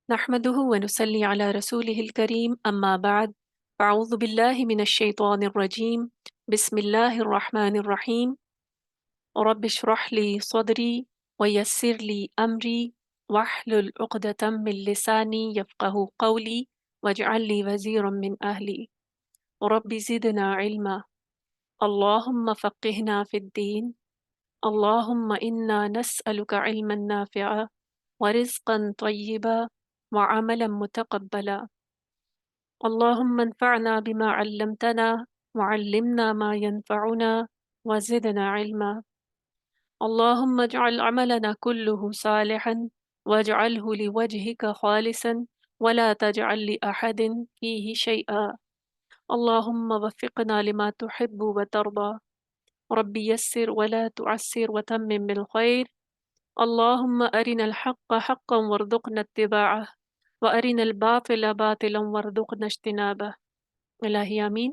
نحمده ونصلي على رسوله الكريم أما بعد أعوذ بالله من الشيطان الرجيم بسم الله الرحمن الرحيم رب اشرح لي صدري ويسر لي أمري واحلل عقدة من لساني يفقه قولي واجعل لي وزيرا من أهلي رب زدنا علما اللهم فقهنا في الدين اللهم إنا نسألك علما نافعا ورزقا طيبا وعملا متقبلا اللهم انفعنا بما علمتنا وعلمنا ما ينفعنا وزدنا علما اللهم اجعل عملنا كله صالحا واجعله لوجهك خالصا ولا تجعل لأحد فيه شيئا اللهم وفقنا لما تحب وترضى رب يسر ولا تعسر وتمم بالخير اللهم أرنا الحق حقا وارزقنا اتباعه وأرنا الباطل باطلا وارزقنا اجتنابه الہی آمین۔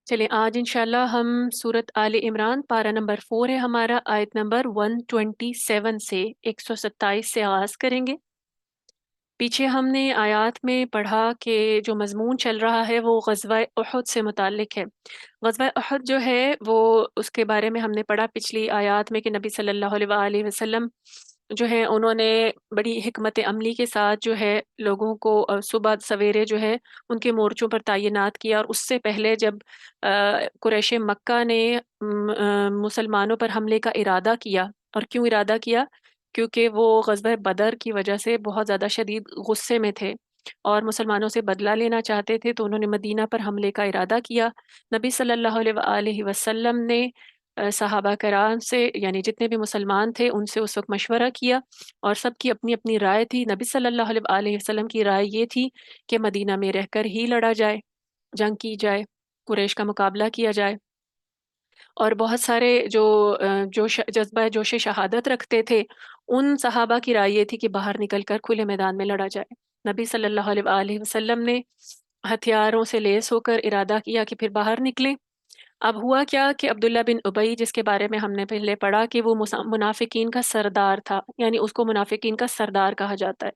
چلیں آج انشاءاللہ ہم سورت آل عمران پارہ نمبر 4 ہے ہمارا، آیت نمبر 127 سے 127 سے آغاز کریں گے۔ پیچھے ہم نے آیات میں پڑھا کہ جو مضمون چل رہا ہے وہ غزوہ احد سے متعلق ہے۔ غزوہ احد جو ہے وہ اس کے بارے میں ہم نے پڑھا پچھلی آیات میں کہ نبی صلی اللہ علیہ وآلہ وسلم جو ہے انہوں نے بڑی حکمت عملی کے ساتھ جو ہے لوگوں کو صبح سویرے جو ہے ان کے مورچوں پر تعینات کیا، اور اس سے پہلے جب قریش مکہ نے مسلمانوں پر حملے کا ارادہ کیا، اور کیوں ارادہ کیا؟ کیونکہ وہ غزوہ بدر کی وجہ سے بہت زیادہ شدید غصے میں تھے اور مسلمانوں سے بدلہ لینا چاہتے تھے، تو انہوں نے مدینہ پر حملے کا ارادہ کیا۔ نبی صلی اللہ علیہ وآلہ وسلم نے صحابہ کرام سے، یعنی جتنے بھی مسلمان تھے ان سے اس وقت مشورہ کیا، اور سب کی اپنی اپنی رائے تھی۔ نبی صلی اللہ علیہ وآلہ وسلم کی رائے یہ تھی کہ مدینہ میں رہ کر ہی لڑا جائے، جنگ کی جائے، قریش کا مقابلہ کیا جائے۔ اور بہت سارے جو جذبہ جوش شہادت رکھتے تھے ان صحابہ کی رائے یہ تھی کہ باہر نکل کر کھلے میدان میں لڑا جائے۔ نبی صلی اللہ علیہ وآلہ وسلم نے ہتھیاروں سے لیس ہو کر ارادہ کیا کہ پھر باہر نکلیں۔ اب ہوا کیا کہ عبداللہ بن ابی، جس کے بارے میں ہم نے پہلے پڑھا کہ وہ منافقین کا سردار تھا، یعنی اس کو منافقین کا سردار کہا جاتا ہے،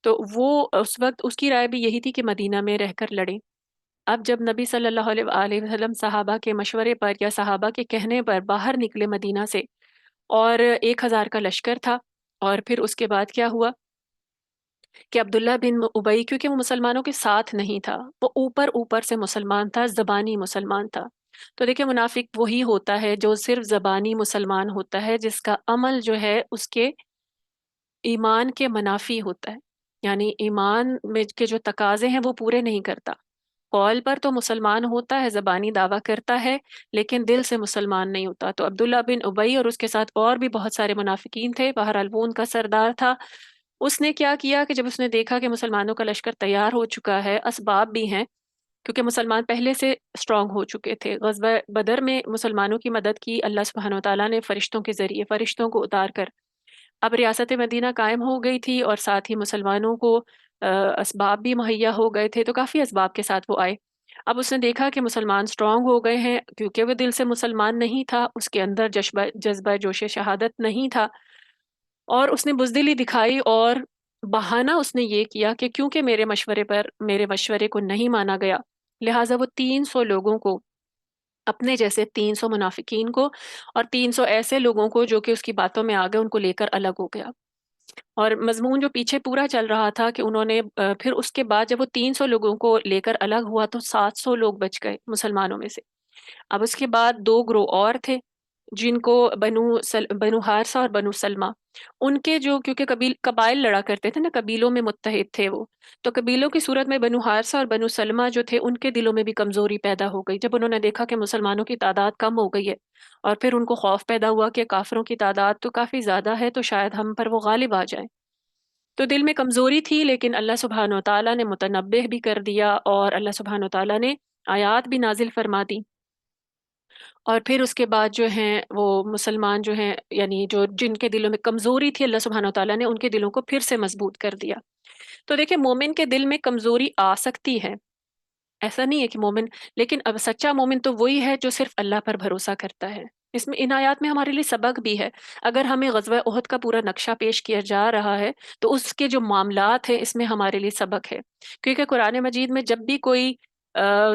تو وہ اس وقت اس کی رائے بھی یہی تھی کہ مدینہ میں رہ کر لڑیں۔ اب جب نبی صلی اللہ علیہ وآلہ وسلم صحابہ کے مشورے پر یا صحابہ کے کہنے پر باہر نکلے مدینہ سے، اور 1000 کا لشکر تھا، اور پھر اس کے بعد کیا ہوا کہ عبداللہ بن ابی کیونکہ وہ مسلمانوں کے ساتھ نہیں تھا، وہ اوپر اوپر سے مسلمان تھا، زبانی مسلمان تھا۔ تو دیکھیں منافق وہی ہوتا ہے جو صرف زبانی مسلمان ہوتا ہے، جس کا عمل جو ہے اس کے ایمان کے منافی ہوتا ہے، یعنی ایمان میں کے جو تقاضے ہیں وہ پورے نہیں کرتا۔ قول پر تو مسلمان ہوتا ہے، زبانی دعویٰ کرتا ہے، لیکن دل سے مسلمان نہیں ہوتا۔ تو عبداللہ بن ابی اور اس کے ساتھ اور بھی بہت سارے منافقین تھے، بہرحال وہ ان کا سردار تھا۔ اس نے کیا کیا کہ جب اس نے دیکھا کہ مسلمانوں کا لشکر تیار ہو چکا ہے، اسباب بھی ہیں کیونکہ مسلمان پہلے سے اسٹرانگ ہو چکے تھے، غزوہ بدر میں مسلمانوں کی مدد کی اللہ سبحانہ وتعالیٰ نے فرشتوں کے ذریعے، فرشتوں کو اتار کر۔ اب ریاست مدینہ قائم ہو گئی تھی اور ساتھ ہی مسلمانوں کو اسباب بھی مہیا ہو گئے تھے، تو کافی اسباب کے ساتھ وہ آئے۔ اب اس نے دیکھا کہ مسلمان سٹرونگ ہو گئے ہیں، کیونکہ وہ دل سے مسلمان نہیں تھا، اس کے اندر جذبہ جوش شہادت نہیں تھا، اور اس نے بزدلی دکھائی، اور بہانہ اس نے یہ کیا کہ کیونکہ میرے مشورے کو نہیں مانا گیا، لہٰذا وہ 300 لوگوں کو، اپنے جیسے 300 منافقین کو اور 300 ایسے لوگوں کو جو کہ اس کی باتوں میں آ گئے، ان کو لے کر الگ ہو گیا۔ اور مضمون جو پیچھے پورا چل رہا تھا کہ انہوں نے پھر اس کے بعد جب وہ 300 لوگوں کو لے کر الگ ہوا تو 700 لوگ بچ گئے مسلمانوں میں سے۔ اب اس کے بعد 2 گروہ اور تھے جن کو بنو حارثہ اور بنو سلمہ، ان کے جو کیونکہ قبائل لڑا کرتے تھے نا، قبیلوں میں متحد تھے وہ، تو قبیلوں کی صورت میں بنو حارثہ اور بنو سلمہ جو تھے ان کے دلوں میں بھی کمزوری پیدا ہو گئی جب انہوں نے دیکھا کہ مسلمانوں کی تعداد کم ہو گئی ہے، اور پھر ان کو خوف پیدا ہوا کہ کافروں کی تعداد تو کافی زیادہ ہے، تو شاید ہم پر وہ غالب آ جائیں۔ تو دل میں کمزوری تھی، لیکن اللہ سبحانہ و تعالیٰ نے متنبہ بھی کر دیا، اور اللہ سبحانہ و تعالیٰ نے آیات بھی نازل فرما دی، اور پھر اس کے بعد جو ہیں وہ مسلمان جو ہیں، یعنی جن کے دلوں میں کمزوری تھی، اللہ سبحانہ و تعالیٰ نے ان کے دلوں کو پھر سے مضبوط کر دیا۔ تو دیکھیں مومن کے دل میں کمزوری آ سکتی ہے، ایسا نہیں ہے کہ مومن، لیکن اب سچا مومن تو وہی ہے جو صرف اللہ پر بھروسہ کرتا ہے، اس میں ان آیات میں ہمارے لیے سبق بھی ہے. اگر ہمیں غزوہ احد کا پورا نقشہ پیش کیا جا رہا ہے تو اس کے جو معاملات ہیں اس میں ہمارے لیے سبق ہے. کیونکہ قرآن مجید میں جب بھی کوئی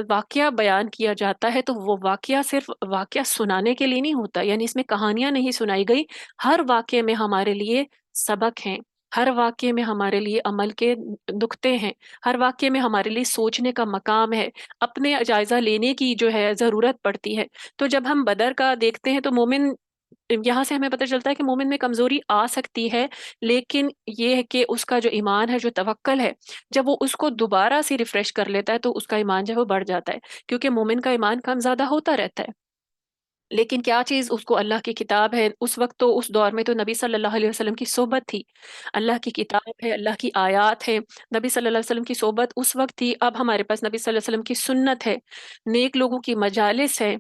واقعہ بیان کیا جاتا ہے تو وہ واقعہ صرف واقعہ سنانے کے لیے نہیں ہوتا، یعنی اس میں کہانیاں نہیں سنائی گئی. ہر واقعے میں ہمارے لیے سبق ہیں، ہر واقعے میں ہمارے لیے عمل کے نقطے ہیں، ہر واقعے میں ہمارے لیے سوچنے کا مقام ہے، اپنے جائزہ لینے کی جو ہے ضرورت پڑتی ہے. تو جب ہم بدر کا دیکھتے ہیں تو مومن، یہاں سے ہمیں پتہ چلتا ہے کہ مومن میں کمزوری آ سکتی ہے، لیکن یہ ہے کہ اس کا جو ایمان ہے، جو توکل ہے، جب وہ اس کو دوبارہ سے ریفریش کر لیتا ہے تو اس کا ایمان جو ہے وہ بڑھ جاتا ہے. کیونکہ مومن کا ایمان کم زیادہ ہوتا رہتا ہے، لیکن کیا چیز اس کو اللہ کی کتاب ہے. اس وقت تو اس دور میں تو نبی صلی اللہ علیہ وسلم کی صحبت تھی، اللہ کی کتاب ہے، اللہ کی آیات ہے، نبی صلی اللہ علیہ وسلم کی صحبت اس وقت تھی. اب ہمارے پاس نبی صلی اللہ علیہ وسلم کی سنت ہے، نیک لوگوں کی مجالس ہے.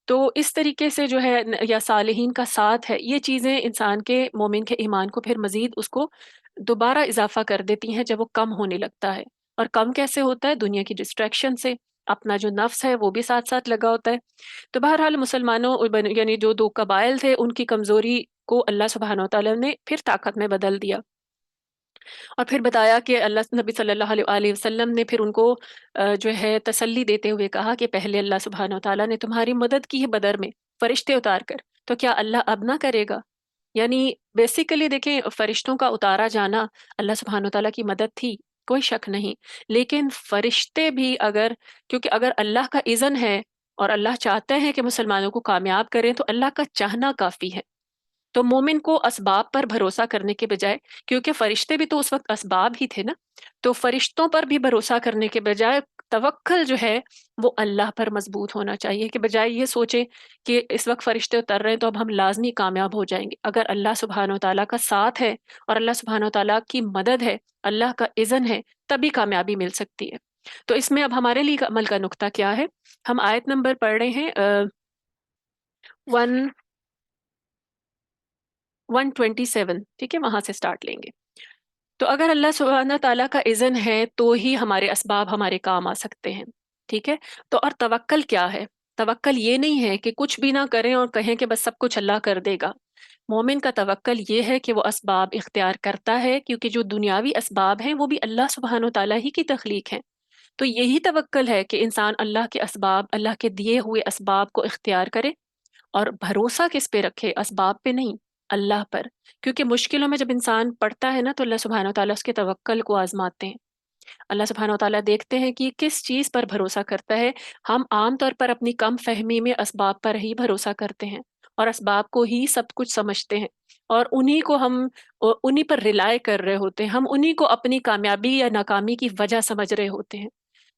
تو اس طریقے سے جو ہے یا صالحین کا ساتھ ہے، یہ چیزیں انسان کے، مومن کے ایمان کو پھر مزید اس کو دوبارہ اضافہ کر دیتی ہیں جب وہ کم ہونے لگتا ہے. اور کم کیسے ہوتا ہے؟ دنیا کی ڈسٹریکشن سے، اپنا جو نفس ہے وہ بھی ساتھ ساتھ لگا ہوتا ہے. تو بہرحال مسلمانوں یعنی جو دو قبائل تھے ان کی کمزوری کو اللہ سبحانہ و تعالیٰ نے پھر طاقت میں بدل دیا، اور پھر بتایا کہ اللہ، نبی صلی اللہ علیہ وسلم نے پھر ان کو جو ہے تسلی دیتے ہوئے کہا کہ پہلے اللہ سبحانہ و تعالیٰ نے تمہاری مدد کی ہے بدر میں فرشتے اتار کر، تو کیا اللہ اب نہ کرے گا؟ یعنی بیسیکلی دیکھیں، فرشتوں کا اتارا جانا اللہ سبحانہ و تعالیٰ کی مدد تھی، کوئی شک نہیں. لیکن فرشتے بھی کیونکہ اگر اللہ کا اذن ہے اور اللہ چاہتے ہیں کہ مسلمانوں کو کامیاب کریں تو اللہ کا چاہنا کافی ہے. تو مومن کو اسباب پر بھروسہ کرنے کے بجائے، کیونکہ فرشتے بھی تو اس وقت اسباب ہی تھے نا، تو فرشتوں پر بھی بھروسہ کرنے کے بجائے توکل جو ہے وہ اللہ پر مضبوط ہونا چاہیے. کہ بجائے یہ سوچیں کہ اس وقت فرشتے اتر رہے ہیں تو اب ہم لازمی کامیاب ہو جائیں گے. اگر اللہ سبحانہ و تعالیٰ کا ساتھ ہے اور اللہ سبحانہ و تعالیٰ کی مدد ہے، اللہ کا اذن ہے، تبھی کامیابی مل سکتی ہے. تو اس میں اب ہمارے لیے عمل کا نقطہ کیا ہے؟ ہم آیت نمبر پڑھ رہے ہیں 127، ٹھیک ہے، وہاں سے سٹارٹ لیں گے. تو اگر اللہ سبحانہ تعالیٰ کا اذن ہے تو ہی ہمارے اسباب ہمارے کام آ سکتے ہیں. ٹھیک ہے. تو اور توکل کیا ہے؟ توکل یہ نہیں ہے کہ کچھ بھی نہ کریں اور کہیں کہ بس سب کچھ اللہ کر دے گا. مومن کا توکل یہ ہے کہ وہ اسباب اختیار کرتا ہے، کیونکہ جو دنیاوی اسباب ہیں وہ بھی اللہ سبحانہ تعالیٰ ہی کی تخلیق ہیں. تو یہی توکل ہے کہ انسان اللہ کے اسباب، اللہ کے دیے ہوئے اسباب کو اختیار کرے اور بھروسہ کس پہ رکھے؟ اسباب پہ نہیں، اللہ پر. کیونکہ مشکلوں میں جب انسان پڑتا ہے نا تو اللہ سبحانہ و تعالیٰ اس کے توکل کو آزماتے ہیں. اللہ سبحانہ و تعالیٰ دیکھتے ہیں کہ کس چیز پر بھروسہ کرتا ہے. ہم عام طور پر اپنی کم فہمی میں اسباب پر ہی بھروسہ کرتے ہیں اور اسباب کو ہی سب کچھ سمجھتے ہیں، اور انہی پر ریلائے کر رہے ہوتے ہیں. ہم انہی کو اپنی کامیابی یا ناکامی کی وجہ سمجھ رہے ہوتے ہیں.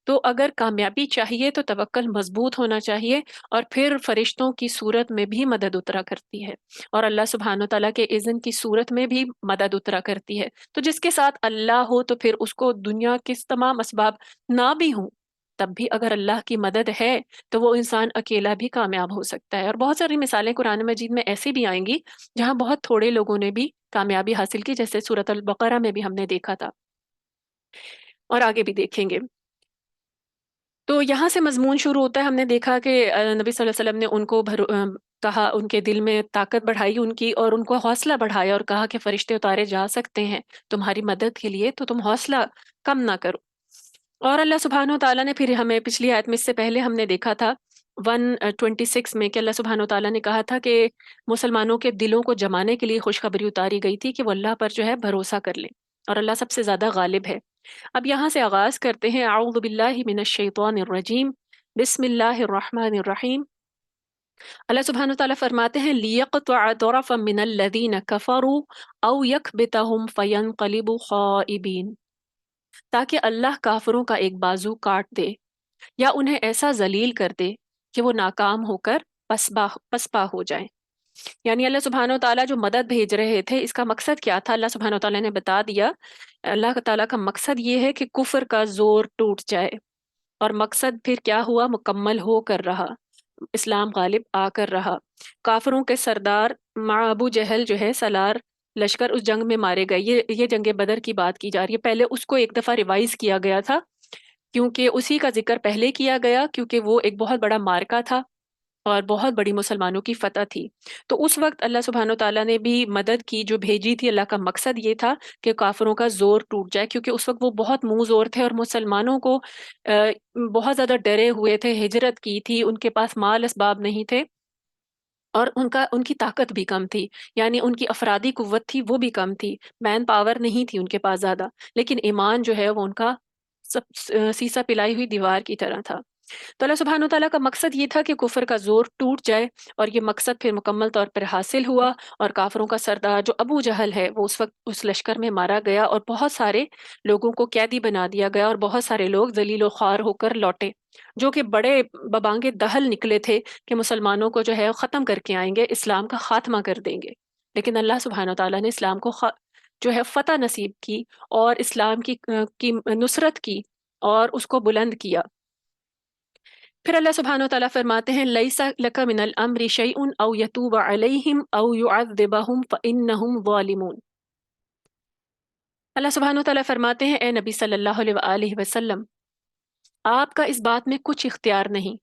تو اگر کامیابی چاہیے تو توکل مضبوط ہونا چاہیے، اور پھر فرشتوں کی صورت میں بھی مدد اترا کرتی ہے، اور اللہ سبحانہ و تعالیٰ کے اذن کی صورت میں بھی مدد اترا کرتی ہے. تو جس کے ساتھ اللہ ہو تو پھر اس کو دنیا کے تمام اسباب نہ بھی ہوں، تب بھی اگر اللہ کی مدد ہے تو وہ انسان اکیلا بھی کامیاب ہو سکتا ہے. اور بہت ساری مثالیں قرآن مجید میں ایسی بھی آئیں گی جہاں بہت تھوڑے لوگوں نے بھی کامیابی حاصل کی، جیسے سورۃ البقرہ میں بھی ہم نے دیکھا تھا اور آگے بھی دیکھیں گے. تو یہاں سے مضمون شروع ہوتا ہے. ہم نے دیکھا کہ نبی صلی اللہ علیہ وسلم نے ان کو کہا، ان کے دل میں طاقت بڑھائی ان کی، اور ان کو حوصلہ بڑھایا اور کہا کہ فرشتے اتارے جا سکتے ہیں تمہاری مدد کے لیے، تو تم حوصلہ کم نہ کرو. اور اللہ سبحانہ و تعالیٰ نے پھر ہمیں پچھلی آیت میں، اس سے پہلے ہم نے دیکھا تھا 126 میں کہ اللہ سبحانہ و تعالیٰ نے کہا تھا کہ مسلمانوں کے دلوں کو جمانے کے لیے خوشخبری اتاری گئی تھی کہ وہ اللہ پر جو ہے بھروسہ کر لیں، اور اللہ سب سے زیادہ غالب ہے. اب یہاں سے آغاز کرتے ہیں. اعوذ باللہ من الشیطان الرجیم، بسم اللہ الرحمن الرحیم. اللہ سبحانہ وتعالیٰ فرماتے ہیں لیقطع طرفا من الذین کفروا او یکبتہم فینقلبوا خائبین، تاکہ اللہ کافروں کا ایک بازو کاٹ دے یا انہیں ایسا ذلیل کر دے کہ وہ ناکام ہو کر پسپا ہو جائیں. یعنی اللہ سبحانہ و تعالیٰ جو مدد بھیج رہے تھے، اس کا مقصد کیا تھا؟ اللہ سبحانہ و تعالیٰ نے بتا دیا. اللہ تعالیٰ کا مقصد یہ ہے کہ کفر کا زور ٹوٹ جائے، اور مقصد پھر کیا ہوا؟ مکمل ہو کر رہا، اسلام غالب آ کر رہا. کافروں کے سردار ابو جہل جو ہے، سالار لشکر، اس جنگ میں مارے گئے. یہ جنگ بدر کی بات کی جا رہی ہے. پہلے اس کو ایک دفعہ ریوائز کیا گیا تھا، کیونکہ اسی کا ذکر پہلے کیا گیا، کیونکہ وہ ایک بہت بڑا مارکا تھا اور بہت بڑی مسلمانوں کی فتح تھی۔ تو اس وقت اللہ سبحانہ و تعالیٰ نے بھی مدد کی جو بھیجی تھی، اللہ کا مقصد یہ تھا کہ کافروں کا زور ٹوٹ جائے، کیونکہ اس وقت وہ بہت منہ زور تھے اور مسلمانوں کو بہت زیادہ ڈرے ہوئے تھے، ہجرت کی تھی، ان کے پاس مال اسباب نہیں تھے، اور ان کی طاقت بھی کم تھی، یعنی ان کی افرادی قوت تھی وہ بھی کم تھی، مین پاور نہیں تھی ان کے پاس زیادہ، لیکن ایمان جو ہے وہ ان کا سب سیسا پلائی ہوئی دیوار کی طرح تھا۔ تو اللہ سبحانہ و تعالیٰ کا مقصد یہ تھا کہ کفر کا زور ٹوٹ جائے، اور یہ مقصد پھر مکمل طور پر حاصل ہوا، اور کافروں کا سردار جو ابو جہل ہے وہ اس وقت اس لشکر میں مارا گیا، اور بہت سارے لوگوں کو قیدی بنا دیا گیا، اور بہت سارے لوگ ذلیل و خوار ہو کر لوٹے، جو کہ بڑے ببانگے دہل نکلے تھے کہ مسلمانوں کو جو ہے ختم کر کے آئیں گے، اسلام کا خاتمہ کر دیں گے، لیکن اللہ سبحانہ و تعالیٰ نے اسلام کو جو ہے فتح نصیب کی، اور اسلام کی نصرت کی، اور اس کو بلند کیا۔ پھر اللہ سبحانہ و تعالیٰ فرماتے ہیں لیس لک من الامر شیء او یتوب علیہم او یعذبہم فانہم ظالمون۔ اللہ سبحانہ و تعالیٰ فرماتے ہیں اے نبی صلی اللہ علیہ وآلہ وسلم، آپ کا اس بات میں کچھ اختیار نہیں،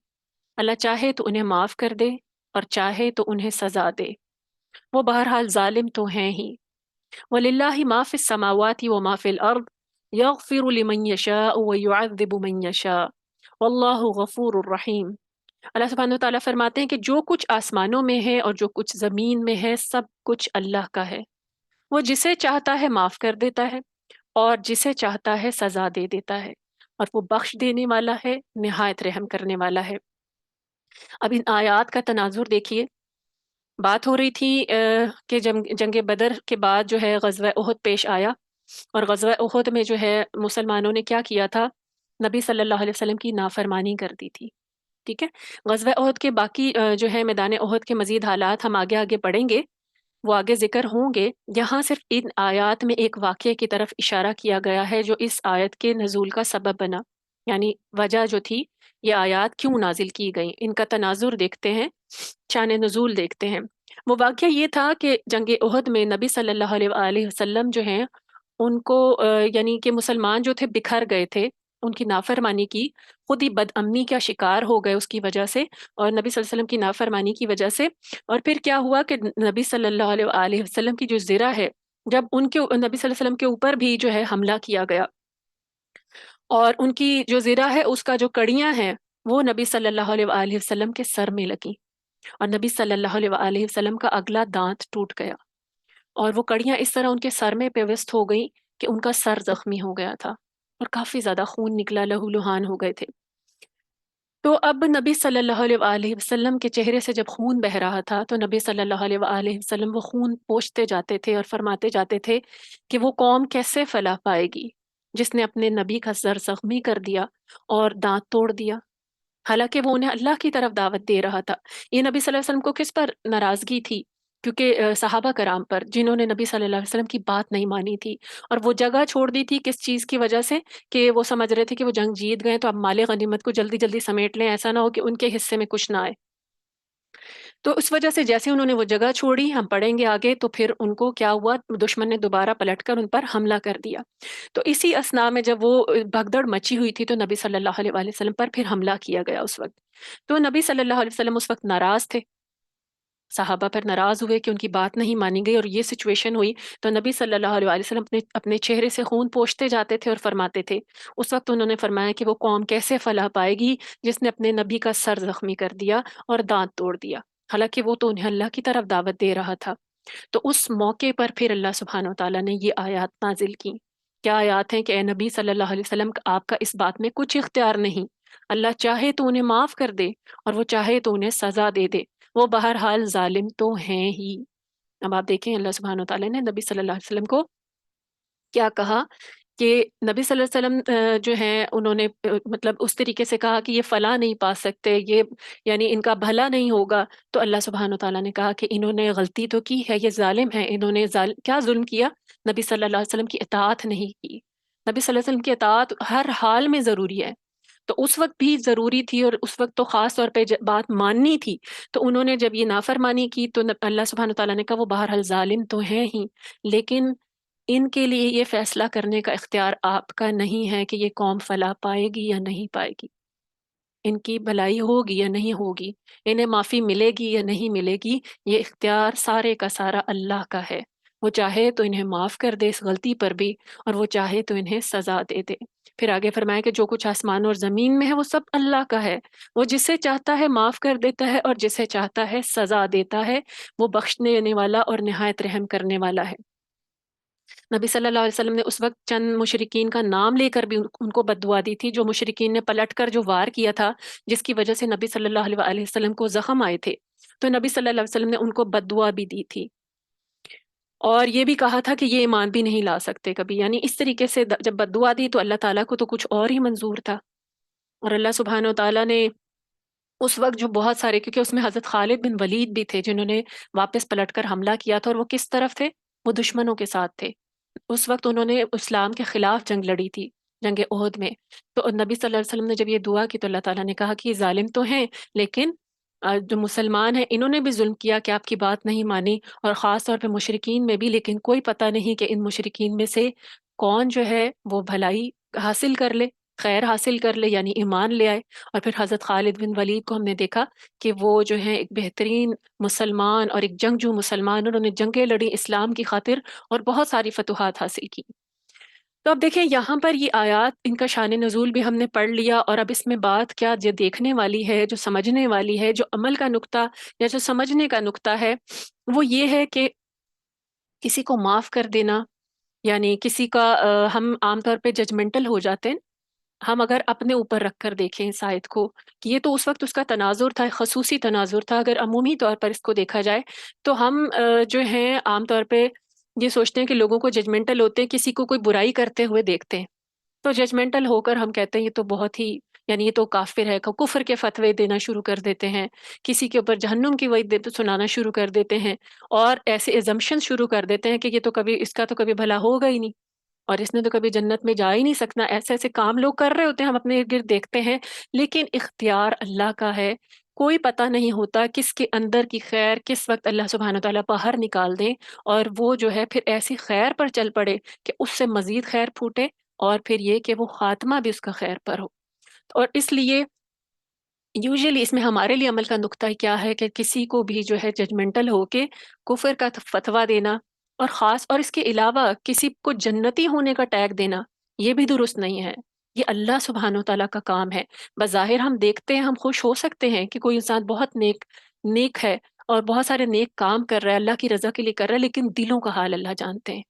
اللہ چاہے تو انہیں معاف کر دے اور چاہے تو انہیں سزا دے، وہ بہرحال ظالم تو ہیں ہی۔ وَلِلَّهِ مَا فِي السَّمَاوَاتِ وَمَا فِي الْأَرْضِ يَغْفِرُ لِمَن يَشَاءُ وَيُعَذِّبُ مَن يَشَاءُ وَاللَّهُ غَفُورٌ رَحِيمٌ۔ اللہ سبحانہ وتعالیٰ فرماتے ہیں کہ جو کچھ آسمانوں میں ہے اور جو کچھ زمین میں ہے سب کچھ اللہ کا ہے، وہ جسے چاہتا ہے معاف کر دیتا ہے، اور جسے چاہتا ہے سزا دے دیتا ہے، اور وہ بخش دینے والا ہے، نہایت رحم کرنے والا ہے۔ اب ان آیات کا تناظر دیکھیے، بات ہو رہی تھی کہ جنگ بدر کے بعد جو ہے غزوہ احد پیش آیا، اور غزوہ احد میں جو ہے مسلمانوں نے کیا کیا تھا، نبی صلی اللہ علیہ وسلم کی نافرمانی کر دی تھی، ٹھیک ہے۔ غزوہ احد کے باقی جو ہے میدان احد کے مزید حالات ہم آگے آگے پڑھیں گے، وہ آگے ذکر ہوں گے، یہاں صرف ان آیات میں ایک واقعے کی طرف اشارہ کیا گیا ہے جو اس آیت کے نزول کا سبب بنا، یعنی وجہ جو تھی یہ آیات کیوں نازل کی گئیں، ان کا تناظر دیکھتے ہیں، شان نزول دیکھتے ہیں۔ وہ واقعہ یہ تھا کہ جنگ احد میں نبی صلی اللہ علیہ وآلہ وسلم جو ہیں ان کو یعنی کہ مسلمان جو تھے بکھر گئے تھے، ان کی نافرمانی کی، خود ہی بد امنی کا شکار ہو گئے اس کی وجہ سے، اور نبی صلی اللہ علیہ وسلم کی نافرمانی کی وجہ سے، اور پھر کیا ہوا کہ نبی صلی اللہ علیہ وآلہ وسلم کی جو زرہ ہے، جب ان کے نبی صلی اللہ علیہ وسلم کے اوپر بھی جو ہے حملہ کیا گیا، اور ان کی جو زرہ ہے اس کا جو کڑیاں ہیں وہ نبی صلی اللہ علیہ وآلہ وسلم کے سر میں لگیں، اور نبی صلی اللہ علیہ وآلہ وسلم کا اگلا دانت ٹوٹ گیا، اور وہ کڑیاں اس طرح ان کے سر میں پیوست ہو گئی کہ ان کا سر زخمی ہو گیا تھا، اور کافی زیادہ خون نکلا، لہو لہان ہو گئے تھے۔ تو اب نبی صلی اللہ علیہ وآلہ وسلم کے چہرے سے جب خون بہ رہا تھا تو نبی صلی اللہ علیہ وآلہ وسلم وہ خون پوچھتے جاتے تھے اور فرماتے جاتے تھے کہ وہ قوم کیسے فلاح پائے گی جس نے اپنے نبی کا سر زخمی کر دیا اور دانت توڑ دیا، حالانکہ وہ انہیں اللہ کی طرف دعوت دے رہا تھا۔ یہ نبی صلی اللہ علیہ وسلم کو کس پر ناراضگی تھی؟ کیونکہ صحابہ کرام پر، جنہوں نے نبی صلی اللہ علیہ وسلم کی بات نہیں مانی تھی، اور وہ جگہ چھوڑ دی تھی کس چیز کی وجہ سے، کہ وہ سمجھ رہے تھے کہ وہ جنگ جیت گئے تو اب مال غنیمت کو جلدی جلدی سمیٹ لیں، ایسا نہ ہو کہ ان کے حصے میں کچھ نہ آئے۔ تو اس وجہ سے جیسے انہوں نے وہ جگہ چھوڑی، ہم پڑھیں گے آگے، تو پھر ان کو کیا ہوا، دشمن نے دوبارہ پلٹ کر ان پر حملہ کر دیا۔ تو اسی اسنا میں جب وہ بھگدڑ مچی ہوئی تھی تو نبی صلی اللہ علیہ وآلہ وسلم پر پھر حملہ کیا گیا اس وقت۔ تو نبی صلی اللہ علیہ وسلم اس وقت ناراض تھے، صحابہ پر ناراض ہوئے کہ ان کی بات نہیں مانی گئی، اور یہ سچویشن ہوئی تو نبی صلی اللہ علیہ وآلہ وسلم اپنے چہرے سے خون پوچھتے جاتے تھے اور فرماتے تھے۔ اس وقت انہوں نے فرمایا کہ وہ قوم کیسے فلاح پائے گی جس نے اپنے نبی کا سر زخمی کر دیا اور دانت توڑ دیا، حالانکہ وہ تو انہیں اللہ کی طرف دعوت دے رہا تھا۔ تو اس موقع پر پھر اللہ سبحانہ و تعالیٰ نے یہ آیات نازل کی۔ کیا آیات ہیں کہ اے نبی صلی اللہ علیہ وسلم، آپ کا اس بات میں کچھ اختیار نہیں، اللہ چاہے تو انہیں معاف کر دے اور وہ چاہے تو انہیں سزا دے دے، وہ بہرحال ظالم تو ہیں ہی۔ اب آپ دیکھیں اللہ سبحانہ و تعالیٰ نے نبی صلی اللہ علیہ وسلم کو کیا کہا، کہ نبی صلی اللہ علیہ وسلم جو ہیں انہوں نے مطلب اس طریقے سے کہا کہ یہ فلاح نہیں پا سکتے، یہ یعنی ان کا بھلا نہیں ہوگا، تو اللہ سبحانہ و تعالیٰ نے کہا کہ انہوں نے غلطی تو کی ہے، یہ ظالم ہیں، انہوں نے کیا ظلم کیا، نبی صلی اللہ علیہ وسلم کی اطاعت نہیں کی۔ نبی صلی اللہ علیہ وسلم کی اطاعت ہر حال میں ضروری ہے، تو اس وقت بھی ضروری تھی، اور اس وقت تو خاص طور پہ بات ماننی تھی، تو انہوں نے جب یہ نافرمانی کی تو اللہ سبحانہ و تعالیٰ نے کہا وہ بہرحال ظالم تو ہیں ہی، لیکن ان کے لیے یہ فیصلہ کرنے کا اختیار آپ کا نہیں ہے کہ یہ قوم فلاح پائے گی یا نہیں پائے گی۔ ان کی بھلائی ہوگی یا نہیں ہوگی، انہیں معافی ملے گی یا نہیں ملے گی، یہ اختیار سارے کا سارا اللہ کا ہے۔ وہ چاہے تو انہیں معاف کر دے اس غلطی پر بھی، اور وہ چاہے تو انہیں سزا دے دے۔ پھر آگے فرمایا کہ جو کچھ آسمان اور زمین میں ہے وہ سب اللہ کا ہے، وہ جسے چاہتا ہے معاف کر دیتا ہے اور جسے چاہتا ہے سزا دیتا ہے، وہ بخشنے والا اور نہایت رحم کرنے والا ہے۔ نبی صلی اللہ علیہ وسلم نے اس وقت چند مشرکین کا نام لے کر بھی ان کو بد دعا دی تھی، جو مشرکین نے پلٹ کر جو وار کیا تھا، جس کی وجہ سے نبی صلی اللہ علیہ وسلم کو زخم آئے تھے، تو نبی صلی اللہ علیہ وسلم نے ان کو بد دعا بھی دی تھی، اور یہ بھی کہا تھا کہ یہ ایمان بھی نہیں لا سکتے کبھی۔ یعنی اس طریقے سے جب بد دعا دی تو اللہ تعالیٰ کو تو کچھ اور ہی منظور تھا، اور اللہ سبحانہ و تعالیٰ نے اس وقت جو بہت سارے، کیونکہ اس میں حضرت خالد بن ولید بھی تھے جنہوں نے واپس پلٹ کر حملہ کیا تھا، اور وہ کس طرف تھے؟ وہ دشمنوں کے ساتھ تھے۔ اس وقت انہوں نے اسلام کے خلاف جنگ لڑی تھی، جنگ احد میں۔ تو نبی صلی اللہ علیہ وسلم نے جب یہ دعا کی تو اللہ تعالیٰ نے کہا کہ یہ ظالم تو ہیں، لیکن جو مسلمان ہیں انہوں نے بھی ظلم کیا کہ آپ کی بات نہیں مانی، اور خاص طور پہ مشرکین میں بھی، لیکن کوئی پتہ نہیں کہ ان مشرکین میں سے کون جو ہے وہ بھلائی حاصل کر لے، خیر حاصل کر لے، یعنی ایمان لے آئے۔ اور پھر حضرت خالد بن ولید کو ہم نے دیکھا کہ وہ جو ہیں ایک بہترین مسلمان اور ایک جنگجو مسلمان، انہوں نے جنگیں لڑی اسلام کی خاطر اور بہت ساری فتوحات حاصل کی۔ تو اب دیکھیں یہاں پر یہ آیات، ان کا شان نزول بھی ہم نے پڑھ لیا، اور اب اس میں بات کیا جو دیکھنے والی ہے، جو سمجھنے والی ہے، جو عمل کا نقطہ یا جو سمجھنے کا نقطہ ہے، وہ یہ ہے کہ کسی کو معاف کر دینا، یعنی کسی کا ہم عام طور پہ ججمنٹل ہو جاتے ہیں، ہم اگر اپنے اوپر رکھ کر دیکھیں اس آیت کو، کہ یہ تو اس وقت اس کا تناظر تھا، خصوصی تناظر تھا، اگر عمومی طور پر اس کو دیکھا جائے تو ہم جو ہیں عام طور پہ یہ سوچتے ہیں کہ لوگوں کو ججمنٹل ہوتے ہیں، کسی کو کوئی برائی کرتے ہوئے دیکھتے ہیں تو ججمنٹل ہو کر ہم کہتے ہیں یہ تو بہت ہی، یعنی یہ تو کافر ہے، کفر کے فتوے دینا شروع کر دیتے ہیں، کسی کے اوپر جہنم کی وعید سنانا شروع کر دیتے ہیں، اور ایسے ایزمپشن شروع کر دیتے ہیں کہ یہ تو کبھی، اس کا تو کبھی بھلا ہوگا ہی نہیں، اور اس نے تو کبھی جنت میں جا ہی نہیں سکنا۔ ایسے ایسے کام لوگ کر رہے ہوتے ہیں، ہم اپنے ارد گرد دیکھتے ہیں، لیکن اختیار اللہ کا ہے، کوئی پتہ نہیں ہوتا کس کے اندر کی خیر کس وقت اللہ سبحانہ وتعالیٰ باہر نکال دیں، اور وہ جو ہے پھر ایسی خیر پر چل پڑے کہ اس سے مزید خیر پھوٹے، اور پھر یہ کہ وہ خاتمہ بھی اس کا خیر پر ہو۔ اور اس لیے یوزلی اس میں ہمارے لیے عمل کا نقطہ کیا ہے کہ کسی کو بھی جو ہے ججمنٹل ہو کے کفر کا فتویٰ دینا، اور خاص اور اس کے علاوہ کسی کو جنتی ہونے کا ٹیگ دینا، یہ بھی درست نہیں ہے۔ یہ اللہ سبحانہ و تعالیٰ کا کام ہے۔ بظاہر ہم دیکھتے ہیں، ہم خوش ہو سکتے ہیں کہ کوئی انسان بہت نیک ہے اور بہت سارے نیک کام کر رہا ہے، اللہ کی رضا کے لیے کر رہا ہے، لیکن دلوں کا حال اللہ جانتے ہیں۔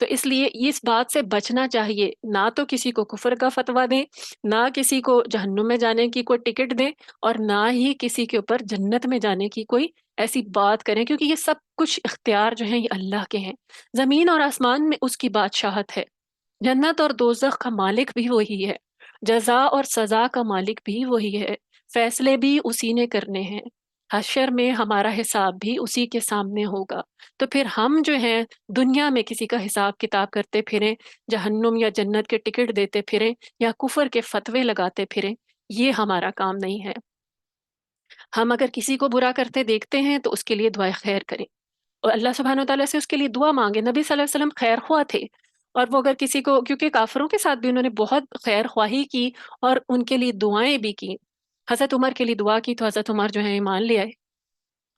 تو اس لیے اس بات سے بچنا چاہیے، نہ تو کسی کو کفر کا فتویٰ دیں، نہ کسی کو جہنم میں جانے کی کوئی ٹکٹ دیں، اور نہ ہی کسی کے اوپر جنت میں جانے کی کوئی ایسی بات کریں، کیونکہ یہ سب کچھ اختیار جو ہیں یہ اللہ کے ہیں۔ زمین اور آسمان میں اس کی بادشاہت ہے، جنت اور دوزخ کا مالک بھی وہی ہے، جزا اور سزا کا مالک بھی وہی ہے، فیصلے بھی اسی نے کرنے ہیں، حشر میں ہمارا حساب بھی اسی کے سامنے ہوگا۔ تو پھر ہم جو ہیں دنیا میں کسی کا حساب کتاب کرتے پھریں، جہنم یا جنت کے ٹکٹ دیتے پھریں، یا کفر کے فتوے لگاتے پھریں، یہ ہمارا کام نہیں ہے۔ ہم اگر کسی کو برا کرتے دیکھتے ہیں تو اس کے لیے دعائے خیر کریں، اور اللہ سبحانہ و تعالیٰ سے اس کے لیے دعا مانگے۔ نبی صلی اللہ علیہ وسلم خیر خواہ تھے، اور وہ اگر کسی کو، کیونکہ کافروں کے ساتھ بھی انہوں نے بہت خیر خواہی کی اور ان کے لیے دعائیں بھی کی۔ حضرت عمر کے لیے دعا کی تو حضرت عمر جو ہے ایمان لے آئے،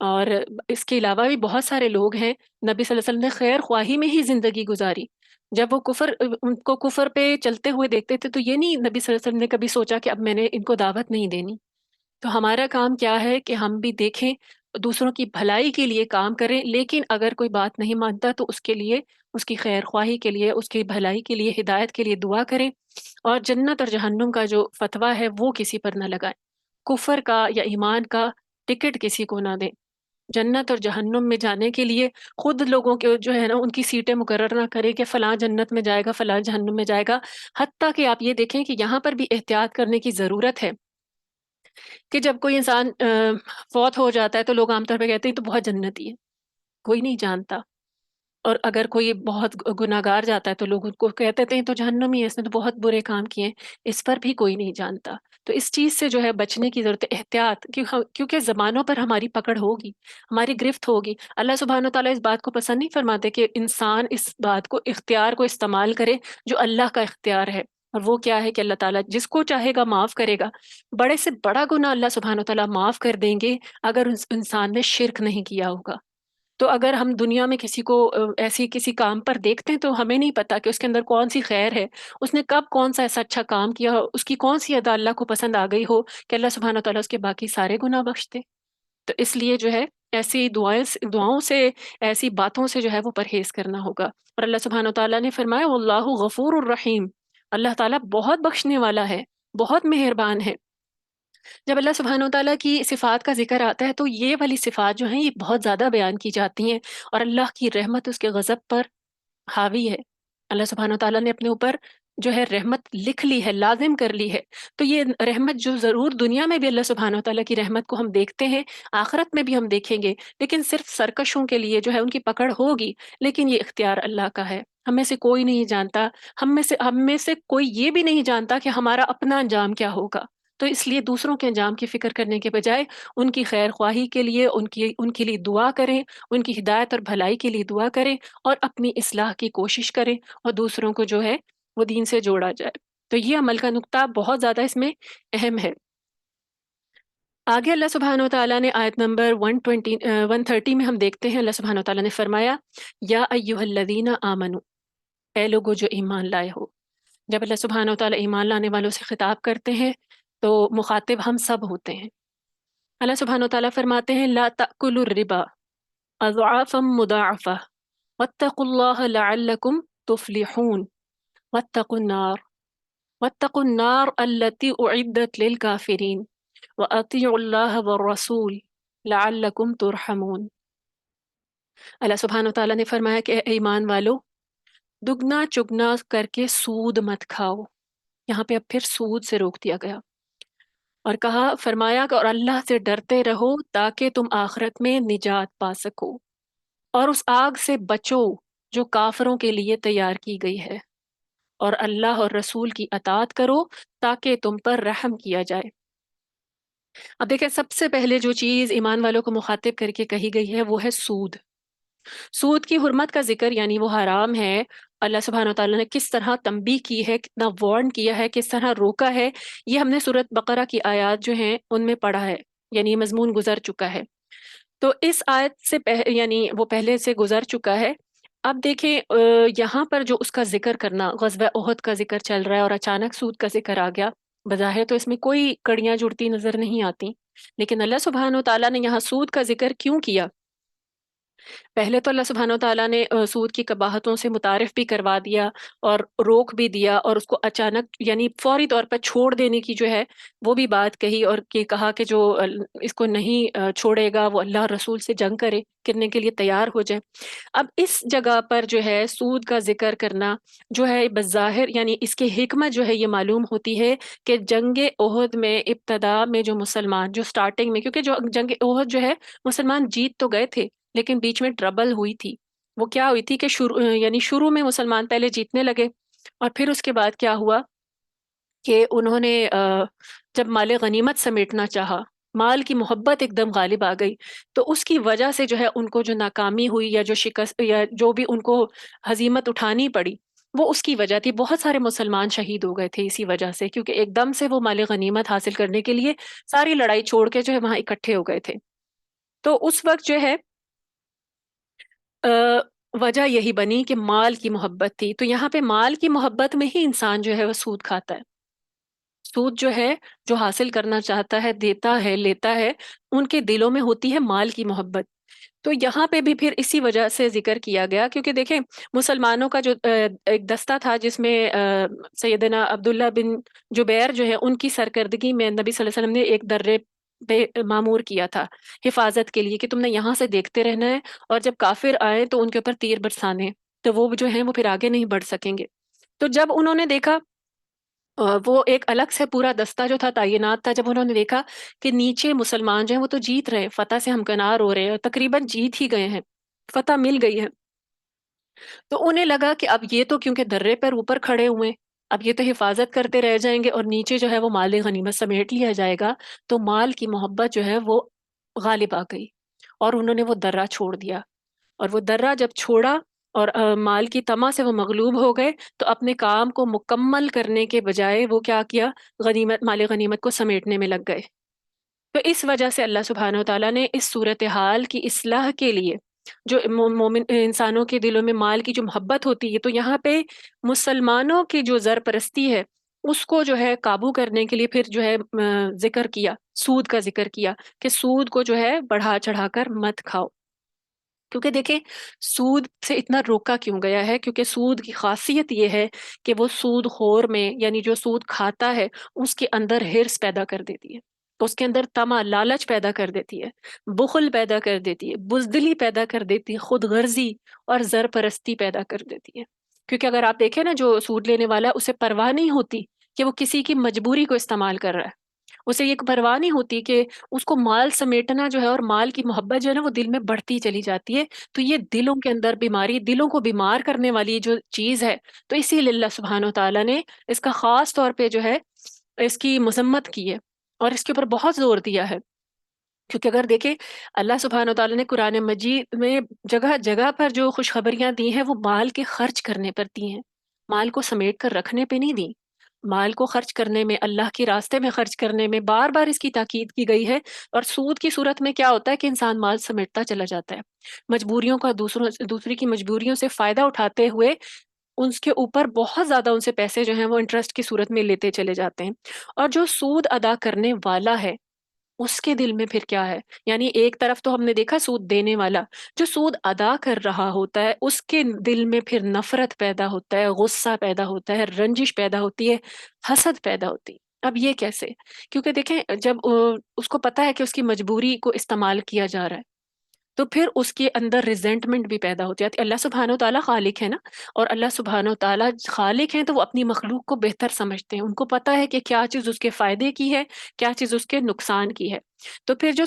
اور اس کے علاوہ بھی بہت سارے لوگ ہیں، نبی صلی اللہ علیہ وسلم نے خیر خواہی میں ہی زندگی گزاری۔ جب وہ ان کو کفر پہ چلتے ہوئے دیکھتے تھے تو یہ نہیں نبی صلی اللہ علیہ وسلم نے کبھی سوچا کہ اب میں نے ان کو دعوت نہیں دینی۔ تو ہمارا کام کیا ہے کہ ہم بھی دیکھیں، دوسروں کی بھلائی کے لیے کام کریں، لیکن اگر کوئی بات نہیں مانتا تو اس کے لیے، اس کی خیر خواہی کے لیے، اس کی بھلائی کے لیے، ہدایت کے لیے دعا کریں، اور جنت اور جہنم کا جو فتویٰ ہے وہ کسی پر نہ لگائیں، کفر کا یا ایمان کا ٹکٹ کسی کو نہ دیں۔ جنت اور جہنم میں جانے کے لیے خود لوگوں کے جو ہے نا ان کی سیٹیں مقرر نہ کرے کہ فلاں جنت میں جائے گا، فلاں جہنم میں جائے گا۔ حتیٰ کہ آپ یہ دیکھیں کہ یہاں پر بھی احتیاط کرنے کی ضرورت ہے کہ جب کوئی انسان فوت ہو جاتا ہے تو لوگ عام طور پہ کہتے ہیں تو بہت جنتی ہے، کوئی نہیں جانتا۔ اور اگر کوئی بہت گناہ گار جاتا ہے تو لوگ ان کو کہتے ہیں تو جہنم ہی ہے، اس نے تو بہت برے کام کیے ہیں، اس پر بھی کوئی نہیں جانتا۔ تو اس چیز سے جو ہے بچنے کی ضرورت ہے، احتیاط، کیونکہ زبانوں پر ہماری پکڑ ہوگی، ہماری گرفت ہوگی۔ اللہ سبحانہ و تعالیٰ اس بات کو پسند نہیں فرماتے کہ انسان اس بات کو، اختیار کو استعمال کرے جو اللہ کا اختیار ہے۔ اور وہ کیا ہے کہ اللہ تعالیٰ جس کو چاہے گا معاف کرے گا. بڑے سے بڑا گناہ اللہ سبحانہ و تعالیٰ معاف کر دیں گے اگر اس انسان نے شرک نہیں کیا ہوگا. تو اگر ہم دنیا میں کسی کو ایسی کسی کام پر دیکھتے ہیں تو ہمیں نہیں پتا کہ اس کے اندر کون سی خیر ہے، اس نے کب کون سا ایسا اچھا کام کیا ہو، اس کی کون سی ادا اللہ کو پسند آ گئی ہو کہ اللہ سبحانہ و تعالیٰ اس کے باقی سارے گناہ بخش دے. تو اس لیے جو ہے ایسی دعاؤں سے، ایسی باتوں سے جو ہے وہ پرہیز کرنا ہوگا. اور اللہ سبحانہ و تعالیٰ نے فرمایا واللہ غفور الرحیم، اللہ تعالیٰ بہت بخشنے والا ہے، بہت مہربان ہے. جب اللہ سبحانہ و تعالیٰ کی صفات کا ذکر آتا ہے تو یہ والی صفات جو ہیں یہ بہت زیادہ بیان کی جاتی ہیں، اور اللہ کی رحمت اس کے غضب پر حاوی ہے. اللہ سبحانہ و تعالیٰ نے اپنے اوپر جو ہے رحمت لکھ لی ہے، لازم کر لی ہے. تو یہ رحمت جو ضرور دنیا میں بھی اللہ سبحانہ و تعالیٰ کی رحمت کو ہم دیکھتے ہیں، آخرت میں بھی ہم دیکھیں گے، لیکن صرف سرکشوں کے لیے جو ہے ان کی پکڑ ہوگی. لیکن یہ اختیار اللہ کا ہے، ہم میں سے کوئی نہیں جانتا، ہم میں سے کوئی یہ بھی نہیں جانتا کہ ہمارا اپنا انجام کیا ہوگا. تو اس لیے دوسروں کے انجام کی فکر کرنے کے بجائے ان کی خیر خواہی کے لیے، ان کے لیے دعا کریں، ان کی ہدایت اور بھلائی کے لیے دعا کریں، اور اپنی اصلاح کی کوشش کریں، اور دوسروں کو جو ہے وہ دین سے جوڑا جائے. تو یہ عمل کا نقطہ بہت زیادہ اس میں اہم ہے. آگے اللہ سبحانہ و تعالیٰ نے آیت نمبر 130 میں ہم دیکھتے ہیں اللہ سبحانہ و تعالیٰ نے فرمایا یا ایہا الذین آمنو، اے لوگو جو ایمان لائے ہو. جب اللہ سبحانہ و تعالیٰ ایمان لانے والوں سے خطاب کرتے ہیں تو مخاطب ہم سب ہوتے ہیں. اللہ سبحانہ و تعالیٰ فرماتے ہیں لا تأکلوا الربا اضعافا مضاعفہ واتقوا اللہ لعلکم تفلحون واتقوا النار التي أعدت للكافرين وأطيعوا الله والرسول لعلكم ترحمون. اللہ سبحانہ و تعالیٰ نے فرمایا کہ اے ایمان والو، دگنا چگنا کر کے سود مت کھاؤ. یہاں پہ اب پھر سود سے روک دیا گیا اور کہا، فرمایا کہ اور اللہ سے ڈرتے رہو تاکہ تم آخرت میں نجات پا سکو، اور اس آگ سے بچو جو کافروں کے لیے تیار کی گئی ہے، اور اللہ اور رسول کی اطاعت کرو تاکہ تم پر رحم کیا جائے. اب دیکھیں سب سے پہلے جو چیز ایمان والوں کو مخاطب کر کے کہی گئی ہے وہ ہے سود. سود کی حرمت کا ذکر، یعنی وہ حرام ہے. اللہ سبحانہ و تعالیٰ نے کس طرح تنبیہ کی ہے، کتنا وارن کیا ہے، کس طرح روکا ہے، یہ ہم نے سورۃ بقرہ کی آیات جو ہیں ان میں پڑھا ہے، یعنی یہ مضمون گزر چکا ہے. تو اس آیت سے یعنی وہ پہلے سے گزر چکا ہے. اب دیکھیں یہاں پر جو اس کا ذکر کرنا، غزوہ احد کا ذکر چل رہا ہے اور اچانک سود کا ذکر آ گیا. بظاہر تو اس میں کوئی کڑیاں جڑتی نظر نہیں آتی، لیکن اللہ سبحانہ و تعالیٰ نے یہاں سود کا ذکر کیوں کیا؟ پہلے تو اللہ سبحانہ و تعالیٰ نے سود کی قباحتوں سے متعارف بھی کروا دیا اور روک بھی دیا، اور اس کو اچانک یعنی فوری طور پر چھوڑ دینے کی جو ہے وہ بھی بات کہی، اور یہ کہا کہ جو اس کو نہیں چھوڑے گا وہ اللہ رسول سے جنگ کرنے کے لیے تیار ہو جائے. اب اس جگہ پر جو ہے سود کا ذکر کرنا جو ہے بظاہر، یعنی اس کی حکمت جو ہے یہ معلوم ہوتی ہے کہ جنگ احد میں ابتدا میں جو مسلمان جو سٹارٹنگ میں، کیونکہ جو جنگ احد جو ہے مسلمان جیت تو گئے تھے لیکن بیچ میں ٹربل ہوئی تھی. وہ کیا ہوئی تھی کہ شروع میں مسلمان پہلے جیتنے لگے، اور پھر اس کے بعد کیا ہوا کہ انہوں نے جب مال غنیمت سمیٹنا چاہا، مال کی محبت ایک دم غالب آ گئی، تو اس کی وجہ سے جو ہے ان کو جو ناکامی ہوئی یا جو شکست یا جو بھی ان کو ہزیمت اٹھانی پڑی وہ اس کی وجہ تھی. بہت سارے مسلمان شہید ہو گئے تھے اسی وجہ سے، کیونکہ ایک دم سے وہ مال غنیمت حاصل کرنے کے لیے ساری لڑائی چھوڑ کے جو ہے وہاں اکٹھے ہو گئے تھے. تو اس وقت جو ہے وجہ یہی بنی کہ مال کی محبت تھی. تو یہاں پہ مال کی محبت میں ہی انسان جو ہے وہ سود کھاتا ہے. سود جو ہے جو حاصل کرنا چاہتا ہے، دیتا ہے، لیتا ہے، ان کے دلوں میں ہوتی ہے مال کی محبت. تو یہاں پہ بھی پھر اسی وجہ سے ذکر کیا گیا، کیونکہ دیکھیں مسلمانوں کا جو ایک دستہ تھا جس میں سیدنا عبداللہ بن جبیر جو ہے ان کی سرکردگی میں نبی صلی اللہ علیہ وسلم نے ایک درے پہ معمور کیا تھا حفاظت کے لیے کہ تم نے یہاں سے دیکھتے رہنا ہے، اور جب کافر آئے تو ان کے اوپر تیر برسانے، تو وہ جو ہیں وہ پھر آگے نہیں بڑھ سکیں گے. تو جب انہوں نے دیکھا وہ ایک الگ سے پورا دستہ جو تھا تعینات تھا، جب انہوں نے دیکھا کہ نیچے مسلمان جو ہیں وہ تو جیت رہے ہیں، فتح سے ہمکنار ہو رہے ہیں، اور تقریباً جیت ہی گئے ہیں، فتح مل گئی ہے، تو انہیں لگا کہ اب یہ تو کیونکہ درے پر اوپر کھڑے ہوئے ہیں، اب یہ تو حفاظت کرتے رہ جائیں گے اور نیچے جو ہے وہ مال غنیمت سمیٹ لیا جائے گا. تو مال کی محبت جو ہے وہ غالب آ گئی اور انہوں نے وہ درہ چھوڑ دیا. اور وہ درہ جب چھوڑا اور مال کی طمع سے وہ مغلوب ہو گئے، تو اپنے کام کو مکمل کرنے کے بجائے وہ کیا کیا، مال غنیمت کو سمیٹنے میں لگ گئے۔ تو اس وجہ سے اللہ سبحانہ و تعالیٰ نے اس صورتحال کی اصلاح کے لیے، جو مومن انسانوں کے دلوں میں مال کی جو محبت ہوتی ہے، تو یہاں پہ مسلمانوں کی جو زر پرستی ہے اس کو جو ہے قابو کرنے کے لیے پھر جو ہے ذکر کیا، سود کا ذکر کیا کہ سود کو جو ہے بڑھا چڑھا کر مت کھاؤ۔ کیونکہ دیکھیں سود سے اتنا روکا کیوں گیا ہے، کیونکہ سود کی خاصیت یہ ہے کہ وہ سود خور میں، یعنی جو سود کھاتا ہے اس کے اندر ہرس پیدا کر دیتی ہے، اس کے اندر طمع، لالچ پیدا کر دیتی ہے، بخل پیدا کر دیتی ہے، بزدلی پیدا کر دیتی ہے، خود غرضی اور زر پرستی پیدا کر دیتی ہے۔ کیونکہ اگر آپ دیکھیں نا، جو سود لینے والا ہے اسے پرواہ نہیں ہوتی کہ وہ کسی کی مجبوری کو استعمال کر رہا ہے، اسے یہ پرواہ نہیں ہوتی کہ اس کو مال سمیٹنا جو ہے اور مال کی محبت جو ہے نا وہ دل میں بڑھتی چلی جاتی ہے۔ تو یہ دلوں کے اندر بیماری، دلوں کو بیمار کرنے والی جو چیز ہے، تو اسی لیے اللہ سبحانہ و تعالیٰ نے اس کا خاص طور پہ جو ہے اس کی مذمت کی ہے اور اس کے اوپر بہت زور دیا ہے۔ کیونکہ اگر دیکھیں اللہ سبحانہ و تعالیٰ نے قرآن مجید میں جگہ جگہ پر جو خوشخبریاں دی ہیں وہ مال کے خرچ کرنے پر دی ہیں، مال کو سمیٹ کر رکھنے پہ نہیں دی۔ مال کو خرچ کرنے میں، اللہ کے راستے میں خرچ کرنے میں بار بار اس کی تاکید کی گئی ہے۔ اور سود کی صورت میں کیا ہوتا ہے کہ انسان مال سمیٹتا چلا جاتا ہے، مجبوریوں کا دوسری کی مجبوریوں سے فائدہ اٹھاتے ہوئے ان کے اوپر بہت زیادہ ان سے پیسے جو ہیں وہ انٹرسٹ کی صورت میں لیتے چلے جاتے ہیں۔ اور جو سود ادا کرنے والا ہے اس کے دل میں پھر کیا ہے، یعنی ایک طرف تو ہم نے دیکھا سود دینے والا، جو سود ادا کر رہا ہوتا ہے اس کے دل میں پھر نفرت پیدا ہوتا ہے، غصہ پیدا ہوتا ہے، رنجش پیدا ہوتی ہے، حسد پیدا ہوتی ہے۔ اب یہ کیسے؟ کیونکہ دیکھیں جب اس کو پتا ہے کہ اس کی مجبوری کو استعمال کیا جا رہا ہے، تو پھر اس کے اندر ریزنٹمنٹ بھی پیدا ہو جاتی ہے۔ اللہ سبحانہ و تعالیٰ خالق ہے نا، اور اللہ سبحانہ و تعالیٰ خالق ہیں تو وہ اپنی مخلوق کو بہتر سمجھتے ہیں، ان کو پتا ہے کہ کیا چیز اس کے فائدے کی ہے، کیا چیز اس کے نقصان کی ہے۔ تو پھر جو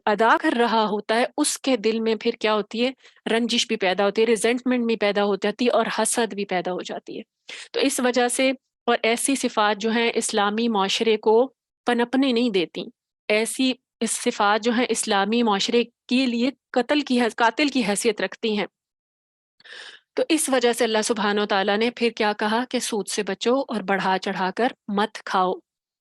ادا کر رہا ہوتا ہے اس کے دل میں پھر کیا ہوتی ہے، رنجش بھی پیدا ہوتی ہے، ریزنٹمنٹ بھی پیدا ہو جاتی ہے، اور حسد بھی پیدا ہو جاتی ہے۔ تو اس وجہ سے، اور ایسی صفات جو ہیں اسلامی معاشرے کو پنپنے نہیں دیتی، ایسی اس صفات جو ہیں اسلامی معاشرے کے لیے قاتل کی حیثیت رکھتی ہیں۔ تو اس وجہ سے اللہ سبحانہ و تعالیٰ نے پھر کیا کہا کہ سود سے بچو اور بڑھا چڑھا کر مت کھاؤ،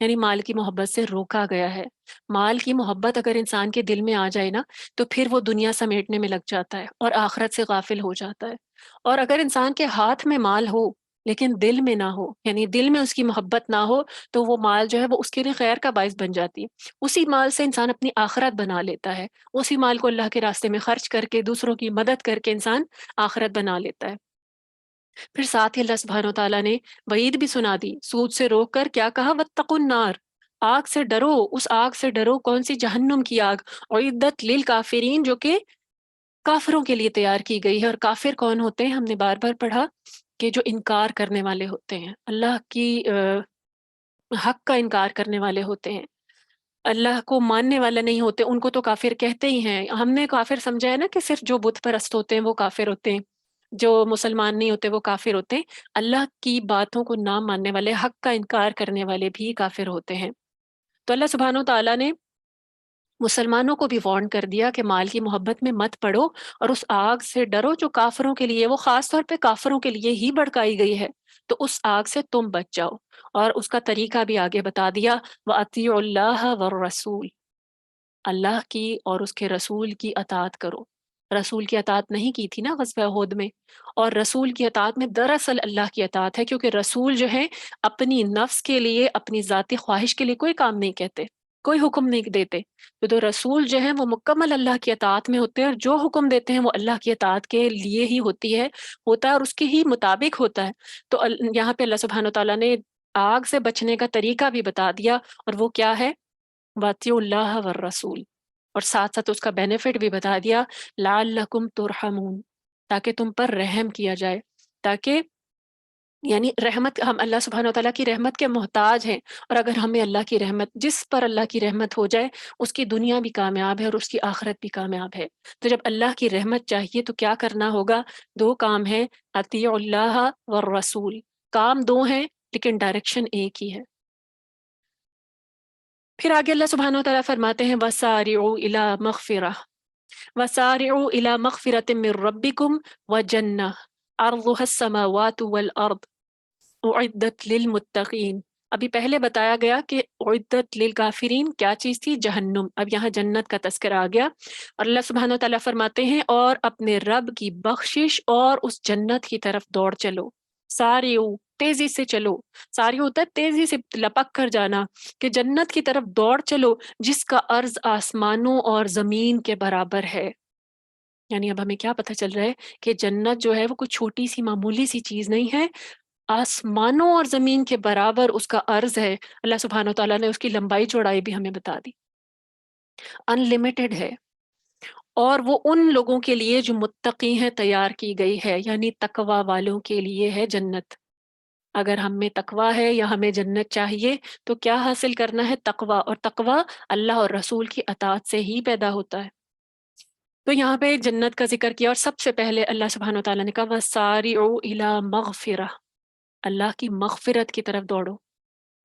یعنی مال کی محبت سے روکا گیا ہے۔ مال کی محبت اگر انسان کے دل میں آ جائے نا تو پھر وہ دنیا سمیٹنے میں لگ جاتا ہے اور آخرت سے غافل ہو جاتا ہے۔ اور اگر انسان کے ہاتھ میں مال ہو لیکن دل میں نہ ہو، یعنی دل میں اس کی محبت نہ ہو، تو وہ مال جو ہے وہ اس کے لیے خیر کا باعث بن جاتی ہے۔ اسی مال سے انسان اپنی آخرت بنا لیتا ہے، اسی مال کو اللہ کے راستے میں خرچ کر کے، دوسروں کی مدد کر کے انسان آخرت بنا لیتا ہے۔ پھر ساتھ ہی اللہ سبحانہ و تعالیٰ نے وعید بھی سنا دی، سود سے روک کر کیا کہا، واتقوا النار، آگ سے ڈرو، اس آگ سے ڈرو، کون سی، جہنم کی آگ، اعدت للکافرین، جو کہ کافروں کے لیے تیار کی گئی ہے۔ اور کافر کون ہوتے ہیں؟ ہم نے بار بار پڑھا کہ جو انکار کرنے والے ہوتے ہیں، اللہ کی حق کا انکار کرنے والے ہوتے ہیں، اللہ کو ماننے والا نہیں ہوتے، ان کو تو کافر کہتے ہی ہیں۔ ہم نے کافر سمجھا ہے نا کہ صرف جو بت پرست ہوتے ہیں وہ کافر ہوتے ہیں، جو مسلمان نہیں ہوتے وہ کافر ہوتے ہیں۔ اللہ کی باتوں کو نہ ماننے والے، حق کا انکار کرنے والے بھی کافر ہوتے ہیں۔ تو اللہ سبحانہ و تعالیٰ نے مسلمانوں کو بھی وارن کر دیا کہ مال کی محبت میں مت پڑو اور اس آگ سے ڈرو جو کافروں کے لیے، وہ خاص طور پہ کافروں کے لیے ہی بھڑکائی گئی ہے، تو اس آگ سے تم بچ جاؤ۔ اور اس کا طریقہ بھی آگے بتا دیا، وَأَطِيعُوا اللَّهَ وَالرَّسُولَ، اللہ کی اور اس کے رسول کی اطاعت کرو۔ رسول کی اطاعت نہیں کی تھی نا غزوہ احد میں، اور رسول کی اطاعت میں دراصل اللہ کی اطاعت ہے، کیونکہ رسول جو ہے اپنی نفس کے لیے، اپنی ذاتی خواہش کے لیے کوئی کام نہیں کہتے، کوئی حکم نہیں دیتے۔ تو رسول جو ہیں وہ مکمل اللہ کی اطاعت میں ہوتے ہیں، اور جو حکم دیتے ہیں وہ اللہ کی اطاعت کے لیے ہی ہوتا ہے اور اس کے ہی مطابق ہوتا ہے۔ تو یہاں پہ اللہ سبحانہ و تعالیٰ نے آگ سے بچنے کا طریقہ بھی بتا دیا، اور وہ کیا ہے، وَأَطِيعُوا اللَّهَ وَالرَّسُولَ، اور ساتھ ساتھ اس کا بینیفٹ بھی بتا دیا، لَعَلَّكُمْ تُرْحَمُونَ، تاکہ تم پر رحم کیا جائے، تاکہ، یعنی رحمت، ہم اللہ سبحانہ و تعالیٰ کی رحمت کے محتاج ہیں، اور اگر ہمیں اللہ کی رحمت، جس پر اللہ کی رحمت ہو جائے اس کی دنیا بھی کامیاب ہے اور اس کی آخرت بھی کامیاب ہے۔ تو جب اللہ کی رحمت چاہیے تو کیا کرنا ہوگا؟ دو کام ہیں، اطیعوا اللہ والرسول، کام دو ہیں لیکن ڈائریکشن ایک ہی ہے۔ پھر آگے اللہ سبحانہ و تعالیٰ فرماتے ہیں وَسَارِعُوا إِلَىٰ مَغْفِرَةٍ، وسارعوا الی مغفرۃ من ربکم وجنہ عرضها السماوات والارض اعدت للمتقین۔ ابھی پہلے بتایا گیا کہ اعدت للکافرین کیا چیز تھی؟ جہنم۔ اب یہاں جنت کا تذکرہ آ گیا، اور اللہ سبحانہ و تعالیٰ فرماتے ہیں اور اپنے رب کی بخشش اور اس جنت کی طرف دوڑ چلو، ساریو، تیزی سے چلو۔ ساری ہوتا ہے تیزی سے لپک کر جانا، کہ جنت کی طرف دوڑ چلو جس کا عرض آسمانوں اور زمین کے برابر ہے۔ یعنی اب ہمیں کیا پتہ چل رہا ہے کہ جنت جو ہے وہ کوئی چھوٹی سی معمولی سی چیز نہیں ہے، آسمانوں اور زمین کے برابر اس کا عرض ہے۔ اللہ سبحانہ و تعالیٰ نے اس کی لمبائی چوڑائی بھی ہمیں بتا دی، ان لمیٹڈ ہے، اور وہ ان لوگوں کے لیے جو متقی ہیں تیار کی گئی ہے، یعنی تقوی والوں کے لیے ہے جنت۔ اگر ہم میں تقوی ہے یا ہمیں جنت چاہیے تو کیا حاصل کرنا ہے؟ تقوی، اور تقوی اللہ اور رسول کی اطاعت سے ہی پیدا ہوتا ہے۔ تو یہاں پہ جنت کا ذکر کیا، اور سب سے پہلے اللہ سبحانہ و تعالیٰ نے کہا وَسَارِعُوا إِلَى مَغْفِرَةٍ، اللہ کی مغفرت کی طرف دوڑو،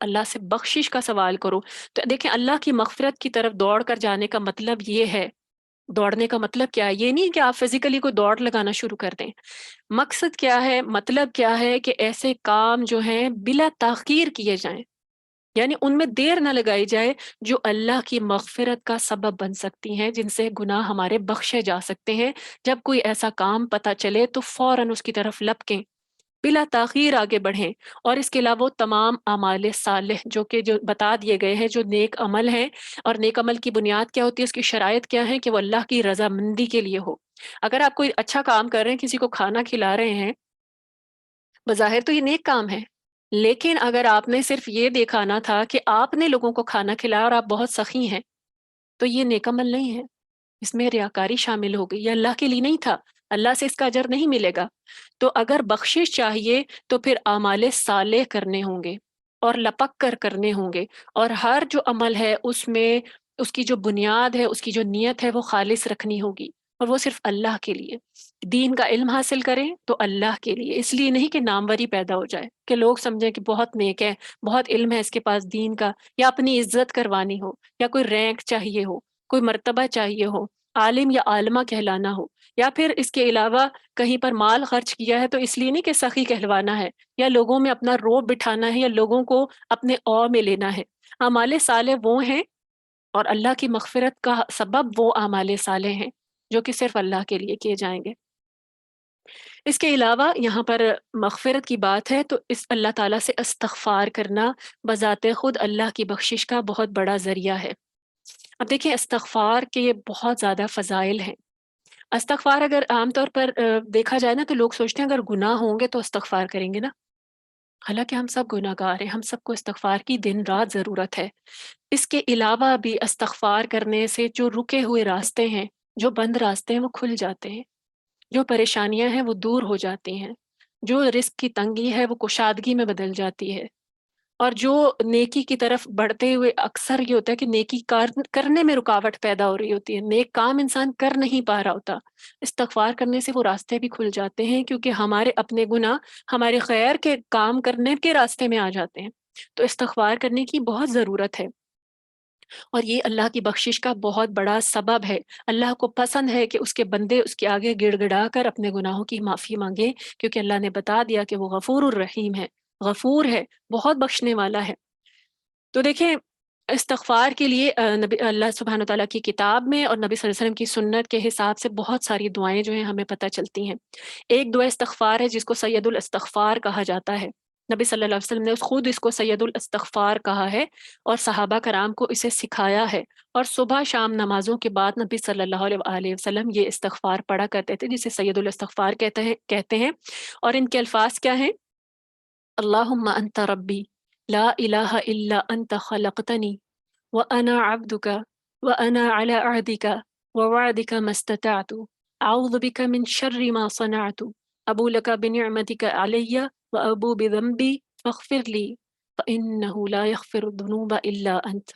اللہ سے بخشش کا سوال کرو۔ تو دیکھیں اللہ کی مغفرت کی طرف دوڑ کر جانے کا مطلب یہ ہے، دوڑنے کا مطلب کیا ہے؟ یہ نہیں کہ آپ فزیکلی کو دوڑ لگانا شروع کر دیں۔ مقصد کیا ہے؟ مطلب کیا ہے کہ ایسے کام جو ہیں بلا تاخیر کیے جائیں، یعنی ان میں دیر نہ لگائی جائے، جو اللہ کی مغفرت کا سبب بن سکتی ہیں، جن سے گناہ ہمارے بخشے جا سکتے ہیں۔ جب کوئی ایسا کام پتہ چلے تو فوراً اس کی طرف لپکیں، بلا تاخیر آگے بڑھیں۔ اور اس کے علاوہ وہ تمام اعمال صالح جو بتا دیے گئے ہیں، جو نیک عمل ہیں، اور نیک عمل کی بنیاد کیا ہوتی ہے، اس کی شرائط کیا ہے؟ کہ وہ اللہ کی رضامندی کے لیے ہو۔ اگر آپ کوئی اچھا کام کر رہے ہیں، کسی کو کھانا کھلا رہے ہیں، بظاہر تو یہ نیک کام ہے، لیکن اگر آپ نے صرف یہ دکھانا تھا کہ آپ نے لوگوں کو کھانا کھلایا اور آپ بہت سخی ہیں، تو یہ نیک عمل نہیں ہے، اس میں ریاکاری شامل ہو گئی، یہ اللہ کے لیے نہیں تھا، اللہ سے اس کا اجر نہیں ملے گا۔ تو اگر بخشش چاہیے تو پھر اعمال صالح کرنے ہوں گے، اور لپک کر کرنے ہوں گے، اور ہر جو عمل ہے اس میں اس کی جو بنیاد ہے، اس کی جو نیت ہے، وہ خالص رکھنی ہوگی، اور وہ صرف اللہ کے لیے۔ دین کا علم حاصل کریں تو اللہ کے لیے، اس لیے نہیں کہ ناموری پیدا ہو جائے، کہ لوگ سمجھیں کہ بہت نیک ہے، بہت علم ہے اس کے پاس دین کا، یا اپنی عزت کروانی ہو، یا کوئی رینک چاہیے ہو، کوئی مرتبہ چاہیے ہو، عالم یا عالمہ کہلانا ہو، یا پھر اس کے علاوہ کہیں پر مال خرچ کیا ہے تو اس لیے نہیں کہ سخی کہلوانا ہے، یا لوگوں میں اپنا روب بٹھانا ہے، یا لوگوں کو اپنے او میں لینا ہے۔ اعمال صالح وہ ہیں، اور اللہ کی مغفرت کا سبب وہ اعمال صالح ہیں جو کہ صرف اللہ کے لیے کیے جائیں گے۔ اس کے علاوہ یہاں پر مغفرت کی بات ہے تو اس اللہ تعالیٰ سے استغفار کرنا بذات خود اللہ کی بخشش کا بہت بڑا ذریعہ ہے۔ اب دیکھیں استغفار کے بہت زیادہ فضائل ہیں۔ استغفار اگر عام طور پر دیکھا جائے نا، تو لوگ سوچتے ہیں اگر گناہ ہوں گے تو استغفار کریں گے نا، حالانکہ ہم سب گناہ گار ہیں، ہم سب کو استغفار کی دن رات ضرورت ہے۔ اس کے علاوہ بھی استغفار کرنے سے جو رکے ہوئے راستے ہیں، جو بند راستے ہیں، وہ کھل جاتے ہیں، جو پریشانیاں ہیں وہ دور ہو جاتی ہیں، جو رزق کی تنگی ہے وہ کشادگی میں بدل جاتی ہے، اور جو نیکی کی طرف بڑھتے ہوئے اکثر یہ ہوتا ہے کہ نیکی کرنے میں رکاوٹ پیدا ہو رہی ہوتی ہے، نیک کام انسان کر نہیں پا رہا ہوتا، استغفار کرنے سے وہ راستے بھی کھل جاتے ہیں، کیونکہ ہمارے اپنے گناہ ہمارے خیر کے کام کرنے کے راستے میں آ جاتے ہیں۔ تو استغفار کرنے کی بہت ضرورت ہے، اور یہ اللہ کی بخشش کا بہت بڑا سبب ہے۔ اللہ کو پسند ہے کہ اس کے بندے اس کے آگے گڑ گڑا کر اپنے گناہوں کی معافی مانگے، کیونکہ اللہ نے بتا دیا کہ وہ غفور الرحیم ہے، غفور ہے، بہت بخشنے والا ہے۔ تو دیکھیں استغفار کے لیے نبی اللہ سبحانہ وتعالیٰ کی کتاب میں اور نبی صلی اللہ علیہ وسلم کی سنت کے حساب سے بہت ساری دعائیں جو ہیں ہمیں پتہ چلتی ہیں۔ ایک دعا استغفار ہے جس کو سید الاستغفار کہا جاتا ہے۔ نبی صلی اللہ علیہ وسلم نے خود اس کو سید الاستغفار کہا ہے، اور صحابہ کرام کو اسے سکھایا ہے، اور صبح شام نمازوں کے بعد نبی صلی اللہ علیہ وآلہ وسلم یہ استغفار پڑھا کرتے تھے، جسے سید الاستغفار کہتے ہیں۔ اور ان کے الفاظ کیا ہیں؟ اللہم انت ربی لا الہ الا انت خلقتنی وانا عبدک وانا علی عہدک ووعدک ما استطعت اعوذ بک من شر ما صنعت ابو لک بنعمتک علی وابو بذنبی فاغفر لی فانہ لا یغفر الذنوب الا انت۔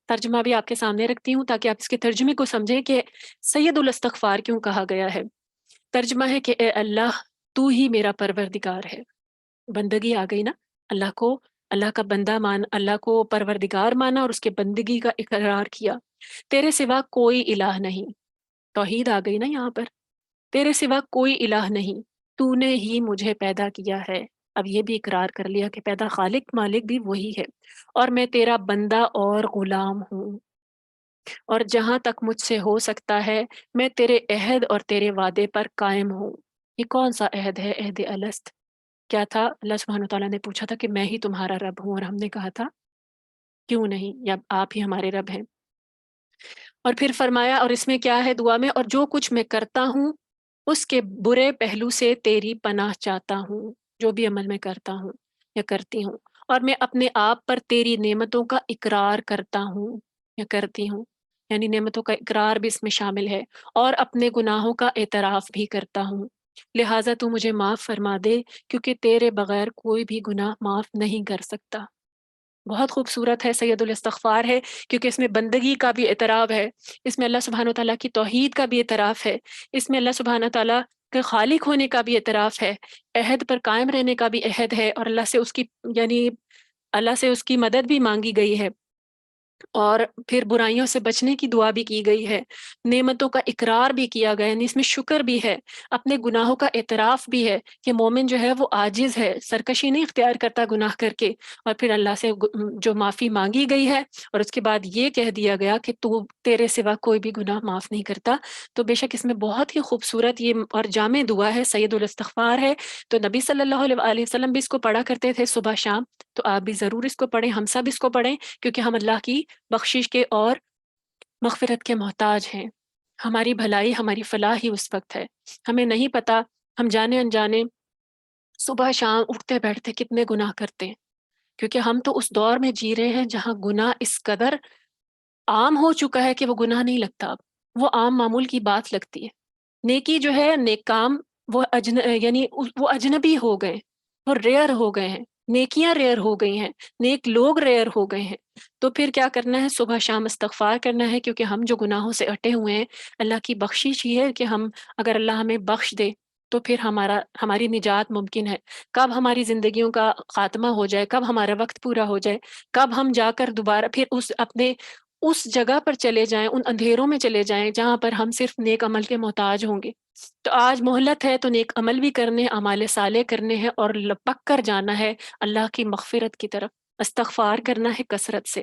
ترجمہ بھی آپ کے سامنے رکھتی ہوں تاکہ آپ اس کے ترجمے کو سمجھیں کہ سید الاستغفار کیوں کہا گیا ہے۔ ترجمہ ہے کہ اے اللہ، تو ہی میرا پروردگار ہے۔ بندگی آ گئی نا، اللہ کو اللہ کا بندہ مان، اللہ کو پروردگار مانا اور اس کے بندگی کا اقرار کیا۔ تیرے سوا کوئی الہ نہیں، توحید آ گئی نا یہاں پر. تیرے سوا کوئی الہ نہیں، تو نے ہی مجھے پیدا کیا ہے. اب یہ بھی اقرار کر لیا کہ پیدا خالق مالک بھی وہی ہے، اور میں تیرا بندہ اور غلام ہوں، اور جہاں تک مجھ سے ہو سکتا ہے میں تیرے عہد اور تیرے وعدے پر قائم ہوں. یہ کون سا عہد ہے؟ عہد الست. کیا تھا؟ اللہ سبحانہ وتعالیٰ نے پوچھا تھا کہ میں ہی تمہارا رب ہوں، اور ہم نے کہا تھا کیوں نہیں، یا آپ ہی ہمارے رب ہیں. اور پھر فرمایا، اور اس میں کیا ہے دعا میں، اور جو کچھ میں کرتا ہوں اس کے برے پہلو سے تیری پناہ چاہتا ہوں. جو بھی عمل میں کرتا ہوں یا کرتی ہوں، اور میں اپنے آپ پر تیری نعمتوں کا اقرار کرتا ہوں یا کرتی ہوں، یعنی نعمتوں کا اقرار بھی اس میں شامل ہے، اور اپنے گناہوں کا اعتراف بھی کرتا ہوں. لہٰذا تو مجھے معاف فرما دے، کیونکہ تیرے بغیر کوئی بھی گناہ معاف نہیں کر سکتا. بہت خوبصورت ہے، سید الاستغفار ہے، کیونکہ اس میں بندگی کا بھی اعتراف ہے، اس میں اللہ سبحانہ تعالیٰ کی توحید کا بھی اعتراف ہے، اس میں اللہ سبحانہ تعالیٰ کے خالق ہونے کا بھی اعتراف ہے، عہد پر قائم رہنے کا بھی عہد ہے، اور اللہ سے اس کی یعنی اللہ سے اس کی مدد بھی مانگی گئی ہے، اور پھر برائیوں سے بچنے کی دعا بھی کی گئی ہے، نعمتوں کا اقرار بھی کیا گیا، یعنی اس میں شکر بھی ہے، اپنے گناہوں کا اعتراف بھی ہے کہ مومن جو ہے وہ عاجز ہے، سرکشی نہیں اختیار کرتا گناہ کر کے، اور پھر اللہ سے جو معافی مانگی گئی ہے، اور اس کے بعد یہ کہہ دیا گیا کہ تو تیرے سوا کوئی بھی گناہ معاف نہیں کرتا. تو بے شک اس میں بہت ہی خوبصورت یہ اور جامع دعا ہے، سید الاستغفار ہے. تو نبی صلی اللہ علیہ وسلم بھی اس کو پڑھا کرتے تھے صبح شام، تو آپ بھی ضرور اس کو پڑھیں، ہم سب اس کو پڑھیں، کیونکہ ہم اللہ کی بخشش کے اور مغفرت کے محتاج ہیں. ہماری بھلائی، ہماری فلاح ہی اس وقت ہے. ہمیں نہیں پتا، ہم جانے انجانے صبح شام اٹھتے بیٹھتے کتنے گناہ کرتے ہیں، کیونکہ ہم تو اس دور میں جی رہے ہیں جہاں گناہ اس قدر عام ہو چکا ہے کہ وہ گناہ نہیں لگتا اب، وہ عام معمول کی بات لگتی ہے. نیکی جو ہے، نیک کام، وہ یعنی وہ اجنبی ہو گئے، وہ ریئر ہو گئے ہیں، نیکیاں ریئر ہو گئی ہیں، نیک لوگ ریئر ہو گئے ہیں. تو پھر کیا کرنا ہے؟ صبح شام استغفار کرنا ہے، کیونکہ ہم جو گناہوں سے اٹے ہوئے ہیں، اللہ کی بخشش ہی ہے کہ ہم، اگر اللہ ہمیں بخش دے تو پھر ہماری نجات ممکن ہے. کب ہماری زندگیوں کا خاتمہ ہو جائے، کب ہمارا وقت پورا ہو جائے، کب ہم جا کر دوبارہ پھر اس جگہ پر چلے جائیں، ان اندھیروں میں چلے جائیں جہاں پر ہم صرف نیک عمل کے محتاج ہوں گے. تو آج مہلت ہے، تو نیک عمل بھی کرنے، اعمال صالح کرنے ہیں، اور لپک کر جانا ہے اللہ کی مغفرت کی طرف، استغفار کرنا ہے کثرت سے.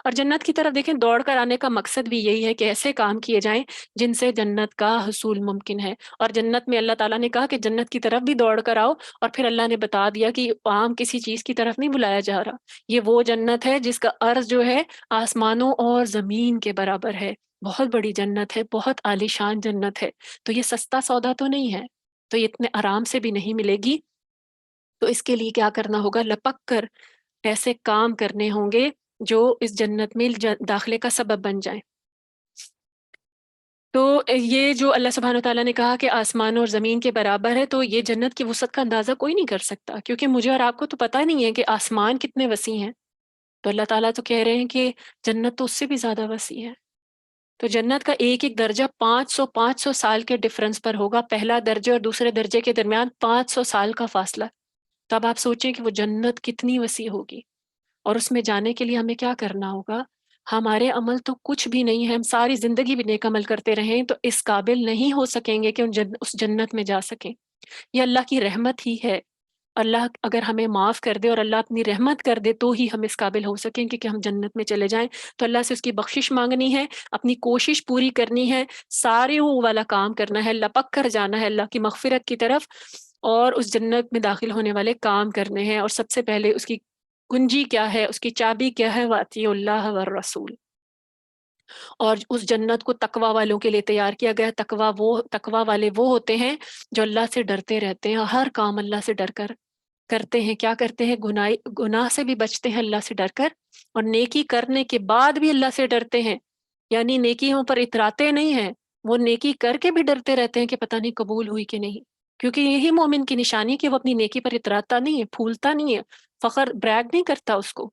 اور جنت کی طرف دیکھیں، دوڑ کر آنے کا مقصد بھی یہی ہے کہ ایسے کام کیے جائیں جن سے جنت کا حصول ممکن ہے. اور جنت میں اللہ تعالیٰ نے کہا کہ جنت کی طرف بھی دوڑ کر آؤ، اور پھر اللہ نے بتا دیا کہ عام کسی چیز کی طرف نہیں بلایا جا رہا، یہ وہ جنت ہے جس کا عرض جو ہے آسمانوں اور زمین کے برابر ہے. بہت بڑی جنت ہے، بہت عالی شان جنت ہے. تو یہ سستا سودا تو نہیں ہے، تو یہ اتنے آرام سے بھی نہیں ملے گی. تو اس کے لیے کیا کرنا ہوگا؟ لپک کر ایسے کام کرنے ہوں گے جو اس جنت میں داخلے کا سبب بن جائیں. تو یہ جو اللہ سبحانہ تعالیٰ نے کہا کہ آسمان اور زمین کے برابر ہے، تو یہ جنت کی وسعت کا اندازہ کوئی نہیں کر سکتا، کیونکہ مجھے اور آپ کو تو پتہ نہیں ہے کہ آسمان کتنے وسیع ہیں. تو اللہ تعالیٰ تو کہہ رہے ہیں کہ جنت تو اس سے بھی زیادہ وسیع ہے. تو جنت کا ایک ایک درجہ 500 سال کے ڈفرنس پر ہوگا، پہلا درجہ اور دوسرے درجے کے درمیان 500 سال کا فاصلہ. تو اب آپ سوچیں کہ وہ جنت کتنی وسیع ہوگی، اور اس میں جانے کے لیے ہمیں کیا کرنا ہوگا؟ ہمارے عمل تو کچھ بھی نہیں ہے، ہم ساری زندگی بھی نیک عمل کرتے رہیں تو اس قابل نہیں ہو سکیں گے کہ اس جنت میں جا سکیں. یہ اللہ کی رحمت ہی ہے. اللہ اگر ہمیں معاف کر دے اور اللہ اپنی رحمت کر دے تو ہی ہم اس قابل ہو سکیں کہ ہم جنت میں چلے جائیں. تو اللہ سے اس کی بخشش مانگنی ہے، اپنی کوشش پوری کرنی ہے، سارے وہ والا کام کرنا ہے، لپک کر جانا ہے اللہ کی مغفرت کی طرف، اور اس جنت میں داخل ہونے والے کام کرنے ہیں. اور سب سے پہلے اس کی کنجی کیا ہے، اس کی چابی کیا ہے؟ وَأَطِیعُوا اللَّهَ وَالرَّسُولَ. اور اس جنت کو تقوی والوں کے لیے تیار کیا گیا. تقوی والے وہ ہوتے ہیں جو اللہ سے ڈرتے رہتے ہیں، ہر کام اللہ سے ڈر کر کرتے ہیں. کیا کرتے ہیں؟ گناہ سے بھی بچتے ہیں اللہ سے ڈر کر، اور نیکی کرنے کے بعد بھی اللہ سے ڈرتے ہیں. یعنی نیکیوں پر اتراتے نہیں ہیں، وہ نیکی کر کے بھی ڈرتے رہتے ہیں کہ پتہ نہیں قبول ہوئی کہ نہیں. کیونکہ یہی مومن کی نشانی کہ وہ اپنی نیکی پر اتراتا نہیں ہے، پھولتا نہیں ہے، فخر بریگ نہیں کرتا اس کو.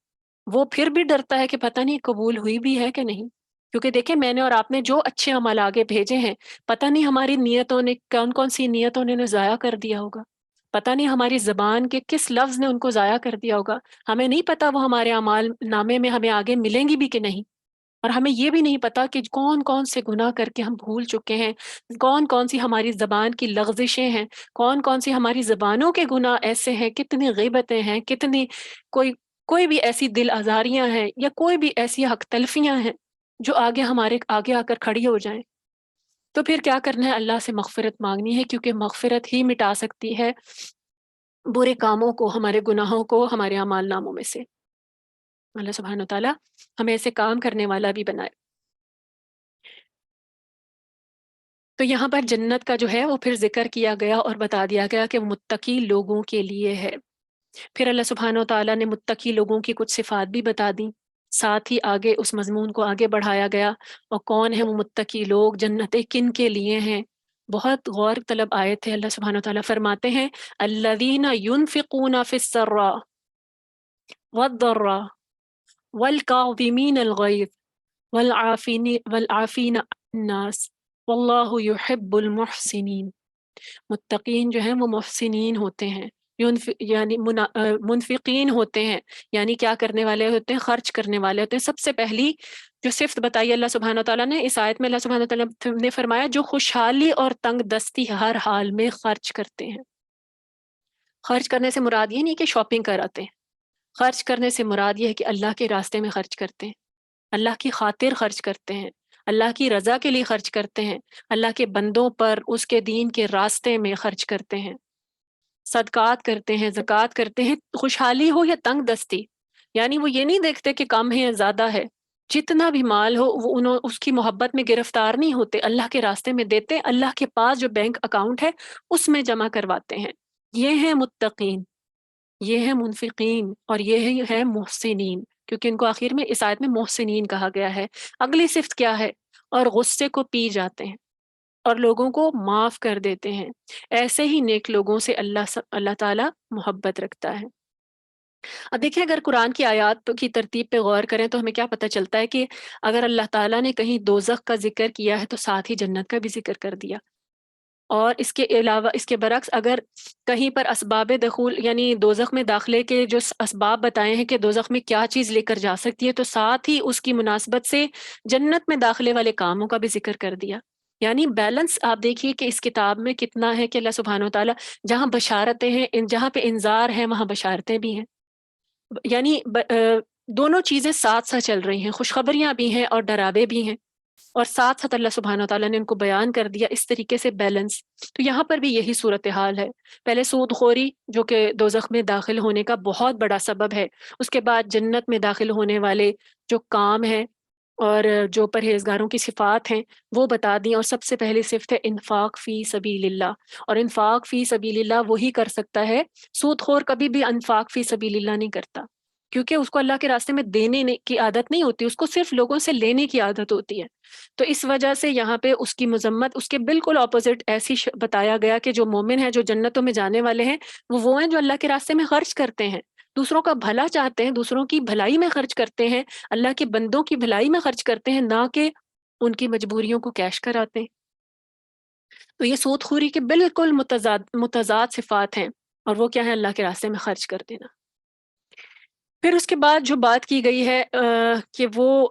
وہ پھر بھی ڈرتا ہے کہ پتہ نہیں قبول ہوئی بھی ہے کہ نہیں. کیونکہ دیکھیں، میں نے اور آپ نے جو اچھے عمل آگے بھیجے ہیں، پتہ نہیں ہماری نیتوں نے کون کون سی نیتوں نے ضائع کر دیا ہوگا، پتہ نہیں ہماری زبان کے کس لفظ نے ان کو ضائع کر دیا ہوگا. ہمیں نہیں پتا وہ ہمارے اعمال نامے میں ہمیں آگے ملیں گی بھی کہ نہیں. اور ہمیں یہ بھی نہیں پتا کہ کون کون سے گناہ کر کے ہم بھول چکے ہیں، کون کون سی ہماری زبان کی لغزشیں ہیں، کون کون سی ہماری زبانوں کے گناہ ایسے ہیں، کتنی غیبتیں ہیں، کتنی کوئی کوئی بھی ایسی دل آزاریاں ہیں، یا کوئی بھی ایسی حق تلفیاں ہیں جو آگے ہمارے آگے آ کر کھڑی ہو جائیں۔ تو پھر کیا کرنا ہے؟ اللہ سے مغفرت مانگنی ہے، کیونکہ مغفرت ہی مٹا سکتی ہے برے کاموں کو، ہمارے گناہوں کو ہمارے اعمال ناموں میں سے۔ اللہ سبحانہ و تعالیٰ ہمیں ایسے کام کرنے والا بھی بنائے۔ تو یہاں پر جنت کا جو ہے وہ پھر ذکر کیا گیا اور بتا دیا گیا کہ وہ متقی لوگوں کے لیے ہے۔ پھر اللہ سبحانہ و تعالیٰ نے متقی لوگوں کی کچھ صفات بھی بتا دیں، ساتھ ہی آگے اس مضمون کو آگے بڑھایا گیا، اور کون ہے وہ متقی لوگ، جنتیں کن کے لیے ہیں۔ بہت غور طلب آیت ہے۔ اللہ سبحانہ و تعالیٰ فرماتے ہیں الذین ينفقون فی السراء والضراء والکاظمین الغیظ والعافین عن الناس واللہ یحب المحسنین۔ متقین جو ہیں وہ محسنین ہوتے ہیں، یعنی منفقین ہوتے ہیں، یعنی کیا کرنے والے ہوتے ہیں؟ خرچ کرنے والے ہوتے ہیں۔ سب سے پہلی جو صفت بتائی اللہ سبحانہ تعالیٰ نے اس آیت میں، اللہ سبحانہ تعالیٰ نے فرمایا جو خوشحالی اور تنگ دستی ہر حال میں خرچ کرتے ہیں۔ خرچ کرنے سے مراد یہ نہیں کہ شاپنگ کراتے ہیں، خرچ کرنے سے مراد یہ ہے کہ اللہ کے راستے میں خرچ کرتے ہیں، اللہ کی خاطر خرچ کرتے ہیں، اللہ کی رضا کے لیے خرچ کرتے ہیں، اللہ کے بندوں پر اس کے دین کے راستے میں خرچ کرتے ہیں، صدقات کرتے ہیں، زکوٰۃ کرتے ہیں، خوشحالی ہو یا تنگ دستی۔ یعنی وہ یہ نہیں دیکھتے کہ کم ہے یا زیادہ ہے، جتنا بھی مال ہو وہ اس کی محبت میں گرفتار نہیں ہوتے، اللہ کے راستے میں دیتے، اللہ کے پاس جو بینک اکاؤنٹ ہے اس میں جمع کرواتے ہیں۔ یہ ہیں متقین، یہ ہے منفقین، اور یہ ہے محسنین، کیونکہ ان کو آخر میں اس آیت میں محسنین کہا گیا ہے۔ اگلی صفت کیا ہے؟ اور غصے کو پی جاتے ہیں اور لوگوں کو معاف کر دیتے ہیں۔ ایسے ہی نیک لوگوں سے اللہ تعالیٰ محبت رکھتا ہے۔ اب دیکھیں، اگر قرآن کی آیات کی ترتیب پہ غور کریں تو ہمیں کیا پتہ چلتا ہے کہ اگر اللہ تعالیٰ نے کہیں دوزخ کا ذکر کیا ہے تو ساتھ ہی جنت کا بھی ذکر کر دیا، اور اس کے علاوہ اس کے برعکس اگر کہیں پر اسباب دخول یعنی دوزخ میں داخلے کے جو اسباب بتائے ہیں کہ دوزخ میں کیا چیز لے کر جا سکتی ہے، تو ساتھ ہی اس کی مناسبت سے جنت میں داخلے والے کاموں کا بھی ذکر کر دیا۔ یعنی بیلنس آپ دیکھیے کہ اس کتاب میں کتنا ہے کہ اللہ سبحانہ و تعالیٰ جہاں بشارتیں ہیں، جہاں پہ انذار ہیں وہاں بشارتیں بھی ہیں، یعنی دونوں چیزیں ساتھ ساتھ چل رہی ہیں، خوشخبریاں بھی ہیں اور ڈراوے بھی ہیں، اور ساتھ ساتھ اللہ سبحانہ و تعالیٰ نے ان کو بیان کر دیا اس طریقے سے بیلنس۔ تو یہاں پر بھی یہی صورتحال ہے، پہلے سود خوری جو کہ دوزخ میں داخل ہونے کا بہت بڑا سبب ہے، اس کے بعد جنت میں داخل ہونے والے جو کام ہیں اور جو پرہیزگاروں کی صفات ہیں وہ بتا دیں، اور سب سے پہلی صفت ہے انفاق فی سبیل اللہ، اور انفاق فی سبیل اللہ وہی کر سکتا ہے، سود خور کبھی بھی انفاق فی سبیل اللہ نہیں کرتا، کیونکہ اس کو اللہ کے راستے میں دینے کی عادت نہیں ہوتی، اس کو صرف لوگوں سے لینے کی عادت ہوتی ہے۔ تو اس وجہ سے یہاں پہ اس کی مذمت اس کے بالکل اپوزٹ ایسی بتایا گیا کہ جو مومن ہیں، جو جنتوں میں جانے والے ہیں، وہ ہیں جو اللہ کے راستے میں خرچ کرتے ہیں، دوسروں کا بھلا چاہتے ہیں، دوسروں کی بھلائی میں خرچ کرتے ہیں، اللہ کے بندوں کی بھلائی میں خرچ کرتے ہیں، نہ کہ ان کی مجبوریوں کو کیش کراتے ہیں۔ تو یہ سود خوری کے بالکل متضاد صفات ہیں، اور وہ کیا ہے؟ اللہ کے راستے میں خرچ کر دینا۔ پھر اس کے بعد جو بات کی گئی ہے کہ وہ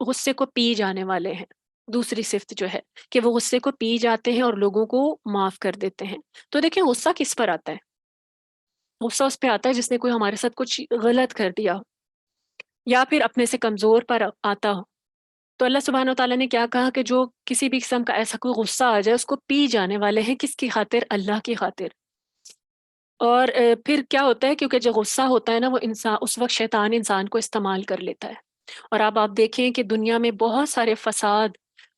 غصے کو پی جانے والے ہیں، دوسری صفت جو ہے کہ وہ غصے کو پی جاتے ہیں اور لوگوں کو معاف کر دیتے ہیں۔ تو دیکھیں غصہ کس پر آتا ہے؟ غصہ اس پہ آتا ہے جس نے کوئی ہمارے ساتھ کچھ غلط کر دیا ہو، یا پھر اپنے سے کمزور پر آتا ہو۔ تو اللہ سبحانہ و تعالیٰ نے کیا کہا کہ جو کسی بھی قسم کا ایسا کوئی غصہ آ جائے اس کو پی جانے والے ہیں، کس کی خاطر؟ اللہ کی خاطر۔ اور پھر کیا ہوتا ہے؟ کیونکہ جو غصہ ہوتا ہے نا، وہ انسان اس وقت شیطان انسان کو استعمال کر لیتا ہے، اور اب آپ دیکھیں کہ دنیا میں بہت سارے فساد،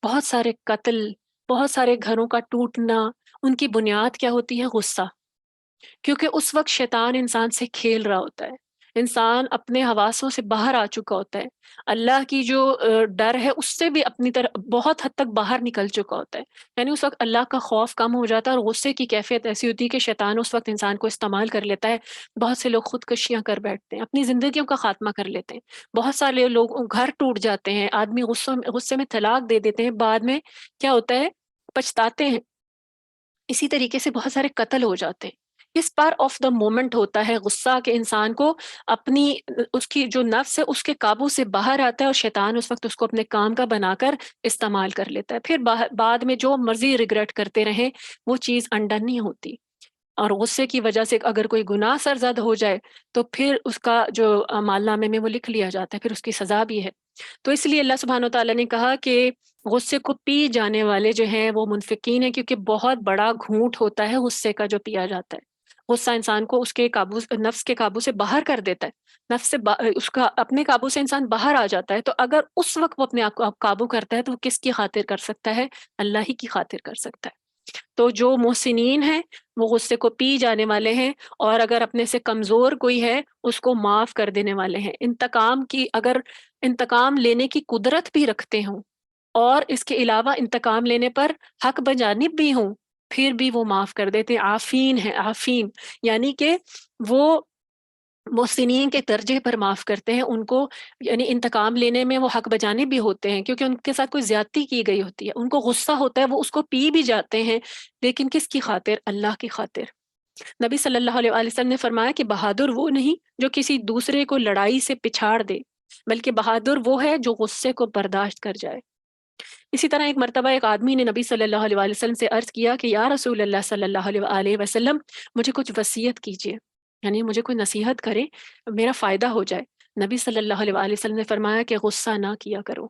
بہت سارے قتل، بہت سارے گھروں کا ٹوٹنا، ان کی بنیاد کیا ہوتی ہے؟ غصہ۔ کیونکہ اس وقت شیطان انسان سے کھیل رہا ہوتا ہے، انسان اپنے حواسوں سے باہر آ چکا ہوتا ہے، اللہ کی جو ڈر ہے اس سے بھی اپنی طرح بہت حد تک باہر نکل چکا ہوتا ہے، یعنی اس وقت اللہ کا خوف کم ہو جاتا ہے، اور غصے کی کیفیت ایسی ہوتی ہے کہ شیطان اس وقت انسان کو استعمال کر لیتا ہے۔ بہت سے لوگ خودکشیاں کر بیٹھتے ہیں، اپنی زندگیوں کا خاتمہ کر لیتے ہیں، بہت سارے لوگ گھر ٹوٹ جاتے ہیں، آدمی غصے میں طلاق دے دیتے ہیں، بعد میں کیا ہوتا ہے؟ پچھتاتے ہیں۔ اسی طریقے سے بہت سارے قتل ہو جاتے ہیں۔ کس پار آف دا مومنٹ ہوتا ہے غصہ کہ انسان کو اپنی اس کی جو نفس ہے اس کے قابو سے باہر آتا ہے اور شیطان اس وقت اس کو اپنے کام کا بنا کر استعمال کر لیتا ہے، پھر بعد میں جو مرضی ریگریٹ کرتے رہیں وہ چیز انڈن نہیں ہوتی۔ اور غصے کی وجہ سے اگر کوئی گناہ سرزد ہو جائے تو پھر اس کا جو اعمال نامے میں وہ لکھ لیا جاتا ہے، پھر اس کی سزا بھی ہے۔ تو اس لیے اللہ سبحانہ و تعالیٰ نے کہا کہ غصے کو پی جانے والے جو ہیں وہ منفقین ہیں، کیونکہ بہت بڑا گھونٹ ہوتا ہے غصے کا جو پیا جاتا ہے۔ غصہ انسان کو اس کے قابو، نفس کے قابو سے باہر کر دیتا ہے، نفس سے اس کا اپنے قابو سے انسان باہر آ جاتا ہے۔ تو اگر اس وقت وہ اپنے آپ کو قابو کرتا ہے تو وہ کس کی خاطر کر سکتا ہے؟ اللہ ہی کی خاطر کر سکتا ہے۔ تو جو محسنین ہیں وہ غصے کو پی جانے والے ہیں، اور اگر اپنے سے کمزور کوئی ہے اس کو معاف کر دینے والے ہیں۔ انتقام کی، اگر انتقام لینے کی قدرت بھی رکھتے ہوں اور اس کے علاوہ انتقام لینے پر حق بجانب بھی ہوں، پھر بھی وہ معاف کر دیتے ہیں۔ عافین ہے، عافین یعنی کہ وہ محسنین کے درجے پر معاف کرتے ہیں ان کو، یعنی انتقام لینے میں وہ حق بجانب بھی ہوتے ہیں کیونکہ ان کے ساتھ کوئی زیادتی کی گئی ہوتی ہے، ان کو غصہ ہوتا ہے، وہ اس کو پی بھی جاتے ہیں، لیکن کس کی خاطر؟ اللہ کی خاطر۔ نبی صلی اللہ علیہ وآلہ وسلم نے فرمایا کہ بہادر وہ نہیں جو کسی دوسرے کو لڑائی سے پچھاڑ دے، بلکہ بہادر وہ ہے جو غصے کو برداشت کر جائے۔ اسی طرح ایک مرتبہ ایک آدمی نے نبی صلی اللہ علیہ وآلہ وسلم سے عرض کیا کہ یا رسول اللہ صلی اللہ علیہ وآلہ وسلم، مجھے کچھ وصیت کیجیے، یعنی مجھے کوئی نصیحت کرے، میرا فائدہ ہو جائے۔ نبی صلی اللہ علیہ وآلہ وسلم نے فرمایا کہ غصہ نہ کیا کرو۔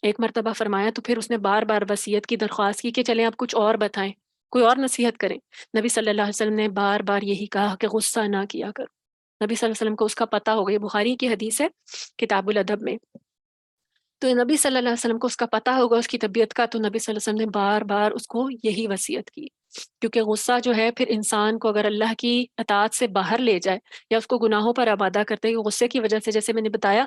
ایک مرتبہ فرمایا تو پھر اس نے بار بار وصیت کی درخواست کی کہ چلیں آپ کچھ اور بتائیں، کوئی اور نصیحت کریں۔ نبی صلی اللہ علیہ وسلم نے بار بار یہی کہا کہ غصہ نہ کیا کرو۔ نبی صلی اللہ علیہ وسلم کو اس کا پتہ ہو گیا، بخاری کی حدیث ہے کتاب الادب میں۔ تو نبی صلی اللہ علیہ وسلم کو اس کا پتہ ہوگا اس کی طبیعت کا، تو نبی صلی اللہ علیہ وسلم نے بار بار اس کو یہی وصیت کی، کیونکہ غصہ جو ہے پھر انسان کو اگر اللہ کی اطاعت سے باہر لے جائے یا اس کو گناہوں پر آبادہ کرتے ہیں، غصے کی وجہ سے، جیسے میں نے بتایا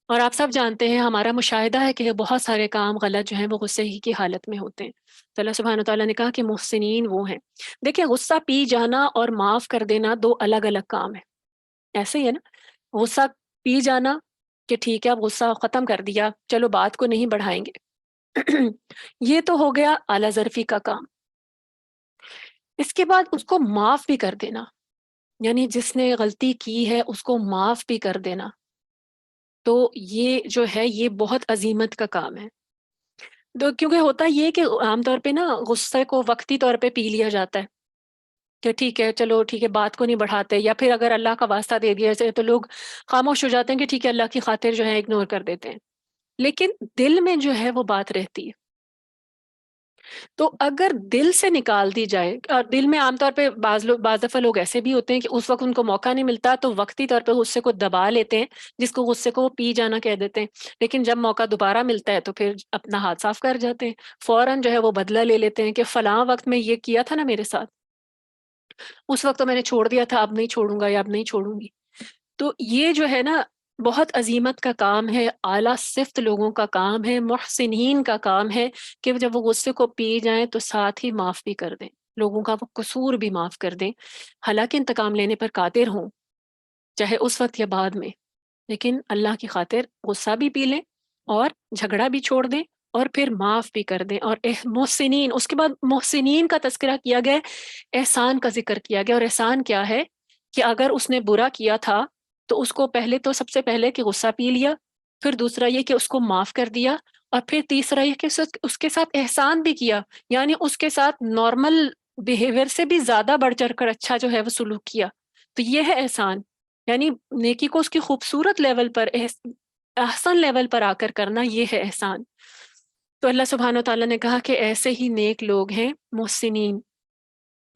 اور آپ سب جانتے ہیں، ہمارا مشاہدہ ہے کہ بہت سارے کام غلط جو ہیں وہ غصے ہی کی حالت میں ہوتے ہیں۔ تو اللہ سبحانہ وتعالیٰ نے کہا کہ محسنین وہ ہیں۔ دیکھیں، غصہ پی جانا اور معاف کر دینا دو الگ الگ کام ہیں، ایسے ہی ہے نا؟ غصہ پی جانا کہ ٹھیک ہے اب غصہ ختم کر دیا، چلو بات کو نہیں بڑھائیں گے، یہ تو ہو گیا اعلیٰ ظرفی کا کام۔ اس کے بعد اس کو معاف بھی کر دینا، یعنی جس نے غلطی کی ہے اس کو معاف بھی کر دینا، تو یہ جو ہے یہ بہت عظیمت کا کام ہے۔ تو کیونکہ ہوتا یہ کہ عام طور پہ نا غصے کو وقتی طور پہ پی لیا جاتا ہے کہ ٹھیک ہے چلو ٹھیک ہے، بات کو نہیں بڑھاتے، یا پھر اگر اللہ کا واسطہ دے دیا جائے تو لوگ خاموش ہو جاتے ہیں کہ ٹھیک ہے اللہ کی خاطر جو ہے اگنور کر دیتے ہیں، لیکن دل میں جو ہے وہ بات رہتی ہے۔ تو اگر دل سے نکال دی جائے، اور دل میں عام طور پہ بعض دفعہ لوگ ایسے بھی ہوتے ہیں کہ اس وقت ان کو موقع نہیں ملتا تو وقتی طور پہ غصے کو دبا لیتے ہیں، جس کو غصے کو وہ پی جانا کہہ دیتے ہیں، لیکن جب موقع دوبارہ ملتا ہے تو پھر اپنا ہاتھ صاف کر جاتے ہیں، فوراً جو ہے وہ بدلہ لے لیتے ہیں کہ فلاں وقت میں یہ کیا تھا نا میرے ساتھ، اس وقت تو میں نے چھوڑ دیا تھا، اب نہیں چھوڑوں گا یا اب نہیں چھوڑوں گی۔ تو یہ جو ہے نا بہت عظیمت کا کام ہے، اعلیٰ صفت لوگوں کا کام ہے، محسنین کا کام ہے کہ جب وہ غصے کو پی جائیں تو ساتھ ہی معاف بھی کر دیں، لوگوں کا وہ قصور بھی معاف کر دیں، حالانکہ انتقام لینے پر قادر ہوں، چاہے اس وقت یا بعد میں، لیکن اللہ کی خاطر غصہ بھی پی لیں اور جھگڑا بھی چھوڑ دیں اور پھر معاف بھی کر دیں۔ اور محسنین، اس کے بعد محسنین کا تذکرہ کیا گیا، احسان کا ذکر کیا گیا۔ اور احسان کیا ہے کہ اگر اس نے برا کیا تھا تو اس کو پہلے تو سب سے پہلے کہ غصہ پی لیا، پھر دوسرا یہ کہ اس کو معاف کر دیا، اور پھر تیسرا یہ کہ اس کے ساتھ احسان بھی کیا، یعنی اس کے ساتھ نارمل بیہیویئر سے بھی زیادہ بڑھ چڑھ کر اچھا جو ہے وہ سلوک کیا۔ تو یہ ہے احسان، یعنی نیکی کو اس کی خوبصورت لیول پر، احسن لیول پر آ کر کرنا، یہ ہے احسان۔ تو اللہ سبحانہ و تعالیٰ نے کہا کہ ایسے ہی نیک لوگ ہیں محسنین،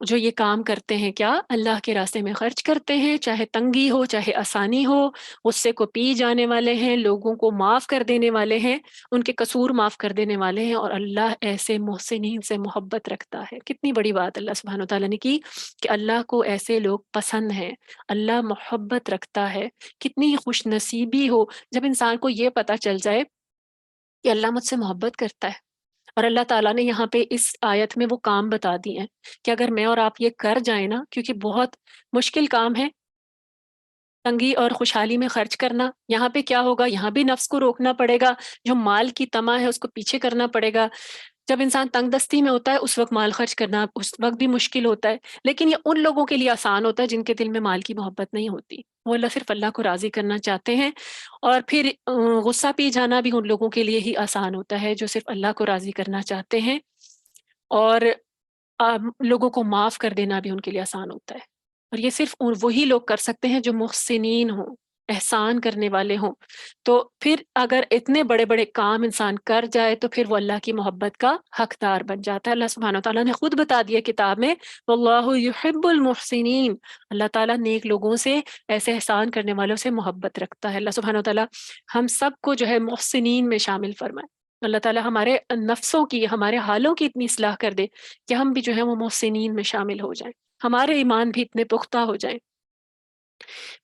جو یہ کام کرتے ہیں، کیا اللہ کے راستے میں خرچ کرتے ہیں، چاہے تنگی ہو چاہے آسانی ہو، غصے کو پی جانے والے ہیں، لوگوں کو معاف کر دینے والے ہیں، ان کے قصور معاف کر دینے والے ہیں، اور اللہ ایسے محسنین سے محبت رکھتا ہے۔ کتنی بڑی بات اللہ سبحانہ وتعالیٰ نے کی کہ اللہ کو ایسے لوگ پسند ہیں، اللہ محبت رکھتا ہے۔ کتنی خوش نصیبی ہو جب انسان کو یہ پتہ چل جائے کہ اللہ مجھ سے محبت کرتا ہے، اور اللہ تعالیٰ نے یہاں پہ اس آیت میں وہ کام بتا دی ہیں کہ اگر میں اور آپ یہ کر جائیں نا، کیونکہ بہت مشکل کام ہے تنگی اور خوشحالی میں خرچ کرنا، یہاں پہ کیا ہوگا، یہاں بھی نفس کو روکنا پڑے گا، جو مال کی طمع ہے اس کو پیچھے کرنا پڑے گا، جب انسان تنگ دستی میں ہوتا ہے اس وقت مال خرچ کرنا اس وقت بھی مشکل ہوتا ہے، لیکن یہ ان لوگوں کے لیے آسان ہوتا ہے جن کے دل میں مال کی محبت نہیں ہوتی، وہ صرف اللہ کو راضی کرنا چاہتے ہیں، اور پھر غصہ پی جانا بھی ان لوگوں کے لیے ہی آسان ہوتا ہے جو صرف اللہ کو راضی کرنا چاہتے ہیں، اور لوگوں کو معاف کر دینا بھی ان کے لیے آسان ہوتا ہے، اور یہ صرف وہی لوگ کر سکتے ہیں جو محسنین ہوں، احسان کرنے والے ہوں۔ تو پھر اگر اتنے بڑے بڑے کام انسان کر جائے تو پھر وہ اللہ کی محبت کا حقدار بن جاتا ہے۔ اللہ سبحانہ وتعالیٰ نے خود بتا دیا کتاب میں، واللہ یحب المحسنین، اللہ تعالیٰ نیک لوگوں سے، ایسے احسان کرنے والوں سے محبت رکھتا ہے۔ اللہ سبحانہ وتعالیٰ ہم سب کو جو ہے محسنین میں شامل فرمائے۔ اللہ تعالیٰ ہمارے نفسوں کی، ہمارے حالوں کی اتنی اصلاح کر دے کہ ہم بھی جو ہے وہ محسنین میں شامل ہو جائیں، ہمارے ایمان بھی اتنے پختہ ہو جائیں۔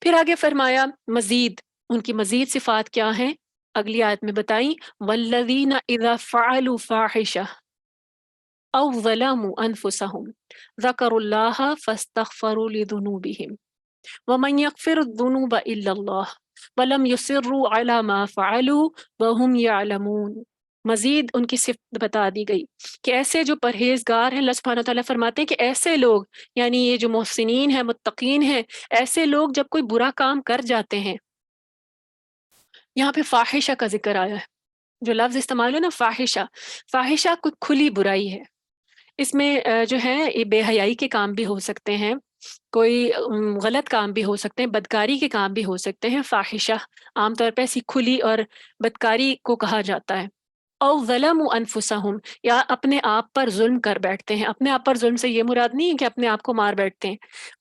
پھر آگے فرمایا مزید، ان کی مزید صفات کیا ہیں؟ اگلی آیت میں بتائیں، والذین اذا فعلوا فاحشہ او ظلموا انفسهم ذکروا اللہ فاستغفروا لذنوبهم ومن يغفر الذنوب الا اللہ ولم يصروا على ما فعلوا وهم يعلمون۔ مزید ان کی صفت بتا دی گئی کہ ایسے جو پرہیزگار ہیں، اللہ سبحانہ وتعالیٰ فرماتے ہیں کہ ایسے لوگ، یعنی یہ جو محسنین ہیں، متقین ہیں، ایسے لوگ جب کوئی برا کام کر جاتے ہیں، یہاں پہ فاحشہ کا ذکر آیا ہے، جو لفظ استعمال ہے نا فاحشہ، فاحشہ کوئی کھلی برائی ہے، اس میں جو ہے یہ بے حیائی کے کام بھی ہو سکتے ہیں، کوئی غلط کام بھی ہو سکتے ہیں، بدکاری کے کام بھی ہو سکتے ہیں۔ فاحشہ عام طور پہ ایسی کھلی اور بدکاری کو کہا جاتا ہے۔ او ظلموا انفسہم، یا اپنے آپ پر ظلم کر بیٹھتے ہیں۔ اپنے آپ پر ظلم سے یہ مراد نہیں ہے کہ اپنے آپ کو مار بیٹھتے ہیں،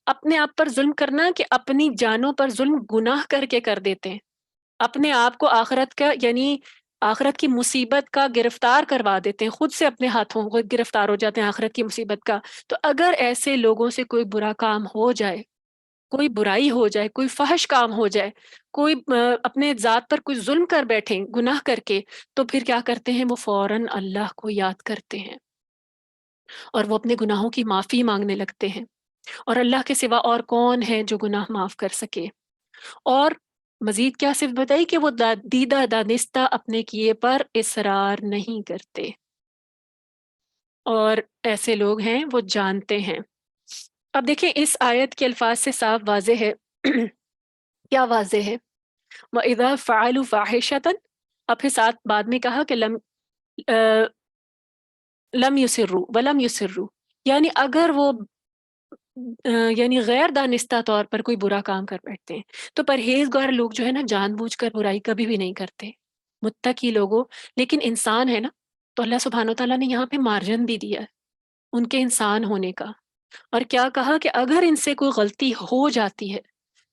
اپنے آپ پر ظلم کرنا کہ اپنی جانوں پر ظلم گناہ کر کے کر دیتے ہیں، اپنے آپ کو آخرت کا، یعنی آخرت کی مصیبت کا گرفتار کروا دیتے ہیں، خود سے اپنے ہاتھوں کو گرفتار ہو جاتے ہیں آخرت کی مصیبت کا۔ تو اگر ایسے لوگوں سے کوئی برا کام ہو جائے، کوئی برائی ہو جائے، کوئی فحش کام ہو جائے، کوئی اپنے ذات پر کوئی ظلم کر بیٹھیں گناہ کر کے، تو پھر کیا کرتے ہیں؟ وہ فوراً اللہ کو یاد کرتے ہیں اور وہ اپنے گناہوں کی معافی مانگنے لگتے ہیں، اور اللہ کے سوا اور کون ہے جو گناہ معاف کر سکے؟ اور مزید کیا صرف بتائی کہ وہ دیدہ دانستہ اپنے کیے پر اصرار نہیں کرتے، اور ایسے لوگ ہیں وہ جانتے ہیں۔ اب دیکھیں اس آیت کے الفاظ سے صاف واضح ہے کیا واضح ہے؟ وَإِذَا فَعَلُوا فَاحِشَةً، اب پھر ساتھ بعد میں کہا کہ لم یسروا ولم یسروا، یعنی اگر وہ یعنی غیر دانستہ طور پر کوئی برا کام کر بیٹھتے ہیں، تو پرہیزگار لوگ جو ہے نا جان بوجھ کر برائی کبھی بھی نہیں کرتے، متقی لوگوں، لیکن انسان ہے نا، تو اللہ سبحانہ وتعالیٰ نے یہاں پہ مارجن بھی دیا ہے ان کے انسان ہونے کا، اور کیا کہا کہ اگر ان سے کوئی غلطی ہو جاتی ہے،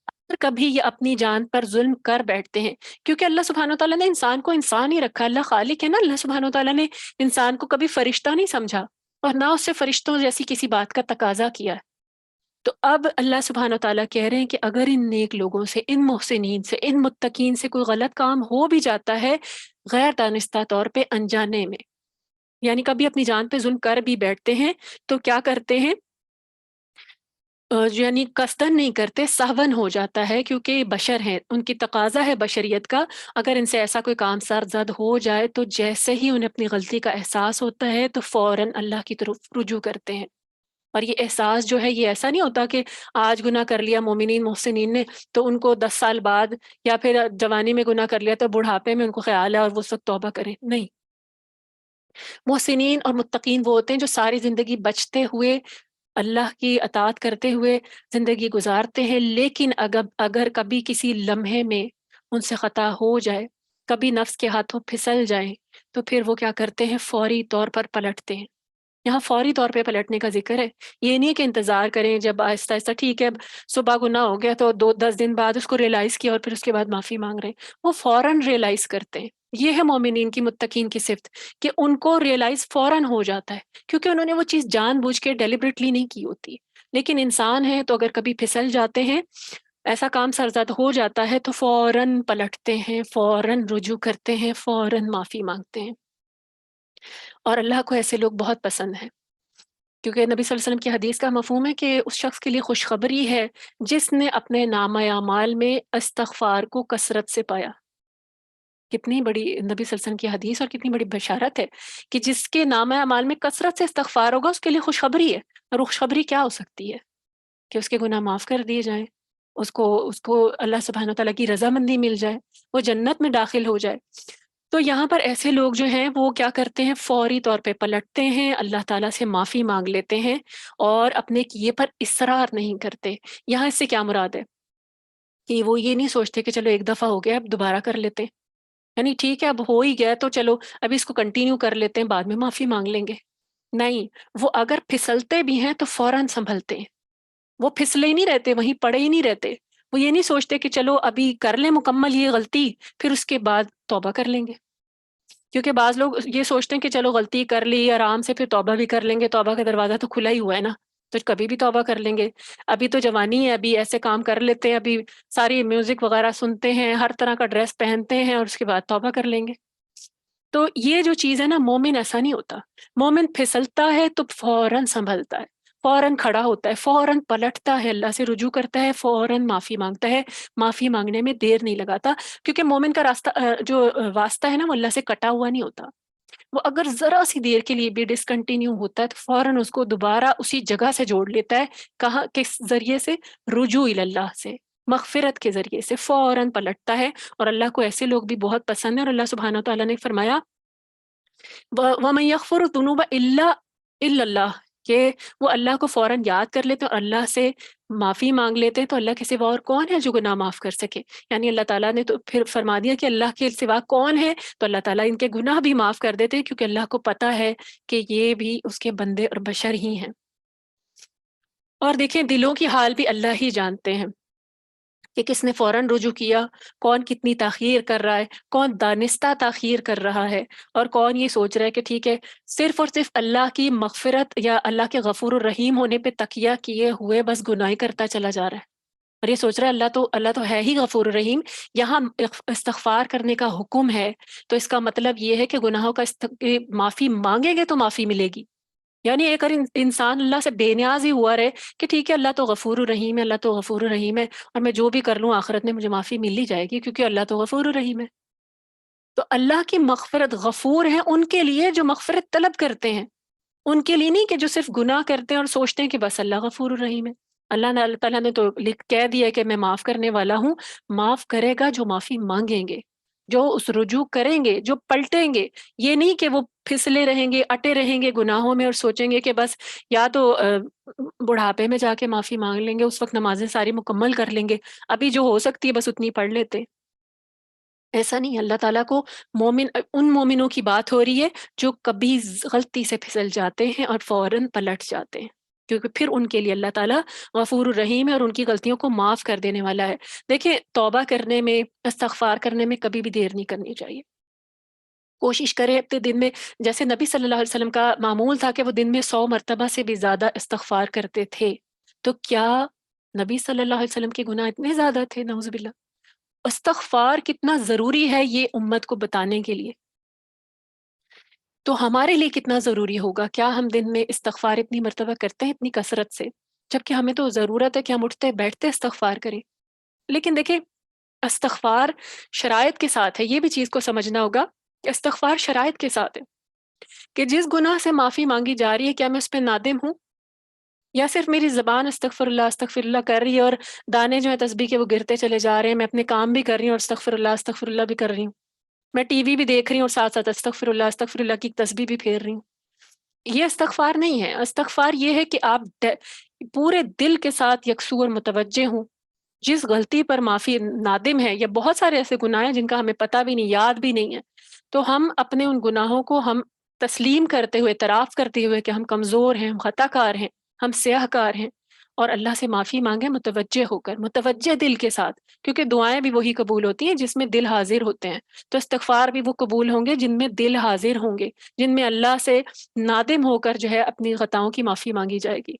اگر کبھی یہ اپنی جان پر ظلم کر بیٹھتے ہیں، کیونکہ اللہ سبحانہ وتعالیٰ نے انسان کو انسان ہی رکھا، اللہ خالق ہے نا، اللہ سبحانہ وتعالیٰ نے انسان کو کبھی فرشتہ نہیں سمجھا، اور نہ اس سے فرشتوں جیسی کسی بات کا تقاضا کیا ہے۔ تو اب اللہ سبحانہ وتعالیٰ کہہ رہے ہیں کہ اگر ان نیک لوگوں سے، ان محسنین سے، ان متقین سے کوئی غلط کام ہو بھی جاتا ہے غیر دانستہ طور پہ، انجانے میں، یعنی کبھی اپنی جان پہ ظلم کر بھی بیٹھتے ہیں، تو کیا کرتے ہیں؟ یعنی قصدن نہیں کرتے، سہون ہو جاتا ہے، کیونکہ یہ بشر ہیں، ان کی تقاضا ہے بشریت کا، اگر ان سے ایسا کوئی کام سرزد ہو جائے تو جیسے ہی انہیں اپنی غلطی کا احساس ہوتا ہے تو فوراً اللہ کی طرف رجوع کرتے ہیں۔ اور یہ احساس جو ہے یہ ایسا نہیں ہوتا کہ آج گناہ کر لیا مومنین محسنین نے تو ان کو 10 سال بعد یا پھر جوانی میں گناہ کر لیا تو بڑھاپے میں ان کو خیال ہے اور وہ اس وقت توبہ کریں، نہیں۔ محسنین اور متقین وہ ہوتے ہیں جو ساری زندگی بچتے ہوئے، اللہ کی اطاعت کرتے ہوئے زندگی گزارتے ہیں، لیکن اگر کبھی کسی لمحے میں ان سے خطا ہو جائے، کبھی نفس کے ہاتھوں پھسل جائیں، تو پھر وہ کیا کرتے ہیں؟ فوری طور پر پلٹتے ہیں۔ یہاں فوری طور پہ پلٹنے کا ذکر ہے، یہ نہیں کہ انتظار کریں، جب آہستہ آہستہ ٹھیک ہے اب صبح گناہ ہو گیا تو 10 دن بعد اس کو ریئلائز کیا اور پھر اس کے بعد معافی مانگ رہے ہیں، وہ فوراً ریئلائز کرتے ہیں۔ یہ ہے مومنین کی، متقین کی صفت، کہ ان کو ریئلائز فوراً ہو جاتا ہے، کیونکہ انہوں نے وہ چیز جان بوجھ کے ڈیلیبریٹلی نہیں کی ہوتی۔ لیکن انسان ہے تو اگر کبھی پھسل جاتے ہیں، ایسا کام سرزد ہو جاتا ہے، تو فوراً پلٹتے ہیں، فوراً رجوع کرتے ہیں، فوراً معافی مانگتے ہیں، اور اللہ کو ایسے لوگ بہت پسند ہیں، کیونکہ نبی صلی اللہ علیہ وسلم کی حدیث کا مفہوم ہے کہ اس شخص کے لیے خوشخبری ہے جس نے اپنے نامہ اعمال میں استغفار کو کثرت سے پایا، کتنی بڑی نبی صلی اللہ علیہ وسلم کی حدیث اور کتنی بڑی بشارت ہے کہ جس کے نامہ اعمال میں کثرت سے استغفار ہوگا اس کے لیے خوشخبری ہے. اور خوشخبری کیا ہو سکتی ہے کہ اس کے گناہ معاف کر دیے جائیں، اس کو اللہ سبحانہ تعالیٰ کی رضامندی مل جائے، وہ جنت میں داخل ہو جائے. تو یہاں پر ایسے لوگ جو ہیں وہ کیا کرتے ہیں، فوری طور پہ پلٹتے ہیں، اللہ تعالیٰ سے معافی مانگ لیتے ہیں اور اپنے کیے پر اصرار نہیں کرتے. یہاں اس سے کیا مراد ہے کہ وہ یہ نہیں سوچتے کہ چلو ایک دفعہ ہو گیا اب دوبارہ کر لیتے ہیں، یعنی ٹھیک ہے اب ہو ہی گیا تو چلو ابھی اس کو کنٹینیو کر لیتے ہیں، بعد میں معافی مانگ لیں گے. نہیں، وہ اگر پھسلتے بھی ہیں تو فوراً سنبھلتے ہیں. وہ پھسلے ہی نہیں رہتے، وہیں پڑے ہی نہیں رہتے. وہ یہ نہیں سوچتے کہ چلو ابھی کر لیں مکمل یہ غلطی پھر اس کے بعد توبہ کر لیں گے. کیونکہ بعض لوگ یہ سوچتے ہیں کہ چلو غلطی کر لی آرام سے پھر توبہ بھی کر لیں گے، توبہ کا دروازہ تو کھلا ہی ہوا ہے نا، تو کبھی بھی توبہ کر لیں گے. ابھی تو جوانی ہے، ابھی ایسے کام کر لیتے ہیں، ابھی ساری میوزک وغیرہ سنتے ہیں، ہر طرح کا ڈریس پہنتے ہیں اور اس کے بعد توبہ کر لیں گے. تو یہ جو چیز ہے نا، مومن ایسا نہیں ہوتا. مومن پھسلتا ہے تو فوراً سنبھلتا ہے، فوراً کھڑا ہوتا ہے، فوراً پلٹتا ہے، اللہ سے رجوع کرتا ہے، فوراً معافی مانگتا ہے، معافی مانگنے میں دیر نہیں لگاتا. کیونکہ مومن کا راستہ جو واسطہ ہے نا وہ اللہ سے کٹا ہوا نہیں ہوتا. وہ اگر ذرا سی دیر کے لیے بھی ڈسکنٹینیو ہوتا ہے تو فوراً اس کو دوبارہ اسی جگہ سے جوڑ لیتا ہے. کہاں، کس ذریعے سے؟ رجوع اللہ سے، مغفرت کے ذریعے سے فوراً پلٹتا ہے. اور اللہ کو ایسے لوگ بھی بہت پسند ہیں، اور اللہ سبحانہ تعالیٰ نے فرمایا وَمَن يَغْفِرُ الذُّنُوبَ إِلَّا اللَّهُ، کہ وہ اللہ کو فوراً یاد کر لیتے ہیں اور اللہ سے معافی مانگ لیتے ہیں. تو اللہ کے سوا اور کون ہے جو گناہ معاف کر سکے؟ یعنی اللہ تعالیٰ نے تو پھر فرما دیا کہ اللہ کے سوا کون ہے، تو اللہ تعالیٰ ان کے گناہ بھی معاف کر دیتے ہیں، کیونکہ اللہ کو پتہ ہے کہ یہ بھی اس کے بندے اور بشر ہی ہیں. اور دیکھیں دلوں کی حال بھی اللہ ہی جانتے ہیں کہ کس نے فوراً رجوع کیا، کون کتنی تاخیر کر رہا ہے، کون دانستہ تاخیر کر رہا ہے، اور کون یہ سوچ رہا ہے کہ ٹھیک ہے صرف اور صرف اللہ کی مغفرت یا اللہ کے غفور الرحیم ہونے پہ تکیہ کیے ہوئے بس گناہ کرتا چلا جا رہا ہے. اور یہ سوچ رہا ہے اللہ تو ہے ہی غفور الرحیم. یہاں استغفار کرنے کا حکم ہے تو اس کا مطلب یہ ہے کہ گناہوں کا معافی مانگیں گے تو معافی ملے گی. یعنی ایک اور انسان اللہ سے بے نیاز ہی ہوا رہے کہ ٹھیک ہے اللہ تو غفور الرحیم ہے، اللہ تو غفور الرحیم ہے، اور میں جو بھی کر لوں آخرت میں مجھے معافی مل ہی جائے گی کیونکہ اللہ تو غفور الرحیم ہے. تو اللہ کی مغفرت غفور ہے ان کے لیے جو مغفرت طلب کرتے ہیں، ان کے لیے نہیں کہ جو صرف گناہ کرتے ہیں اور سوچتے ہیں کہ بس اللہ غفور الرحیم ہے. اللہ تعالیٰ نے تو کہہ دیا کہ میں معاف کرنے والا ہوں. معاف کرے گا جو معافی مانگیں گے، جو اس رجوع کریں گے، جو پلٹیں گے. یہ نہیں کہ وہ پھسلے رہیں گے، اٹے رہیں گے گناہوں میں اور سوچیں گے کہ بس یا تو بڑھاپے میں جا کے معافی مانگ لیں گے، اس وقت نمازیں ساری مکمل کر لیں گے، ابھی جو ہو سکتی ہے بس اتنی پڑھ لیتے. ایسا نہیں. اللہ تعالیٰ کو ان مومنوں کی بات ہو رہی ہے جو کبھی غلطی سے پھسل جاتے ہیں اور فوراً پلٹ جاتے ہیں، کیونکہ پھر ان کے لیے اللہ تعالیٰ غفور الرحیم ہے اور ان کی غلطیوں کو معاف کر دینے والا ہے. دیکھیں توبہ کرنے میں، استغفار کرنے میں کبھی بھی دیر نہیں کرنی چاہیے. کوشش کرے اپنے دن میں، جیسے نبی صلی اللہ علیہ وسلم کا معمول تھا کہ وہ دن میں 100 مرتبہ سے بھی زیادہ استغفار کرتے تھے. تو کیا نبی صلی اللہ علیہ وسلم کے گناہ اتنے زیادہ تھے؟ نعوذ باللہ. استغفار کتنا ضروری ہے یہ امت کو بتانے کے لیے، تو ہمارے لیے کتنا ضروری ہوگا. کیا ہم دن میں استغفار اتنی مرتبہ کرتے ہیں اتنی کثرت سے، جبکہ ہمیں تو ضرورت ہے کہ ہم اٹھتے بیٹھتے استغفار کریں. لیکن دیکھیں استغفار شرائط کے ساتھ ہے، یہ بھی چیز کو سمجھنا ہوگا کہ استغفار شرائط کے ساتھ ہے کہ جس گناہ سے معافی مانگی جا رہی ہے کیا میں اس پہ نادم ہوں، یا صرف میری زبان استغفر اللہ کر رہی ہے اور دانے جو ہیں تسبیح کے وہ گرتے چلے جا رہے ہیں، میں اپنے کام بھی کر رہی ہوں اور استغفر اللہ بھی کر رہی ہوں، میں ٹی وی بھی دیکھ رہی ہوں اور ساتھ ساتھ استغفر اللہ کی تسبیح بھی پھیر رہی ہوں. یہ استغفار نہیں ہے. استغفار یہ ہے کہ آپ پورے دل کے ساتھ یکسو اور متوجہ ہوں، جس غلطی پر معافی نادم ہے، یا بہت سارے ایسے گناہ ہیں جن کا ہمیں پتہ بھی نہیں، یاد بھی نہیں ہے، تو ہم اپنے ان گناہوں کو ہم تسلیم کرتے ہوئے، اعتراف کرتے ہوئے کہ ہم کمزور ہیں، ہم خطا کار ہیں، ہم سیاہ کار ہیں، اور اللہ سے معافی مانگیں متوجہ ہو کر، متوجہ دل کے ساتھ. کیونکہ دعائیں بھی وہی قبول ہوتی ہیں جس میں دل حاضر ہوتے ہیں. تو استغفار بھی وہ قبول ہوں گے جن میں دل حاضر ہوں گے، جن میں اللہ سے نادم ہو کر جو ہے اپنی خطاؤں کی معافی مانگی جائے گی.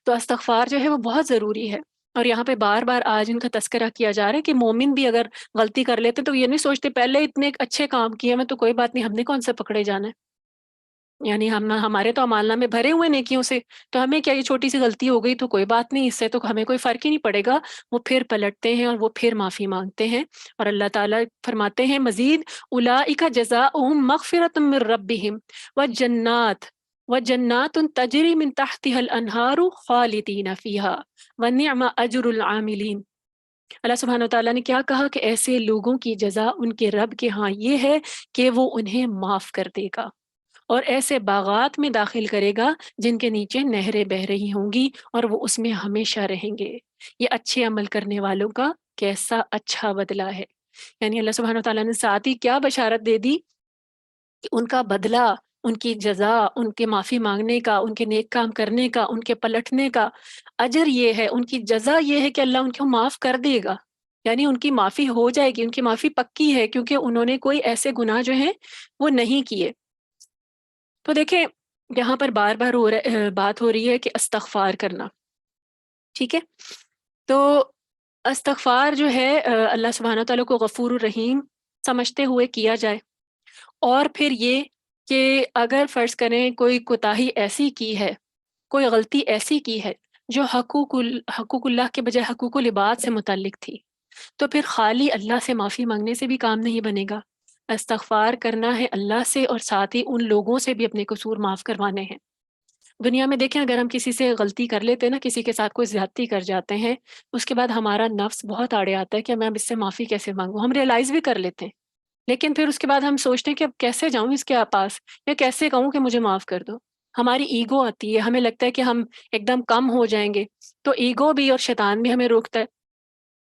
تو استغفار جو ہے وہ بہت ضروری ہے. اور یہاں پہ بار بار آج ان کا تذکرہ کیا جا رہا ہے کہ مومن بھی اگر غلطی کر لیتے تو یہ نہیں سوچتے پہلے اتنے اچھے کام کیے میں تو کوئی بات نہیں، ہم نے کون سے پکڑے جانا ہے. یعنی ہمارے تو اعمال نامے بھرے ہوئے نیکیوں سے، تو ہمیں کیا یہ چھوٹی سی غلطی ہو گئی تو کوئی بات نہیں، اس سے تو ہمیں کوئی فرق ہی نہیں پڑے گا۔ وہ پھر پلٹتے ہیں اور وہ پھر معافی مانگتے ہیں، اور اللہ تعالیٰ فرماتے ہیں مزید اولئک جزاؤہم مغفرۃ من ربہم وجنات وجنات تجری من تحتها الانہار خالدین فیہا ونعم اجر العاملین۔ اللہ سبحانہ وتعالیٰ نے کیا کہا کہ ایسے لوگوں کی جزا ان کے رب کے ہاں یہ ہے کہ وہ انہیں معاف کر دے گا اور ایسے باغات میں داخل کرے گا جن کے نیچے نہریں بہہ رہی ہوں گی اور وہ اس میں ہمیشہ رہیں گے۔ یہ اچھے عمل کرنے والوں کا کیسا اچھا بدلہ ہے۔ یعنی اللہ سبحانہ وتعالیٰ نے ساتھ ہی کیا بشارت دے دی کہ ان کا بدلہ، ان کی جزا، ان کے معافی مانگنے کا، ان کے نیک کام کرنے کا، ان کے پلٹنے کا اجر یہ ہے، ان کی جزا یہ ہے کہ اللہ ان کو معاف کر دے گا۔ یعنی ان کی معافی ہو جائے گی، ان کی معافی پکی ہے، کیونکہ انہوں نے کوئی ایسے گناہ جو ہیں وہ نہیں کیے۔ تو دیکھیں یہاں پر بار بار بات ہو رہی ہے کہ استغفار کرنا، ٹھیک ہے؟ تو استغفار جو ہے اللہ سبحانہ تعالیٰ کو غفور الرحیم سمجھتے ہوئے کیا جائے، اور پھر یہ کہ اگر فرض کریں کوئی کوتاہی ایسی کی ہے، کوئی غلطی ایسی کی ہے جو حقوق اللہ کے بجائے حقوق العباد سے متعلق تھی، تو پھر خالی اللہ سے معافی مانگنے سے بھی کام نہیں بنے گا۔ استغفار کرنا ہے اللہ سے، اور ساتھ ہی ان لوگوں سے بھی اپنے قصور معاف کروانے ہیں۔ دنیا میں دیکھیں اگر ہم کسی سے غلطی کر لیتے ہیں نا، کسی کے ساتھ کوئی زیادتی کر جاتے ہیں، اس کے بعد ہمارا نفس بہت آڑے آتا ہے کہ میں اب اس سے معافی کیسے مانگوں، ہم ریئلائز بھی کر لیتے ہیں، لیکن پھر اس کے بعد ہم سوچتے ہیں کہ اب کیسے جاؤں اس کے پاس، یا کیسے کہوں کہ مجھے معاف کر دو۔ ہماری ایگو آتی ہے، ہمیں لگتا ہے کہ ہم ایک دم کم ہو جائیں گے، تو ایگو بھی اور شیطان بھی ہمیں روکتا ہے۔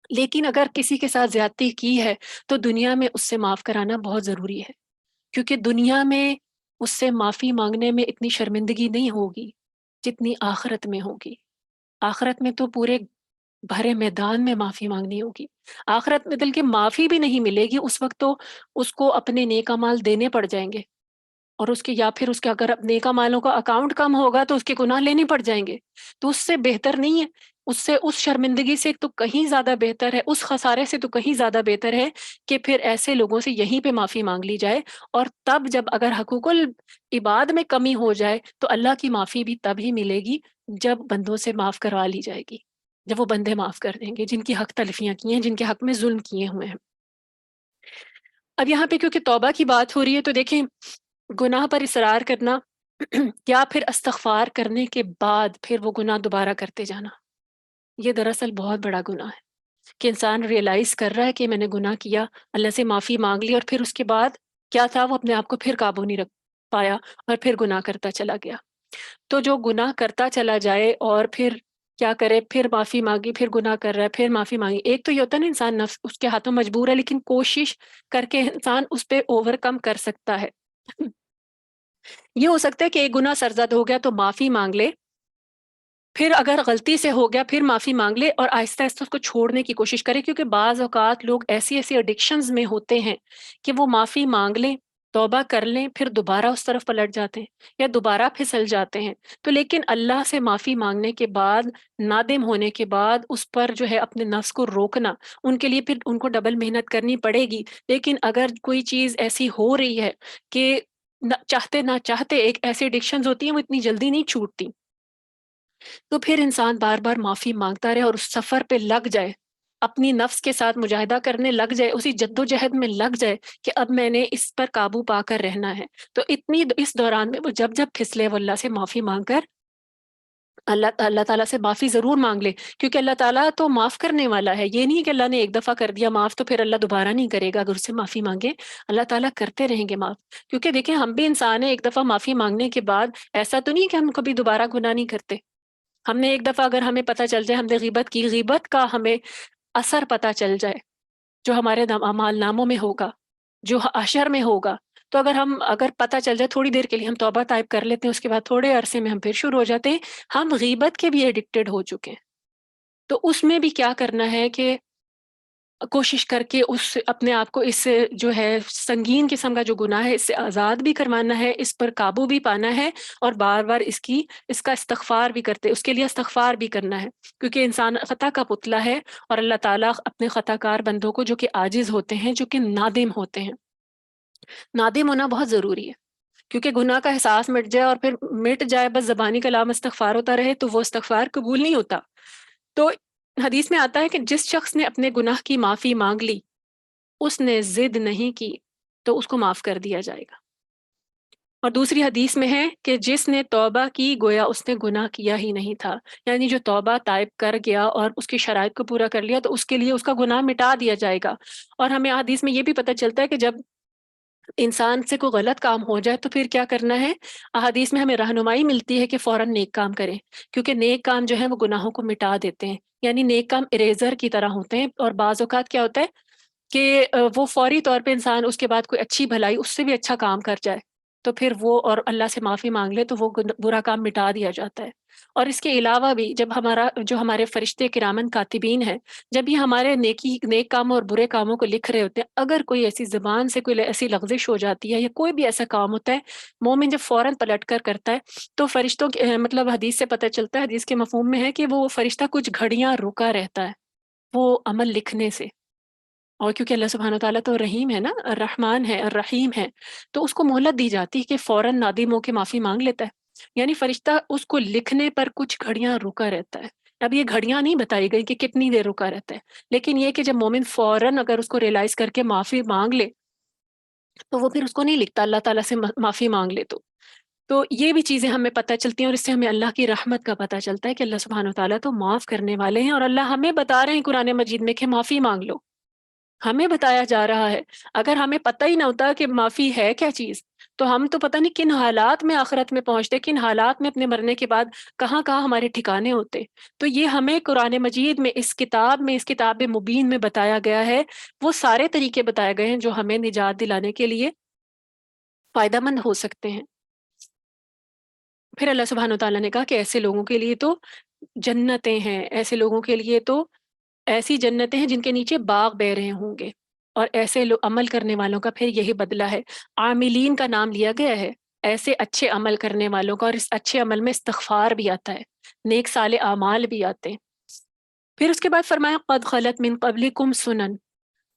لیکن اگر کسی کے ساتھ زیادتی کی ہے تو دنیا میں اس سے معاف کرانا بہت ضروری ہے، کیونکہ دنیا میں اس سے معافی مانگنے میں اتنی شرمندگی نہیں ہوگی جتنی آخرت میں ہوگی۔ آخرت میں تو پورے بھرے میدان میں معافی مانگنی ہوگی۔ آخرت میں بلکہ معافی بھی نہیں ملے گی، اس وقت تو اس کو اپنے نیک اعمال دینے پڑ جائیں گے، اور اس کے یا پھر اس کے اگر نیک اعمالوں کا اکاؤنٹ کم ہوگا تو اس کے گناہ لینے پڑ جائیں گے۔ تو اس سے بہتر نہیں ہے، اس سے اس شرمندگی سے تو کہیں زیادہ بہتر ہے، اس خسارے سے تو کہیں زیادہ بہتر ہے کہ پھر ایسے لوگوں سے یہیں پہ معافی مانگ لی جائے، اور تب جب اگر حقوق العباد میں کمی ہو جائے تو اللہ کی معافی بھی تب ہی ملے گی جب بندوں سے معاف کروا لی جائے گی، جب وہ بندے معاف کر دیں گے جن کی حق تلفیاں کی ہیں، جن کے حق میں ظلم کیے ہوئے ہیں۔ اب یہاں پہ کیونکہ توبہ کی بات ہو رہی ہے تو دیکھیں گناہ پر اصرار کرنا یا پھر استغفار کرنے کے بعد پھر وہ گناہ دوبارہ کرتے جانا، یہ دراصل بہت بڑا گناہ ہے کہ انسان ریئلائز کر رہا ہے کہ میں نے گناہ کیا، اللہ سے معافی مانگ لی، اور پھر اس کے بعد کیا تھا، وہ اپنے آپ کو پھر قابو نہیں رکھ پایا اور پھر گناہ کرتا چلا گیا۔ تو جو گناہ کرتا چلا جائے اور پھر کیا کرے، پھر معافی مانگی، پھر گناہ کر رہا ہے، پھر معافی مانگی، ایک تو یہ ہوتا ہے نا انسان نفس اس کے ہاتھوں مجبور ہے، لیکن کوشش کر کے انسان اس پہ اوور کم کر سکتا ہے۔ یہ ہو سکتا ہے کہ ایک گناہ سرزد ہو گیا تو معافی مانگ لے، پھر اگر غلطی سے ہو گیا پھر معافی مانگ لے اور آہستہ آہستہ اس کو چھوڑنے کی کوشش کرے، کیونکہ بعض اوقات لوگ ایسی ایسی ایڈکشنز میں ہوتے ہیں کہ وہ معافی مانگ لیں، توبہ کر لیں، پھر دوبارہ اس طرف پلٹ جاتے ہیں یا دوبارہ پھسل جاتے ہیں۔ تو لیکن اللہ سے معافی مانگنے کے بعد، نادم ہونے کے بعد، اس پر جو ہے اپنے نفس کو روکنا، ان کے لیے پھر ان کو ڈبل محنت کرنی پڑے گی۔ لیکن اگر کوئی چیز ایسی ہو رہی ہے کہ چاہتے نہ چاہتے، ایک ایسی ایڈکشنز ہوتی ہیں وہ اتنی جلدی نہیں چھوٹتی، تو پھر انسان بار بار معافی مانگتا رہے اور اس سفر پہ لگ جائے، اپنی نفس کے ساتھ مجاہدہ کرنے لگ جائے، اسی جد و جہد میں لگ جائے کہ اب میں نے اس پر قابو پا کر رہنا ہے۔ تو اس دوران میں وہ جب جب پھسلے وہ اللہ سے معافی مانگ کر اللہ تعالیٰ سے معافی ضرور مانگ لے، کیونکہ اللہ تعالیٰ تو معاف کرنے والا ہے۔ یہ نہیں کہ اللہ نے ایک دفعہ کر دیا معاف تو پھر اللہ دوبارہ نہیں کرے گا اگر اس سے معافی مانگے، اللہ تعالیٰ کرتے رہیں گے معاف۔ کیونکہ دیکھیں ہم بھی انسان ہیں، ایک دفعہ معافی مانگنے کے بعد ایسا تو نہیں کہ ہم کبھی دوبارہ گناہ نہیں کرتے۔ ہم نے ایک دفعہ اگر ہمیں پتہ چل جائے ہم نے غیبت کی، غیبت کا ہمیں اثر پتہ چل جائے جو ہمارے اعمال ناموں میں ہوگا، جو حشر میں ہوگا، تو اگر پتہ چل جائے تھوڑی دیر کے لیے ہم توبہ طائب کر لیتے ہیں، اس کے بعد تھوڑے عرصے میں ہم پھر شروع ہو جاتے ہیں، ہم غیبت کے بھی ایڈکٹڈ ہو چکے ہیں۔ تو اس میں بھی کیا کرنا ہے کہ کوشش کر کے اس اپنے آپ کو اس جو ہے سنگین قسم کا جو گناہ ہے اس سے آزاد بھی کروانا ہے، اس پر قابو بھی پانا ہے، اور بار بار اس کا استغفار بھی کرتے، اس کے لیے استغفار بھی کرنا ہے، کیونکہ انسان خطا کا پتلا ہے، اور اللہ تعالیٰ اپنے خطا کار بندوں کو جو کہ عاجز ہوتے ہیں، جو کہ نادم ہوتے ہیں، نادم ہونا بہت ضروری ہے۔ کیونکہ گناہ کا احساس مٹ جائے اور پھر مٹ جائے بس زبانی کلام استغفار ہوتا رہے تو وہ استغفار قبول نہیں ہوتا. تو حدیث میں آتا ہے کہ جس شخص نے اپنے گناہ کی معافی مانگ لی، اس نے ضد نہیں کی، تو اس کو معاف کر دیا جائے گا. اور دوسری حدیث میں ہے کہ جس نے توبہ کی گویا اس نے گناہ کیا ہی نہیں تھا. یعنی جو توبہ طائب کر گیا اور اس کی شرائط کو پورا کر لیا تو اس کے لیے اس کا گناہ مٹا دیا جائے گا. اور ہمیں حدیث میں یہ بھی پتہ چلتا ہے کہ جب انسان سے کوئی غلط کام ہو جائے تو پھر کیا کرنا ہے. احادیث میں ہمیں رہنمائی ملتی ہے کہ فوراً نیک کام کریں، کیونکہ نیک کام جو ہے وہ گناہوں کو مٹا دیتے ہیں. یعنی نیک کام اریزر کی طرح ہوتے ہیں، اور بعض اوقات کیا ہوتا ہے کہ وہ فوری طور پہ انسان اس کے بعد کوئی اچھی بھلائی اس سے بھی اچھا کام کر جائے تو پھر وہ اور اللہ سے معافی مانگ لے تو وہ برا کام مٹا دیا جاتا ہے. اور اس کے علاوہ بھی جب ہمارے فرشتے کرامن کاتبین ہیں، جب یہ ہمارے نیک کاموں اور برے کاموں کو لکھ رہے ہوتے ہیں، اگر کوئی ایسی زبان سے کوئی ایسی لغزش ہو جاتی ہے یا کوئی بھی ایسا کام ہوتا ہے، مومن جب فوراً پلٹ کر کرتا ہے تو فرشتوں مطلب حدیث سے پتہ چلتا ہے، حدیث کے مفہوم میں ہے کہ وہ فرشتہ کچھ گھڑیاں رکا رہتا ہے وہ عمل لکھنے سے. اور کیونکہ اللہ سبحانہ وتعالیٰ تو رحیم ہے نا، الرحمن ہے، الرحیم ہے، تو اس کو مہلت دی جاتی ہے کہ فوراً نادم ہو کے معافی مانگ لیتا ہے. یعنی فرشتہ اس کو لکھنے پر کچھ گھڑیاں رکا رہتا ہے. اب یہ گھڑیاں نہیں بتائی گئی کہ کتنی دیر رکا رہتا ہے، لیکن یہ کہ جب مومن فوراً اگر اس کو ریلائز کر کے معافی مانگ لے تو وہ پھر اس کو نہیں لکھتا، اللہ تعالیٰ سے معافی مانگ لے تو یہ بھی چیزیں ہمیں پتہ چلتی ہیں. اور اس سے ہمیں اللہ کی رحمت کا پتہ چلتا ہے کہ اللہ سبحانہ وتعالیٰ تو معاف کرنے والے ہیں، اور اللہ ہمیں بتا رہے ہیں قرآن مجید میں کہ معافی مانگ لو. ہمیں بتایا جا رہا ہے. اگر ہمیں پتہ ہی نہ ہوتا کہ معافی ہے کیا چیز تو ہم تو پتہ نہیں کن حالات میں آخرت میں پہنچتے، کن حالات میں اپنے مرنے کے بعد کہاں کہاں ہمارے ٹھکانے ہوتے. تو یہ ہمیں قرآن مجید میں اس کتاب مبین میں بتایا گیا ہے. وہ سارے طریقے بتائے گئے ہیں جو ہمیں نجات دلانے کے لیے فائدہ مند ہو سکتے ہیں. پھر اللہ سبحانہ وتعالیٰ نے کہا کہ ایسے لوگوں کے لیے تو جنتیں ہیں، ایسے لوگوں کے لیے تو ایسی جنتیں ہیں جن کے نیچے باغ بہ رہے ہوں گے. اور ایسے عمل کرنے والوں کا پھر یہی بدلہ ہے. عاملین کا نام لیا گیا ہے، ایسے اچھے عمل کرنے والوں کا، اور اس اچھے عمل میں استغفار بھی آتا ہے، نیک صالح اعمال بھی آتے ہیں. پھر اس کے بعد فرمایا قد خلت من قبلکم سنن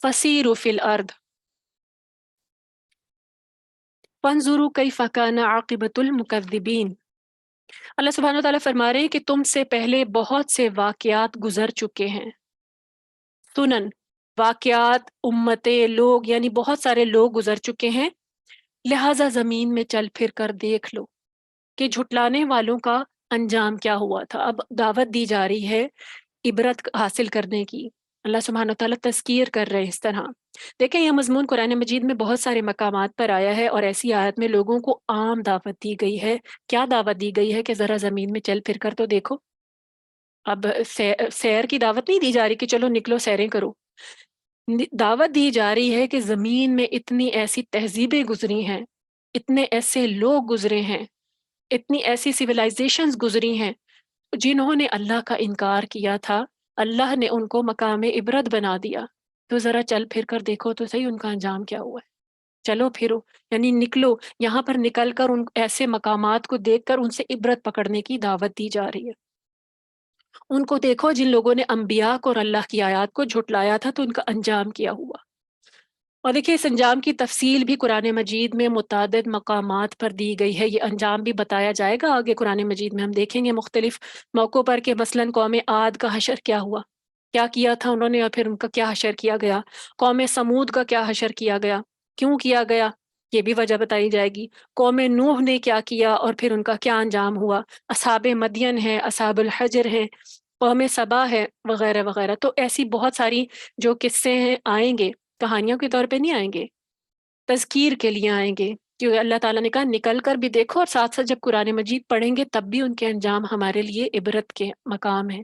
فسیروا فی الارض فانظروا کیف کان عاقبۃ المکذبین. اللہ سبحانہ وتعالیٰ فرما رہے ہیں کہ تم سے پہلے بہت سے واقعات گزر چکے ہیں. سنن، واقعات، امتیں، لوگ، یعنی بہت سارے لوگ گزر چکے ہیں. لہٰذا زمین میں چل پھر کر دیکھ لو کہ جھٹلانے والوں کا انجام کیا ہوا تھا. اب دعوت دی جا رہی ہے عبرت حاصل کرنے کی. اللہ سبحانہ وتعالیٰ تذکیر کر رہے ہیں اس طرح. دیکھیں یہ مضمون قرآن مجید میں بہت سارے مقامات پر آیا ہے، اور ایسی آیت میں لوگوں کو عام دعوت دی گئی ہے. کیا دعوت دی گئی ہے کہ ذرا زمین میں چل پھر کر تو دیکھو. اب سیر کی دعوت نہیں دی جا رہی کہ چلو نکلو سیریں کرو. دعوت دی جا رہی ہے کہ زمین میں اتنی ایسی تہذیبیں گزری ہیں، اتنے ایسے لوگ گزرے ہیں، اتنی ایسی سویلائزیشنز گزری ہیں جنہوں نے اللہ کا انکار کیا تھا. اللہ نے ان کو مقام عبرت بنا دیا. تو ذرا چل پھر کر دیکھو تو صحیح ان کا انجام کیا ہوا ہے. چلو پھرو، یعنی نکلو یہاں پر، نکل کر ان ایسے مقامات کو دیکھ کر ان سے عبرت پکڑنے کی دعوت دی جا رہی ہے. ان کو دیکھو جن لوگوں نے انبیاء کو اور اللہ کی آیات کو جھٹلایا تھا تو ان کا انجام کیا ہوا. اور دیکھیے اس انجام کی تفصیل بھی قرآن مجید میں متعدد مقامات پر دی گئی ہے. یہ انجام بھی بتایا جائے گا آگے قرآن مجید میں، ہم دیکھیں گے مختلف موقعوں پر کہ مثلاً قوم عاد کا حشر کیا ہوا، کیا کیا تھا انہوں نے اور پھر ان کا کیا حشر کیا گیا. قوم سمود کا کیا حشر کیا گیا، کیوں کیا گیا، یہ بھی وجہ بتائی جائے گی. قوم نوح نے کیا کیا اور پھر ان کا کیا انجام ہوا. اصحاب مدین ہیں، اصحاب الحجر ہیں، قوم سبا ہے، وغیرہ وغیرہ. تو ایسی بہت ساری جو قصے ہیں آئیں گے، کہانیوں کے طور پہ نہیں آئیں گے، تذکیر کے لیے آئیں گے. کیونکہ اللہ تعالیٰ نے کہا نکل کر بھی دیکھو، اور ساتھ ساتھ جب قرآن مجید پڑھیں گے تب بھی ان کے انجام ہمارے لیے عبرت کے مقام ہیں.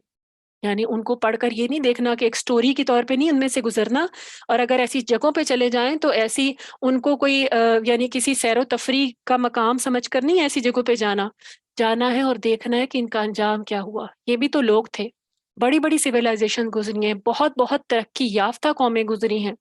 یعنی ان کو پڑھ کر یہ نہیں دیکھنا کہ ایک سٹوری کی طور پہ نہیں ان میں سے گزرنا، اور اگر ایسی جگہوں پہ چلے جائیں تو ایسی ان کو کوئی یعنی کسی سیر و تفریح کا مقام سمجھ کر نہیں ایسی جگہوں پہ جانا ہے اور دیکھنا ہے کہ ان کا انجام کیا ہوا. یہ بھی تو لوگ تھے، بڑی بڑی سویلائزیشن گزری ہیں، بہت بہت ترقی یافتہ قومیں گزری ہیں.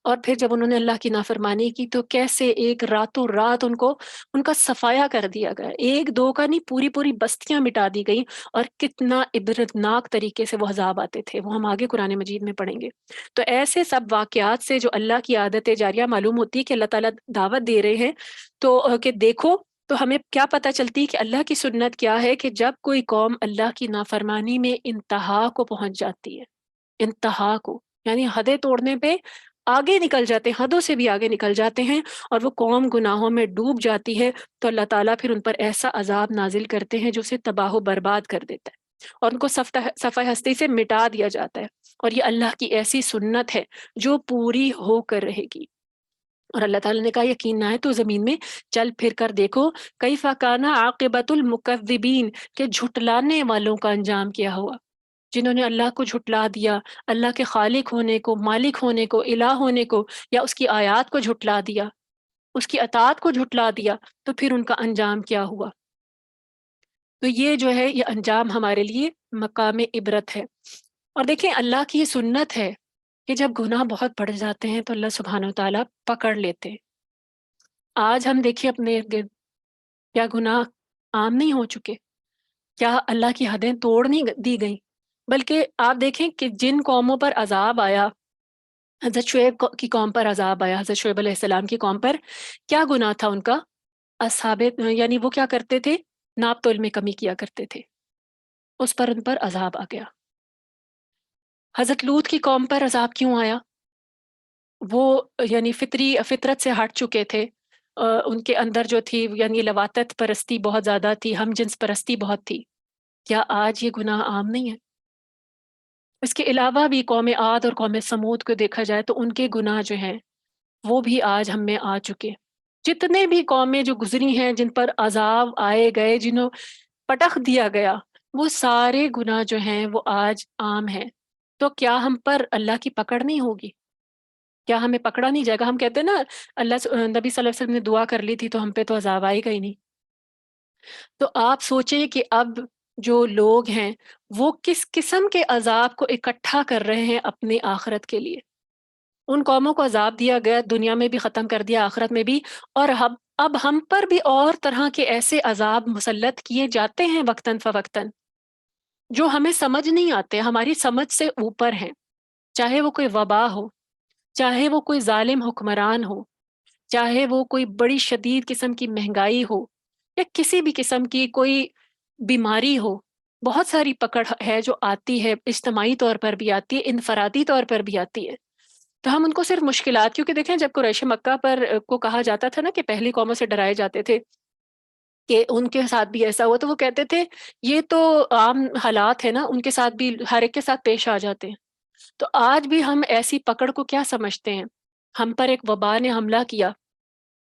اور پھر جب انہوں نے اللہ کی نافرمانی کی تو کیسے ایک راتوں رات ان کا صفایا کر دیا گیا، ایک دو کا نہیں، پوری پوری بستیاں مٹا دی گئی، اور کتنا عبرتناک طریقے سے وہ عذاب آتے تھے، وہ ہم آگے قرآن مجید میں پڑھیں گے۔ تو ایسے سب واقعات سے جو اللہ کی عادت جاریہ معلوم ہوتی ہے کہ اللہ تعالیٰ دعوت دے رہے ہیں، تو کہ دیکھو، تو ہمیں کیا پتہ چلتی کہ اللہ کی سنت کیا ہے کہ جب کوئی قوم اللہ کی نافرمانی میں انتہا کو پہنچ جاتی ہے، انتہا کو یعنی حدیں توڑنے پہ آگے نکل جاتے ہیں، حدوں سے بھی آگے نکل جاتے ہیں، اور وہ قوم گناہوں میں ڈوب جاتی ہے، تو اللہ تعالیٰ پھر ان پر ایسا عذاب نازل کرتے ہیں جو اسے تباہ و برباد کر دیتا ہے، اور ان کو صفحہ ہستی سے مٹا دیا جاتا ہے۔ اور یہ اللہ کی ایسی سنت ہے جو پوری ہو کر رہے گی۔ اور اللہ تعالیٰ نے کہا یقین نہ ہے تو زمین میں چل پھر کر دیکھو کیف کان عاقبۃ المکذبین، کہ جھٹلانے والوں کا انجام کیا ہوا، جنہوں نے اللہ کو جھٹلا دیا، اللہ کے خالق ہونے کو، مالک ہونے کو، الہ ہونے کو، یا اس کی آیات کو جھٹلا دیا، اس کی اطاعت کو جھٹلا دیا، تو پھر ان کا انجام کیا ہوا۔ تو یہ جو ہے یہ انجام ہمارے لیے مقام عبرت ہے۔ اور دیکھیں اللہ کی یہ سنت ہے کہ جب گناہ بہت بڑھ جاتے ہیں تو اللہ سبحانہ و تعالیٰ پکڑ لیتے ہیں۔ آج ہم دیکھیں اپنے ارد گرد، کیا گناہ عام نہیں ہو چکے؟ کیا اللہ کی حدیں توڑ نہیں دی گئیں؟ بلکہ آپ دیکھیں کہ جن قوموں پر عذاب آیا، حضرت شعیب کی قوم پر عذاب آیا، حضرت شعیب علیہ السلام کی قوم پر، کیا گناہ تھا ان کا؟ اصحاب یعنی وہ کیا کرتے تھے؟ ناپ تول میں کمی کیا کرتے تھے، اس پر ان پر عذاب آ گیا۔ حضرت لوط کی قوم پر عذاب کیوں آیا؟ وہ یعنی فطرت سے ہٹ چکے تھے، ان کے اندر جو تھی یعنی لواطت پرستی بہت زیادہ تھی، ہم جنس پرستی بہت تھی۔ کیا آج یہ گناہ عام نہیں ہے؟ اس کے علاوہ بھی قوم عاد اور قوم سمود کو دیکھا جائے تو ان کے گناہ جو ہیں وہ بھی آج ہم میں آ چکے۔ جتنے بھی قومیں جو گزری ہیں جن پر عذاب آئے گئے، جنہوں پٹخ دیا گیا، وہ سارے گناہ جو ہیں وہ آج عام ہیں۔ تو کیا ہم پر اللہ کی پکڑ نہیں ہوگی؟ کیا ہمیں پکڑا نہیں جائے گا؟ ہم کہتے ہیں نا نبی صلی اللہ علیہ وسلم نے دعا کر لی تھی تو ہم پہ تو عذاب آئے گا ہی نہیں۔ تو آپ سوچیں کہ اب جو لوگ ہیں وہ کس قسم کے عذاب کو اکٹھا کر رہے ہیں اپنے آخرت کے لیے۔ ان قوموں کو عذاب دیا گیا، دنیا میں بھی ختم کر دیا، آخرت میں بھی، اور اب ہم پر بھی اور طرح کے ایسے عذاب مسلط کیے جاتے ہیں وقتاً فوقتاً، جو ہمیں سمجھ نہیں آتے، ہماری سمجھ سے اوپر ہیں۔ چاہے وہ کوئی وبا ہو، چاہے وہ کوئی ظالم حکمران ہو، چاہے وہ کوئی بڑی شدید قسم کی مہنگائی ہو، یا کسی بھی قسم کی کوئی بیماری ہو، بہت ساری پکڑ ہے جو آتی ہے، اجتماعی طور پر بھی آتی ہے، انفرادی طور پر بھی آتی ہے۔ تو ہم ان کو صرف مشکلات، کیونکہ دیکھیں جب قریش مکہ پر کو کہا جاتا تھا نا کہ پہلی قوموں سے ڈرائے جاتے تھے کہ ان کے ساتھ بھی ایسا ہوا، تو وہ کہتے تھے یہ تو عام حالات ہے نا، ان کے ساتھ بھی ہر ایک کے ساتھ پیش آ جاتے ہیں۔ تو آج بھی ہم ایسی پکڑ کو کیا سمجھتے ہیں؟ ہم پر ایک وبا نے حملہ کیا،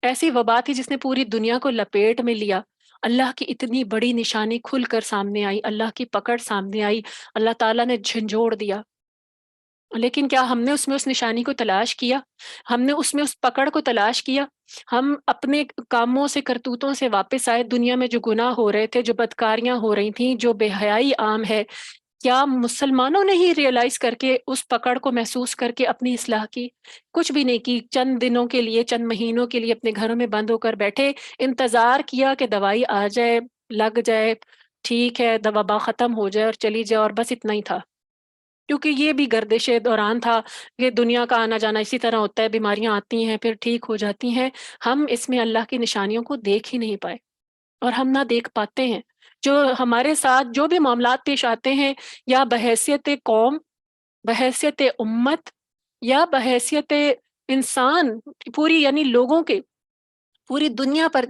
ایسی وبا تھی جس نے پوری دنیا کو لپیٹ میں لیا، اللہ کی اتنی بڑی نشانی کھل کر سامنے آئی، اللہ کی پکڑ سامنے آئی، اللہ تعالیٰ نے جھنجھوڑ دیا۔ لیکن کیا ہم نے اس نشانی کو تلاش کیا؟ ہم نے اس پکڑ کو تلاش کیا؟ ہم اپنے کاموں سے، کرتوتوں سے واپس آئے، دنیا میں جو گناہ ہو رہے تھے، جو بدکاریاں ہو رہی تھیں، جو بے حیائی عام ہے، کیا مسلمانوں نے ہی ریئلائز کر کے اس پکڑ کو محسوس کر کے اپنی اصلاح کی؟ کچھ بھی نہیں کی، چند دنوں کے لیے، چند مہینوں کے لیے اپنے گھروں میں بند ہو کر بیٹھے، انتظار کیا کہ دوائی آ جائے، لگ جائے، ٹھیک ہے، وبا ختم ہو جائے اور چلی جائے، اور بس اتنا ہی تھا۔ کیونکہ یہ بھی گردش دوران تھا، یہ دنیا کا آنا جانا اسی طرح ہوتا ہے، بیماریاں آتی ہیں پھر ٹھیک ہو جاتی ہیں۔ ہم اس میں اللہ کی نشانیوں کو دیکھ ہی نہیں پائے، اور ہم نہ دیکھ پاتے ہیں۔ جو ہمارے ساتھ جو بھی معاملات پیش آتے ہیں، یا بحیثیت قوم، بحیثیت امت، یا بحیثیت انسان، پوری یعنی لوگوں کے، پوری دنیا پر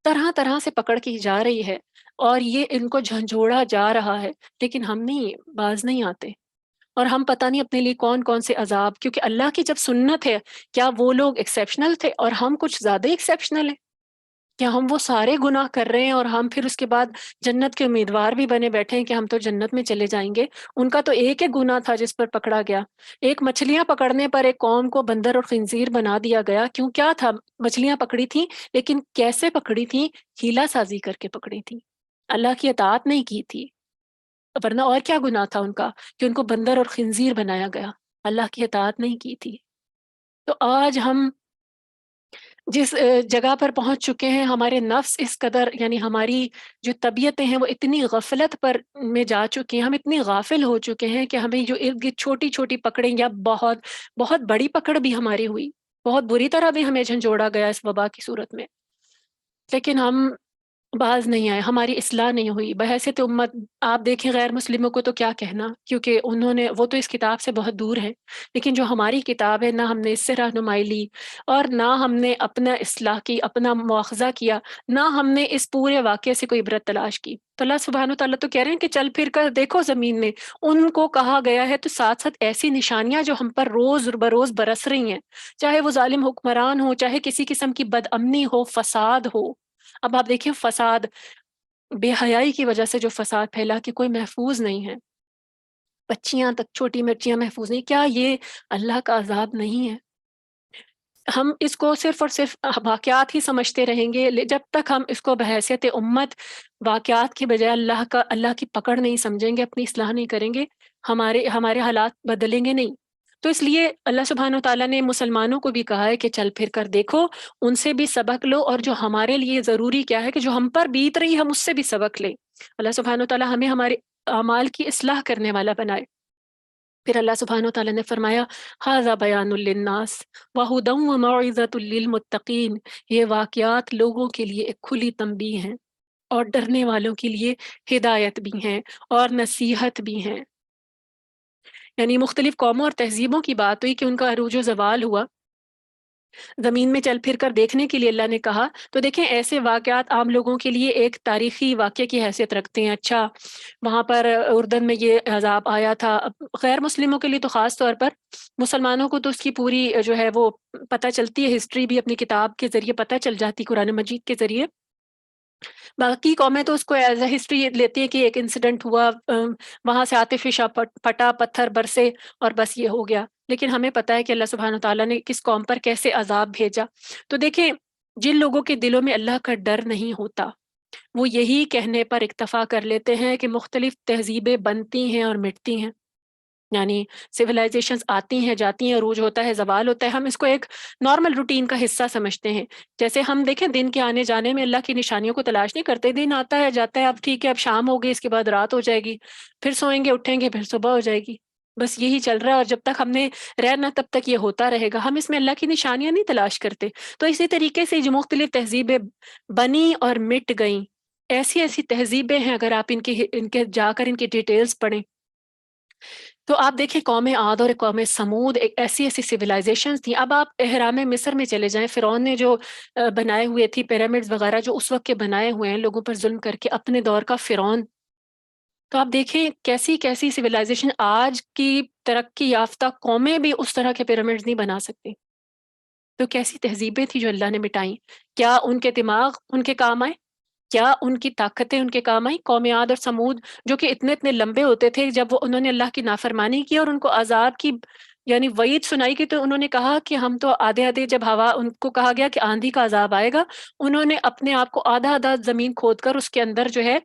طرح طرح سے پکڑ کی جا رہی ہے، اور یہ ان کو جھنجھوڑا جا رہا ہے، لیکن ہم نہیں، باز نہیں آتے۔ اور ہم پتہ نہیں اپنے لیے کون کون سے عذاب، کیونکہ اللہ کی جب سنت ہے، کیا وہ لوگ ایکسیپشنل تھے اور ہم کچھ زیادہ ایکسیپشنل ہیں؟ کیا ہم وہ سارے گناہ کر رہے ہیں اور ہم پھر اس کے بعد جنت کے امیدوار بھی بنے بیٹھے ہیں کہ ہم تو جنت میں چلے جائیں گے؟ ان کا تو ایک ہی گناہ تھا جس پر پکڑا گیا، ایک مچھلیاں پکڑنے پر ایک قوم کو بندر اور خنزیر بنا دیا گیا۔ کیوں؟ کیا تھا؟ مچھلیاں پکڑی تھیں، لیکن کیسے پکڑی تھیں؟ ہیلا سازی کر کے پکڑی تھیں، اللہ کی اطاعت نہیں کی تھی۔ ورنہ اور کیا گناہ تھا ان کا کہ ان کو بندر اور خنزیر بنایا گیا؟ اللہ کی اطاعت نہیں کی تھی۔ تو آج ہم جس جگہ پر پہنچ چکے ہیں، ہمارے نفس اس قدر یعنی ہماری جو طبیعتیں ہیں وہ اتنی غفلت پر میں جا چکی ہیں، ہم اتنی غافل ہو چکے ہیں کہ ہمیں جو ارد گرد چھوٹی چھوٹی پکڑیں یا بہت بہت بڑی پکڑ بھی ہماری ہوئی، بہت بری طرح بھی ہمیں جھنجھوڑا گیا اس وبا کی صورت میں، لیکن ہم باز نہیں آئے، ہماری اصلاح نہیں ہوئی بحیثیت امت۔ آپ دیکھیں غیر مسلموں کو تو کیا کہنا، کیونکہ انہوں نے وہ تو اس کتاب سے بہت دور ہیں، لیکن جو ہماری کتاب ہے نہ ہم نے اس سے رہنمائی لی اور نہ ہم نے اپنا اصلاح کی، اپنا مواخذہ کیا، نہ ہم نے اس پورے واقعے سے کوئی عبرت تلاش کی۔ تو اللہ سبحانہ وتعالیٰ تو کہہ رہے ہیں کہ چل پھر کر دیکھو زمین میں، ان کو کہا گیا ہے تو ساتھ ساتھ ایسی نشانیاں جو ہم پر روز بروز برس رہی ہیں، چاہے وہ ظالم حکمران ہو، چاہے کسی قسم کی بد امنی ہو، فساد ہو۔ اب آپ دیکھیں فساد، بے حیائی کی وجہ سے جو فساد پھیلا کہ کوئی محفوظ نہیں ہے، بچیاں تک چھوٹی بچیاں محفوظ نہیں، کیا یہ اللہ کا عذاب نہیں ہے؟ ہم اس کو صرف اور صرف واقعات ہی سمجھتے رہیں گے، جب تک ہم اس کو بحیثیت امت واقعات کی بجائے اللہ کی پکڑ نہیں سمجھیں گے، اپنی اصلاح نہیں کریں گے، ہمارے حالات بدلیں گے نہیں۔ تو اس لیے اللہ سبحانہ وتعالیٰ نے مسلمانوں کو بھی کہا ہے کہ چل پھر کر دیکھو، ان سے بھی سبق لو، اور جو ہمارے لیے ضروری کیا ہے کہ جو ہم پر بیت رہی ہم اس سے بھی سبق لیں۔ اللہ سبحانہ وتعالیٰ ہمیں ہمارے اعمال کی اصلاح کرنے والا بنائے۔ پھر اللہ سبحانہ وتعالیٰ نے فرمایا ھذا بیان للناس وہدی وموعظۃ للمتقین، یہ واقعات لوگوں کے لیے ایک کھلی تنبیہ ہیں اور ڈرنے والوں کے لیے ہدایت بھی ہیں اور نصیحت بھی ہیں۔ یعنی مختلف قوموں اور تہذیبوں کی بات ہوئی کہ ان کا عروج و زوال ہوا، زمین میں چل پھر کر دیکھنے کے لیے اللہ نے کہا، تو دیکھیں ایسے واقعات عام لوگوں کے لیے ایک تاریخی واقعے کی حیثیت رکھتے ہیں۔ اچھا وہاں پر اردن میں یہ عذاب آیا تھا، غیر مسلموں کے لیے تو خاص طور پر، مسلمانوں کو تو اس کی پوری جو ہے وہ پتہ چلتی ہے، ہسٹری بھی اپنی کتاب کے ذریعے پتہ چل جاتی، قرآن مجید کے ذریعے۔ باقی قومیں تو اس کو ایز اے ہسٹری لیتی ہے کہ ایک انسیڈنٹ ہوا، وہاں سے آتے فشا پھٹا، پتھر برسے اور بس یہ ہو گیا، لیکن ہمیں پتہ ہے کہ اللہ سبحانہ تعالیٰ نے کس قوم پر کیسے عذاب بھیجا۔ تو دیکھیں جن لوگوں کے دلوں میں اللہ کا ڈر نہیں ہوتا، وہ یہی کہنے پر اکتفا کر لیتے ہیں کہ مختلف تہذیبیں بنتی ہیں اور مٹتی ہیں، یعنی سویلائزیشنز آتی ہیں جاتی ہیں، عروج ہوتا ہے زوال ہوتا ہے، ہم اس کو ایک نارمل روٹین کا حصہ سمجھتے ہیں۔ جیسے ہم دیکھیں دن کے آنے جانے میں اللہ کی نشانیوں کو تلاش نہیں کرتے، دن آتا ہے جاتا ہے، اب ٹھیک ہے اب شام ہو گئی، اس کے بعد رات ہو جائے گی، پھر سوئیں گے اٹھیں گے پھر صبح ہو جائے گی، بس یہی چل رہا ہے، اور جب تک ہم نے رہنا تب تک یہ ہوتا رہے گا، ہم اس میں اللہ کی نشانیاں نہیں تلاش کرتے۔ تو اسی طریقے سے جو مختلف تہذیبیں بنی اور مٹ گئیں، ایسی ایسی تہذیبیں ہیں، اگر آپ ان کے جا کر ان کی ڈیٹیلز پڑھیں تو آپ دیکھیں قوم عاد اور قوم سمود ایک ایسی ایسی سویلائزیشنز تھیں۔ اب آپ اہرام مصر میں چلے جائیں، فرعون نے جو بنائے ہوئے تھی پیرامڈز وغیرہ جو اس وقت کے بنائے ہوئے ہیں لوگوں پر ظلم کر کے، اپنے دور کا فرعون، تو آپ دیکھیں کیسی کیسی سویلائزیشن، آج کی ترقی یافتہ قومیں بھی اس طرح کے پیرامڈز نہیں بنا سکتی، تو کیسی تہذیبیں تھیں جو اللہ نے مٹائیں۔ کیا ان کے دماغ ان کے کام آئے؟ کیا ان کی طاقتیں ان کے کام آئیں؟ قوم عاد اور سمود جو کہ اتنے اتنے لمبے ہوتے تھے، جب انہوں نے اللہ کی نافرمانی کی اور ان کو عذاب کی یعنی وعید سنائی کی، تو انہوں نے کہا کہ ہم تو آدھے آدھے، جب ہوا ان کو کہا گیا کہ آندھی کا عذاب آئے گا، انہوں نے اپنے آپ کو آدھا آدھا زمین کھود کر اس کے اندر جو ہے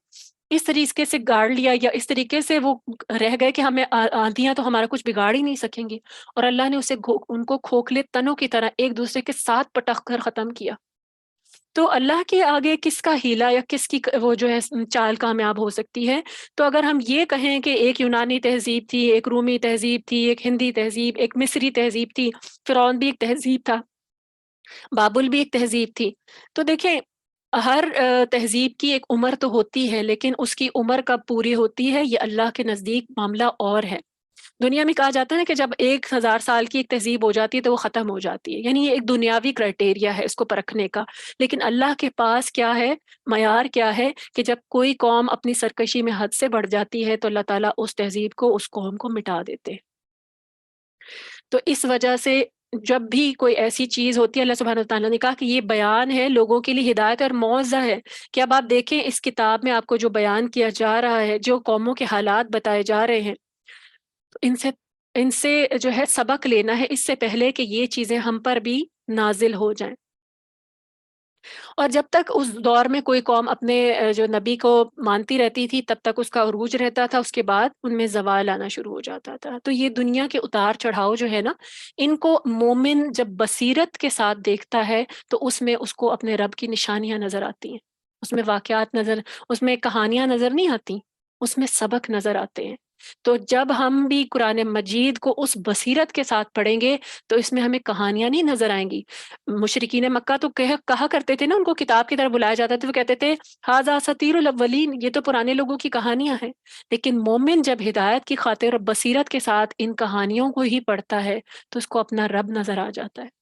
اس طریقے سے گاڑ لیا، یا اس طریقے سے وہ رہ گئے کہ ہمیں آندیاں تو ہمارا کچھ بگاڑ ہی نہیں سکیں گی، اور اللہ نے ان کو کھوکھلے تنوں کی طرح ایک دوسرے کے ساتھ پٹخ کر ختم کیا۔ تو اللہ کے آگے کس کا ہیلا یا کس کی وہ جو ہے چال کامیاب ہو سکتی ہے؟ تو اگر ہم یہ کہیں کہ ایک یونانی تہذیب تھی، ایک رومی تہذیب تھی، ایک ہندی تہذیب، ایک مصری تہذیب تھی، فرعون بھی ایک تہذیب تھا، بابل بھی ایک تہذیب تھی، تو دیکھیں ہر تہذیب کی ایک عمر تو ہوتی ہے، لیکن اس کی عمر کب پوری ہوتی ہے یہ اللہ کے نزدیک معاملہ اور ہے۔ دنیا میں کہا جاتا ہے کہ جب 1000 سال کی ایک تہذیب ہو جاتی ہے تو وہ ختم ہو جاتی ہے، یعنی یہ ایک دنیاوی کرائٹیریا ہے اس کو پرکھنے کا، لیکن اللہ کے پاس کیا ہے، معیار کیا ہے کہ جب کوئی قوم اپنی سرکشی میں حد سے بڑھ جاتی ہے تو اللہ تعالیٰ اس تہذیب کو، اس قوم کو مٹا دیتے۔ تو اس وجہ سے جب بھی کوئی ایسی چیز ہوتی ہے، اللہ سبحانہ وتعالیٰ نے کہا کہ یہ بیان ہے لوگوں کے لیے، ہدایت اور موعظہ ہے، کہ اب آپ دیکھیں اس کتاب میں آپ کو جو بیان کیا جا رہا ہے، جو قوموں کے حالات بتائے جا رہے ہیں، تو ان سے جو ہے سبق لینا ہے اس سے پہلے کہ یہ چیزیں ہم پر بھی نازل ہو جائیں۔ اور جب تک اس دور میں کوئی قوم اپنے جو نبی کو مانتی رہتی تھی تب تک اس کا عروج رہتا تھا، اس کے بعد ان میں زوال آنا شروع ہو جاتا تھا۔ تو یہ دنیا کے اتار چڑھاؤ جو ہے نا، ان کو مومن جب بصیرت کے ساتھ دیکھتا ہے تو اس میں اس کو اپنے رب کی نشانیاں نظر آتی ہیں، اس میں واقعات نظر، اس میں کہانیاں نظر نہیں آتی، اس میں سبق نظر آتے ہیں۔ تو جب ہم بھی قرآن مجید کو اس بصیرت کے ساتھ پڑھیں گے تو اس میں ہمیں کہانیاں نہیں نظر آئیں گی۔ مشرکین مکہ تو کہا کرتے تھے نا، ان کو کتاب کی طرف بلایا جاتا تھا، وہ کہتے تھے ھذا اساطیر الاولین، یہ تو پرانے لوگوں کی کہانیاں ہیں۔ لیکن مومن جب ہدایت کی خاطر بصیرت کے ساتھ ان کہانیوں کو ہی پڑھتا ہے تو اس کو اپنا رب نظر آ جاتا ہے،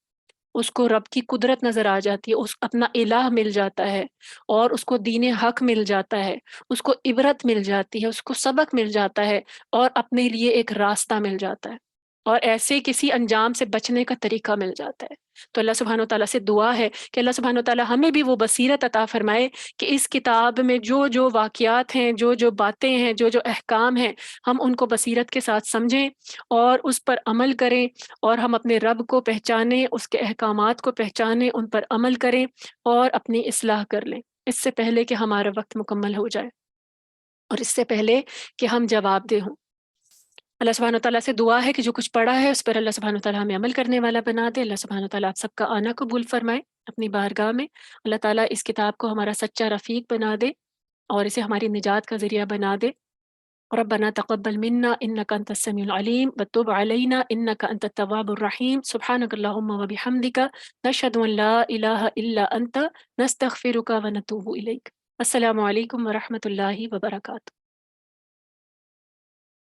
اس کو رب کی قدرت نظر آ جاتی ہے، اس اپنا الہ مل جاتا ہے، اور اس کو دین حق مل جاتا ہے، اس کو عبرت مل جاتی ہے، اس کو سبق مل جاتا ہے، اور اپنے لیے ایک راستہ مل جاتا ہے، اور ایسے کسی انجام سے بچنے کا طریقہ مل جاتا ہے۔ تو اللہ سبحانہ و تعالیٰ سے دعا ہے کہ اللہ سبحانہ و تعالیٰ ہمیں بھی وہ بصیرت عطا فرمائے کہ اس کتاب میں جو جو واقعات ہیں، جو جو باتیں ہیں، جو جو احکام ہیں، ہم ان کو بصیرت کے ساتھ سمجھیں اور اس پر عمل کریں، اور ہم اپنے رب کو پہچانیں، اس کے احکامات کو پہچانیں، ان پر عمل کریں اور اپنی اصلاح کر لیں، اس سے پہلے کہ ہمارا وقت مکمل ہو جائے، اور اس سے پہلے کہ ہم جواب دہ ہوں۔ اللہ سبحانہ وتعالیٰ سے دعا ہے کہ جو کچھ پڑھا ہے اس پر اللہ سبحانہ وتعالیٰ ہمیں عمل کرنے والا بنا دے۔ اللہ سبحانہ وتعالیٰ آپ سب کا آنا قبول فرمائے اپنی بارگاہ میں۔ اللہ تعالیٰ اس کتاب کو ہمارا سچا رفیق بنا دے اور اسے ہماری نجات کا ذریعہ بنا دے۔ ربنا تقبل منا انك انت السميع العليم وتب علينا انك انت التواب الرحيم سبحانك اللهم وبحمدك نشهد ان لا اله الا انت نستغفرك ونتوب اليك۔ السلام علیکم ورحمۃ اللہ وبرکاتہ۔